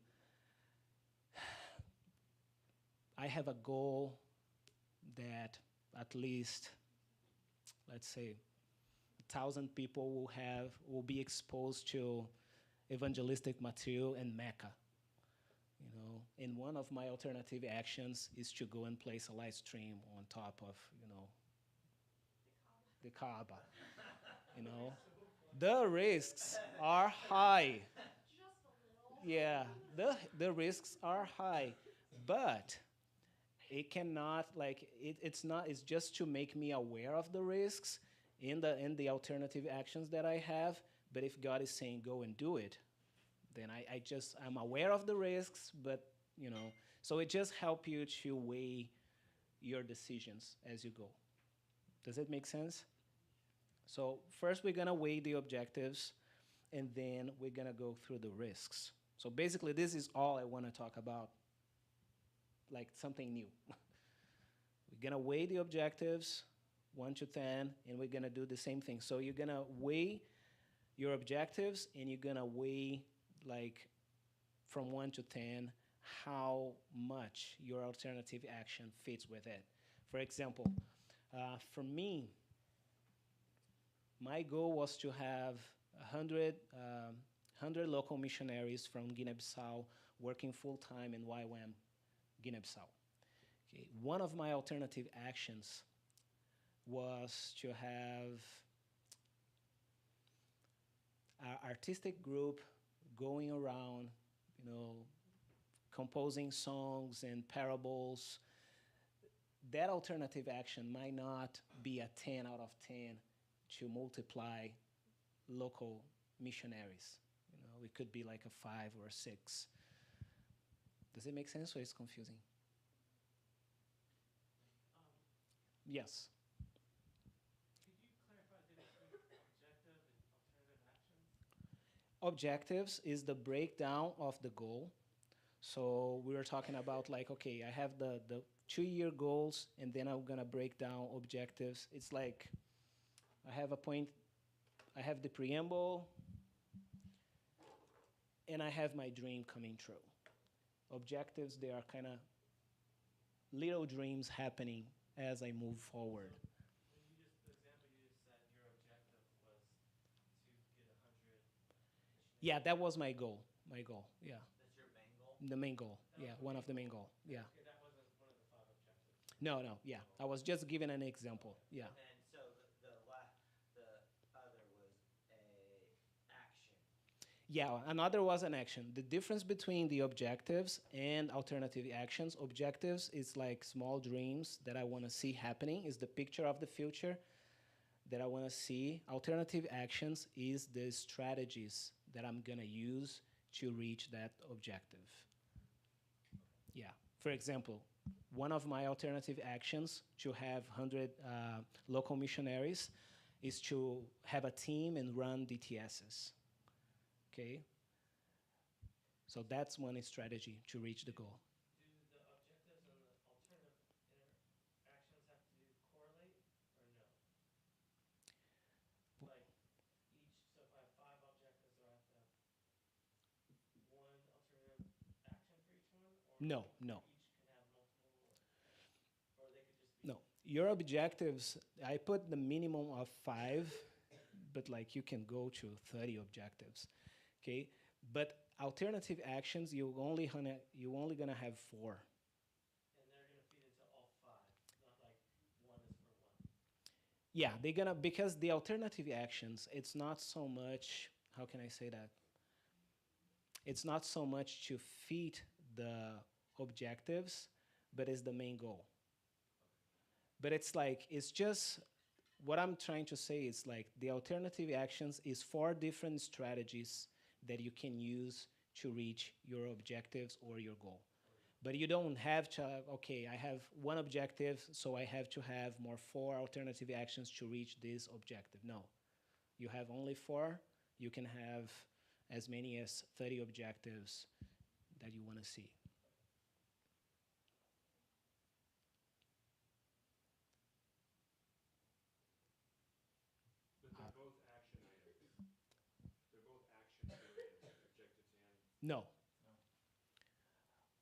I have a goal that at least, let's say, 1,000 people will be exposed to evangelistic material in Mecca. You know, and one of my alternative actions is to go and place a live stream on top of, you know, the Kaaba. You know, the risks are high. Yeah, the risks are high, but it cannot, like, it's just to make me aware of the risks in the alternative actions that I have. But if God is saying go and do it, then I'm aware of the risks, but, you know, so it just helps you to weigh your decisions as you go. Does it make sense? So first we're gonna weigh the objectives, and then we're gonna go through the risks. So basically this is all I wanna talk about, like something new. We're gonna weigh the objectives, 1 to 10, and we're gonna do the same thing. So you're gonna weigh your objectives, and you're gonna weigh, like, from 1 to 10, how much your alternative action fits with it. For example, for me, my goal was to have 100 local missionaries from Guinea-Bissau working full-time in YWAM, Guinea-Bissau. Okay. One of my alternative actions was to have our artistic group going around, you know, composing songs and parables. That alternative action might not be a 10 out of 10 to multiply local missionaries. You know, it could be like a 5 or a 6. Does it make sense, or is it confusing? Yes. Could you clarify the difference between objective and alternative actions? Objectives is the breakdown of the goal. So we were talking about, like, okay, I have the 2-year goals, and then I'm gonna break down objectives. It's like I have a point, I have the preamble, and I have my dream coming true. Objectives, they are kind of little dreams happening as I move forward. The example you just said, your objective was to get 100. Yeah, that was my goal. My goal, yeah. That's your main goal? The main goal, yeah, one of the main goal, yeah. Okay, that wasn't one of the 5 objectives. No, yeah. I was just giving an example, yeah. And so the other was a action. Yeah, another was an action. The difference between the objectives and alternative actions, objectives is like small dreams that I want to see happening, is the picture of the future that I want to see. Alternative actions is the strategies that I'm going to use to reach that objective. Yeah, for example, one of my alternative actions to have 100 local missionaries is to have a team and run DTSs. Okay? So that's one strategy to reach the goal. Do the objectives and the alternative actions have to correlate or no? Like so if I have 5 objectives, do I have to have one alternative action for each one? Or No. each can have multiple, or they could just be? No. Your objectives, I put the minimum of 5, but like you can go to 30 objectives. Okay? But alternative actions, you're only gonna have 4. And they're gonna feed into all 5, not like one is for one. Yeah, they're gonna, because the alternative actions, it's not so much, how can I say that? It's not so much to feed the objectives, but it's the main goal. But it's like, it's just, what I'm trying to say is like the alternative actions is 4 different strategies that you can use to reach your objectives or your goal. But you don't have to, okay, I have 1 objective, so I have to have 4 alternative actions to reach this objective. No. You have only 4. You can have as many as 30 objectives that you want to see. No.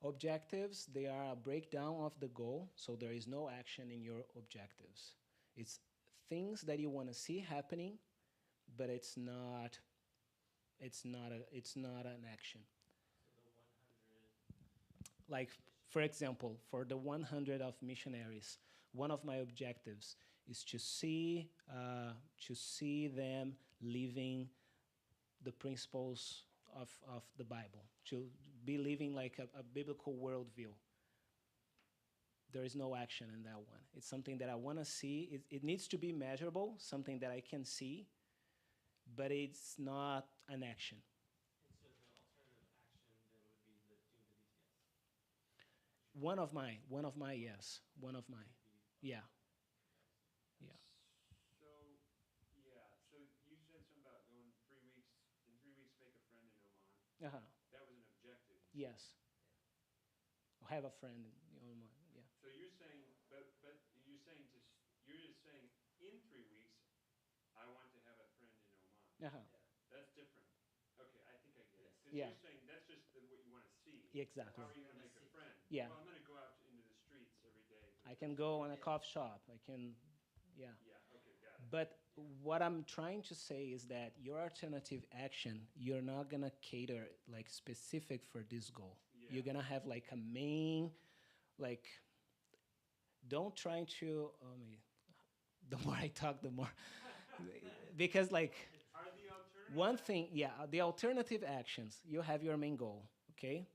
Objectives, they are a breakdown of the goal, so there is no action in your objectives. It's things that you want to see happening, but it's not an action. Like, for example, for the 100 of missionaries, one of my objectives is to see them living the principles of the Bible, to be living like a biblical worldview. There is no action in that one. It's something that I want to see. It needs to be measurable, something that I can see, but it's not an action. One of my, yes, one of my, yeah, yeah. So, yeah. So you said something about going 3 weeks. In 3 weeks, make a friend in Oman. Uh-huh. That was an objective. Yes. I have a friend in Oman. Yeah. So you're saying, but you're saying you're just saying in 3 weeks, I want to have a friend in Oman. Uh-huh. That's different. Okay, I think I get it. Because Yeah. you're saying that's just what you want to see. Exactly. How are you going to make a friend? Yeah. Well, I'm going to go out into the streets every day. I can go in a coffee shop. I can, yeah. Yeah. Okay, got it. But what I'm trying to say is that your alternative action, you're not gonna cater like specific for this goal. Yeah. You're gonna have like a main, like, don't try to. The more I talk, the more, because like, Are the alternative one thing, yeah, the alternative actions. You have your main goal, okay?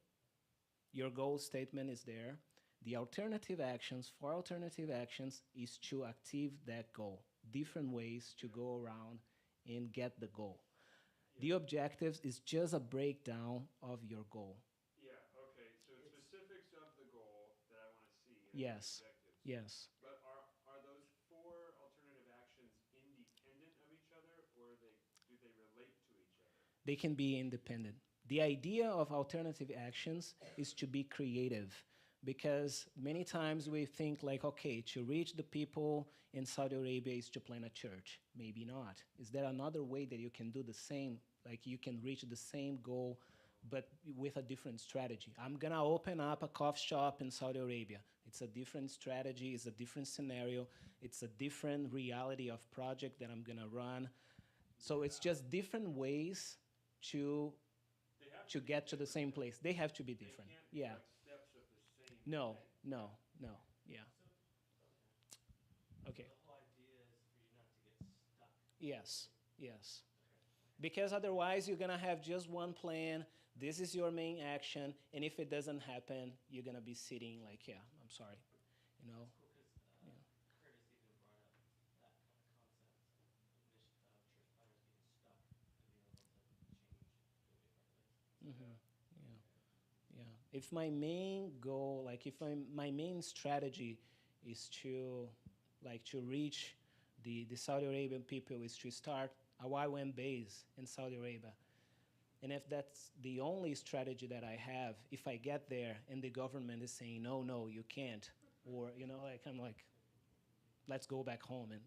Your goal statement is there. The alternative actions, for alternative actions, is to achieve that goal. Different ways to go around and get the goal. The objectives is just a breakdown of your goal. Yeah, okay. So it's specifics of the goal that I want to see. And Yes. the objectives. Yes. But are those 4 alternative actions independent of each other, or do they relate to each other? They can be independent. The idea of alternative actions is to be creative, because many times we think like, okay, to reach the people in Saudi Arabia is to plant a church. Maybe not. Is there another way that you can do the same, like you can reach the same goal, but with a different strategy? I'm gonna open up a coffee shop in Saudi Arabia. It's a different strategy, it's a different scenario, it's a different reality of project that I'm gonna run. So it's just different ways to get to the same place. They have to be different. Yeah. Like steps of the same No, thing. no, no. Yeah. Okay. The whole idea is for you not to get stuck. Yes, yes. Because otherwise you're gonna have just one plan. This is your main action, and if it doesn't happen, you're gonna be sitting like, yeah, I'm sorry, you know. Cool, because Curtis even brought up that kind of concept of church planners getting stuck and being able to change, go different places. Mm-hmm. Yeah, yeah. If my main goal, like if my main strategy is to, like, to reach the Saudi Arabian people, is to start a YWAM base in Saudi Arabia, and if that's the only strategy that I have, if I get there and the government is saying no, no, you can't, or like I'm like, let's go back home, and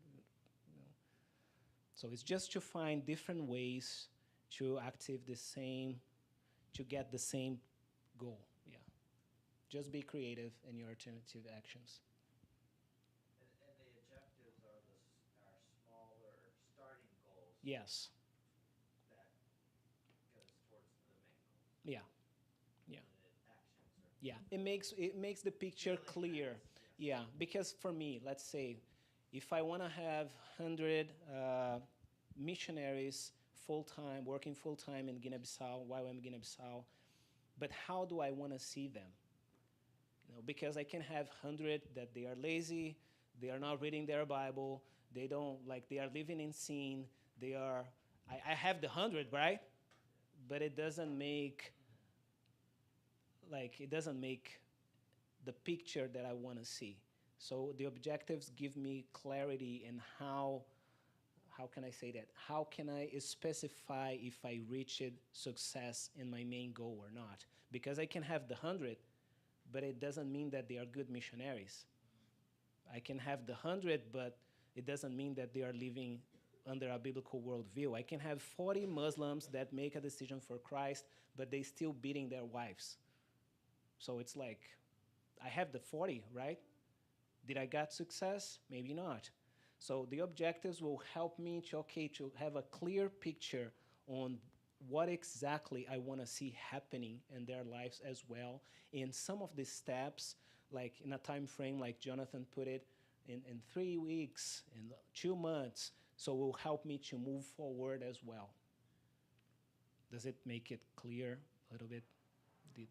so it's just to find different ways to active the same, to get the same goal. Yeah. Just be creative in your alternative actions. And the objectives are smaller starting goals. Yes. That goes towards the main goal. Yeah. Yeah. Actions are. Yeah. It makes the picture clear. Yeah. Because for me, let's say, if I want to have 100 missionaries full-time, working full-time in Guinea-Bissau, YWAM Guinea-Bissau, but how do I want to see them? Because I can have 100 that they are lazy, they are not reading their Bible, they don't, like, they are living in sin, I have the 100, right? But it doesn't make the picture that I want to see. So the objectives give me clarity in how can I say that? How can I specify if I reached success in my main goal or not? Because I can have the 100, but it doesn't mean that they are good missionaries. I can have the 100, but it doesn't mean that they are living under a biblical worldview. I can have 40 Muslims that make a decision for Christ, but they still beating their wives. So it's like, I have the 40, right? Did I get success? Maybe not. So the objectives will help me to have a clear picture on what exactly I want to see happening in their lives as well. In some of the steps, like in a time frame, like Jonathan put it, in 3 weeks, in 2 months, so it will help me to move forward as well. Does it make it clear a little bit?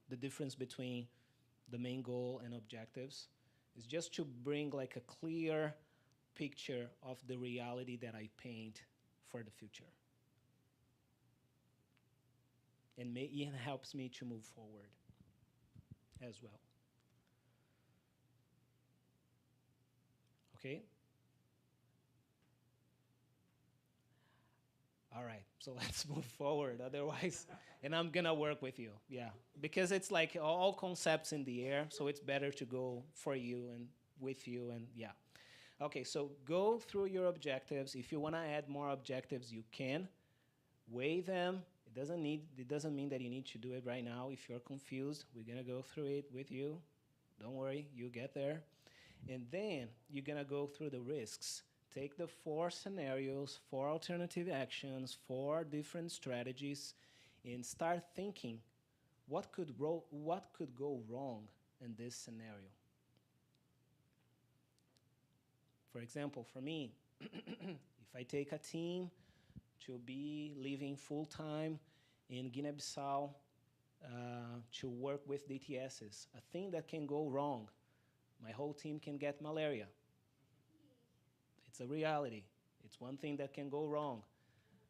The difference between the main goal and objectives is just to bring like a clear picture of the reality that I paint for the future. And it helps me to move forward as well. Okay? All right, so let's move forward. Otherwise, and I'm gonna work with you, yeah, because it's like all concepts in the air, so it's better to go for you and with you, and yeah. Okay, so go through your objectives. If you wanna add more objectives, you can. Weigh them. It doesn't mean that you need to do it right now. If you're confused, we're gonna go through it with you. Don't worry, you get there. And then you're gonna go through the risks. Take the 4 scenarios, 4 alternative actions, 4 different strategies, and start thinking, what could go wrong in this scenario? For example, for me, if I take a team to be living full-time in Guinea-Bissau to work with DTSs, a thing that can go wrong, my whole team can get malaria. It's a reality. It's one thing that can go wrong.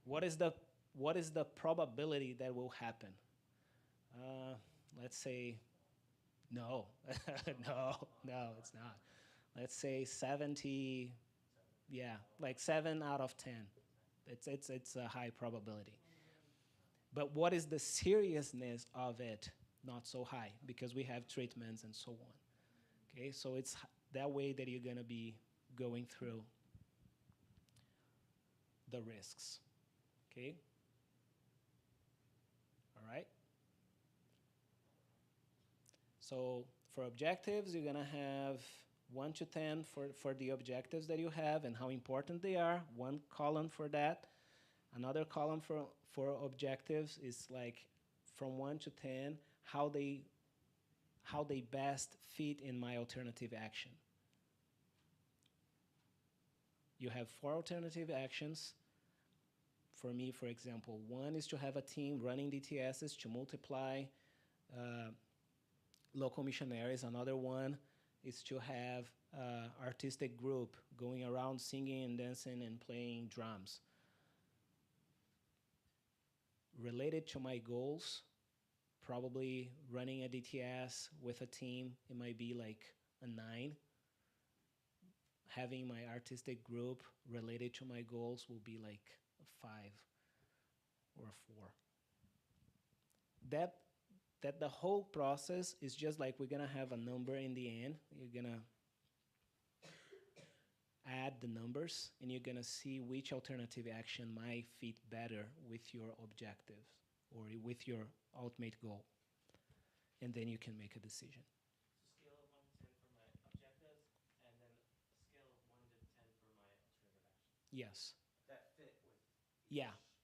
What is the probability that will happen? Let's say no. no, it's not. Let's say 70, yeah, like 7 out of 10. It's a high probability. But what is the seriousness of it? Not so high, because we have treatments and so on. Okay, so it's that way that you're gonna be going through the risks. Okay? All right? So for objectives, you're gonna have 1 to 10 for the objectives that you have and how important they are. 1 column for that. Another column for objectives is like from 1 to 10, how they best fit in my alternative action. You have 4 alternative actions. For me, for example, 1 is to have a team running DTSs to multiply local missionaries. Another one is to have artistic group going around singing and dancing and playing drums. Related to my goals, probably running a DTS with a team, it might be like a 9. Having my artistic group related to my goals will be like a 5 or a 4. That the whole process is just like we're gonna have a number in the end. You're gonna add the numbers and you're gonna see which alternative action might fit better with your objectives or with your ultimate goal. And then you can make a decision. So scale of 1 to 10 for my objectives, and then a scale of 1 to 10 for my alternative action. Yes. That fit with.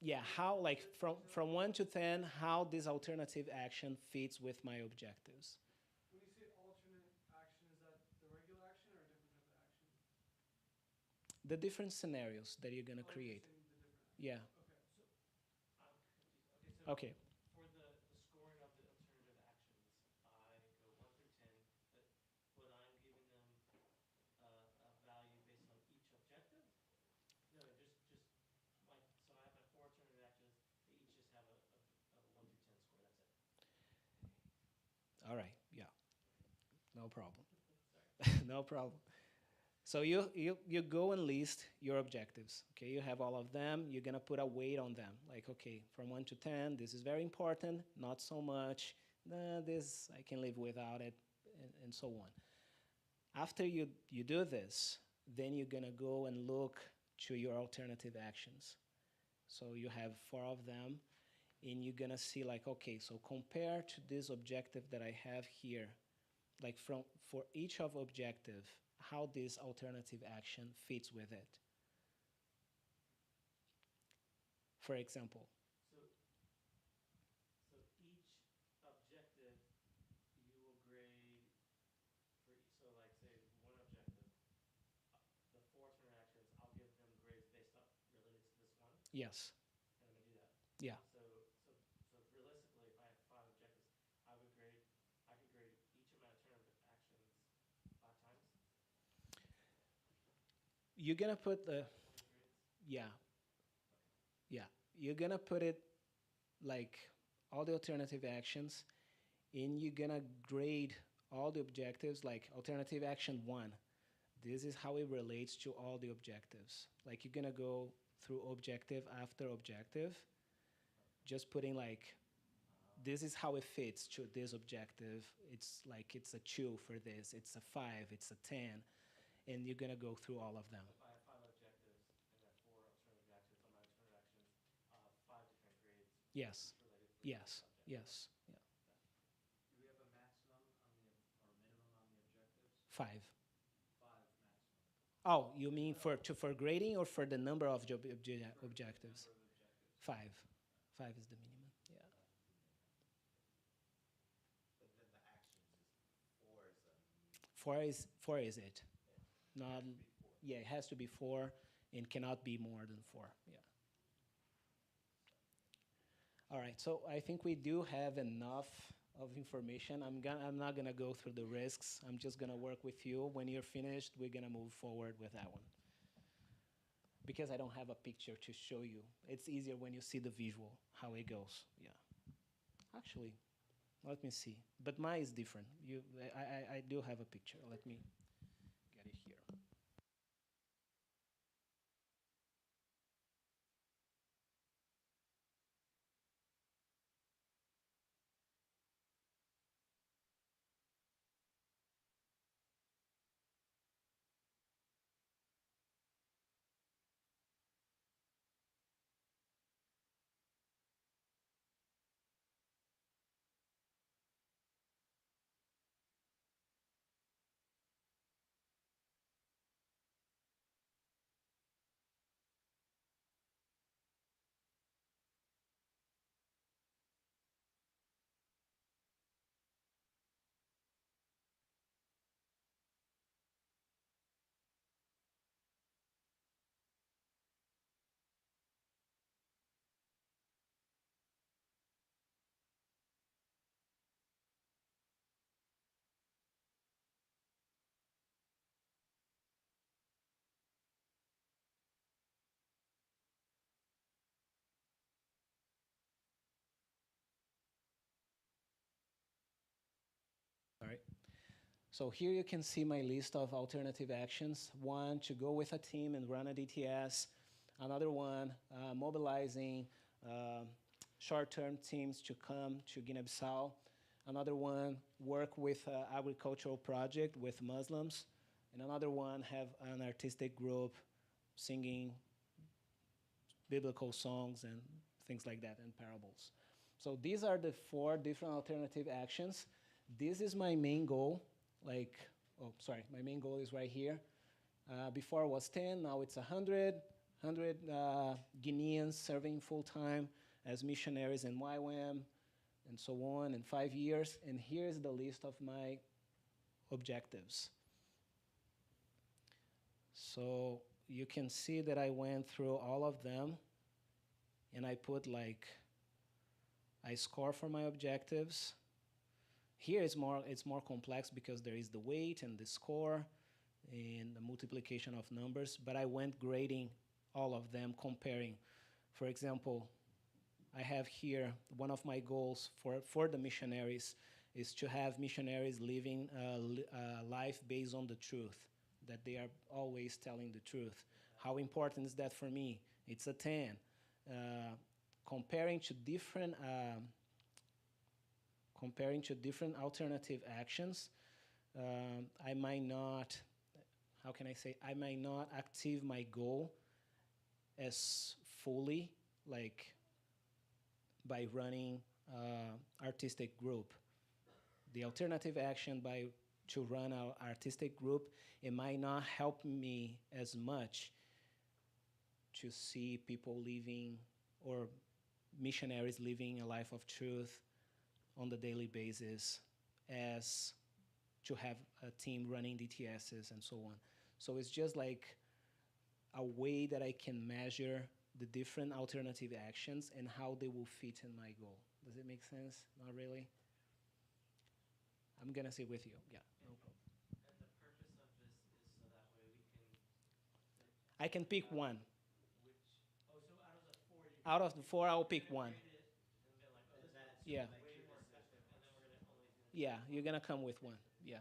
Yeah, how, like, from 1 to 10, how this alternative action fits with my objectives. When you say alternate action, is that the regular action or a different type of action? The different scenarios that you're gonna create. Yeah. Okay. For the scoring of the alternative actions, I go 1 through 10, but I'm giving them a value based on each objective? No, just like, so I have my 4 alternative actions, they each just have a 1 through 10 score, that's it. All right, yeah. No problem. No problem. So you go and list your objectives. Okay, you have all of them. You're gonna put a weight on them. Like, okay, from 1 to 10, this is very important. Not so much. Nah, this I can live without it, and so on. After you do this, then you're gonna go and look to your alternative actions. So you have 4 of them, and you're gonna see like, okay, so compare to this objective that I have here, like for each of objective, how this alternative action fits with it. For example, So each objective you will grade for, so like say one objective, the 4 alternate actions, I'll give them grades based up related to this one. yes. And I'm gonna do that. Yeah. So realistically, if I had 5 objectives, I could grade each of my alternative actions 5 times. You're gonna put the, 20 grades. yeah, yeah. You're gonna put it like all the alternative actions, and you're gonna grade all the objectives like alternative action 1. This is how it relates to all the objectives. Like you're gonna go through objective after objective, just putting like, this is how it fits to this objective. It's like, it's a 2 for this, it's a 5, it's a 10, and you're gonna go through all of them. If I have 5 objectives and I have 4 alternative actions on my alternative actions, I'll have 5 different grades. Yes. Related to Yes. objective. Yes. Yeah. Do we have a maximum on the or minimum on the objectives? 5. 5 maximum. Oh, you mean for grading or for the number of objectives? Number of objectives. 5. 5 is the minimum. Yeah. But then the actions is 4 is a 4 is it? Not. Yeah, it has to be 4 and cannot be more than 4. Yeah. All right. So I think we do have enough of information. I'm not gonna go through the risks. I'm just gonna work with you. When you're finished, we're gonna move forward with that one. Because I don't have a picture to show you. It's easier when you see the visual, how it goes. Yeah. Actually, let me see. But mine is different. I do have a picture. Let me get it here. All right. So here you can see my list of alternative actions. 1, to go with a team and run a DTS. Another one, mobilizing short-term teams to come to Guinea-Bissau. Another one, work with agricultural project with Muslims. And another one, have an artistic group singing biblical songs and things like that, and parables. So these are the 4 different alternative actions. This is my main goal. Like, oh, sorry, my main goal is right here. Before it was 10, now it's 100 Guineans serving full-time as missionaries in YWAM, and so on, in 5 years. And here's the list of my objectives. So you can see that I went through all of them, and I put like, I score for my objectives. Here it's more complex because there is the weight and the score and the multiplication of numbers, but I went grading all of them, comparing. For example, I have here one of my goals for the missionaries is to have missionaries living a life based on the truth, that they are always telling the truth. How important is that for me? It's a 10. Comparing to different alternative actions, I might not, how can I say, I might not achieve my goal as fully like by running artistic group. The alternative action by to run our artistic group, it might not help me as much to see people living or missionaries living a life of truth on the daily basis as to have a team running DTSs and so on. So it's just like a way that I can measure the different alternative actions and how they will fit in my goal. Does it make sense? Not really? I'm gonna sit with you. Yeah, no problem. And the purpose of this is so that way we can. I can pick one. Which, oh, so out of the four, you Out of the four, I'll pick one. rate it and be like, oh, this one's Yeah. way more effective, and then we're gonna only do. Yeah, you're gonna come with one. Yeah.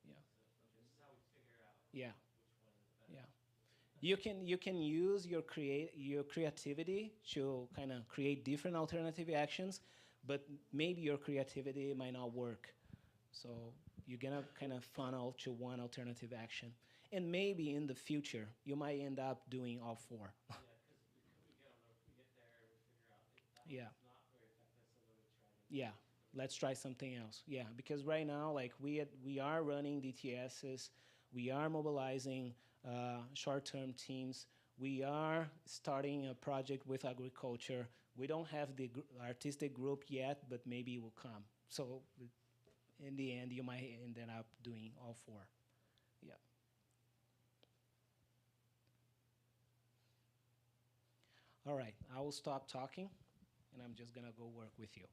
Yeah. So this is how we figure out. Yeah. Which one is the best. Yeah. You can use your creativity to kind of create different alternative actions, but maybe your creativity might not work. So you're gonna kind of funnel to one alternative action, and maybe in the future you might end up doing all four. Yeah, because we get on we get there, we figure out that Yeah. one's not very effective, so then we try to. Yeah, let's try something else. Yeah, because right now, like we are running DTSs, we are mobilizing short-term teams, we are starting a project with agriculture. We don't have the artistic group yet, but maybe it will come. So in the end, you might end up doing all four. Yeah. All right, I will stop talking, and I'm just gonna go work with you.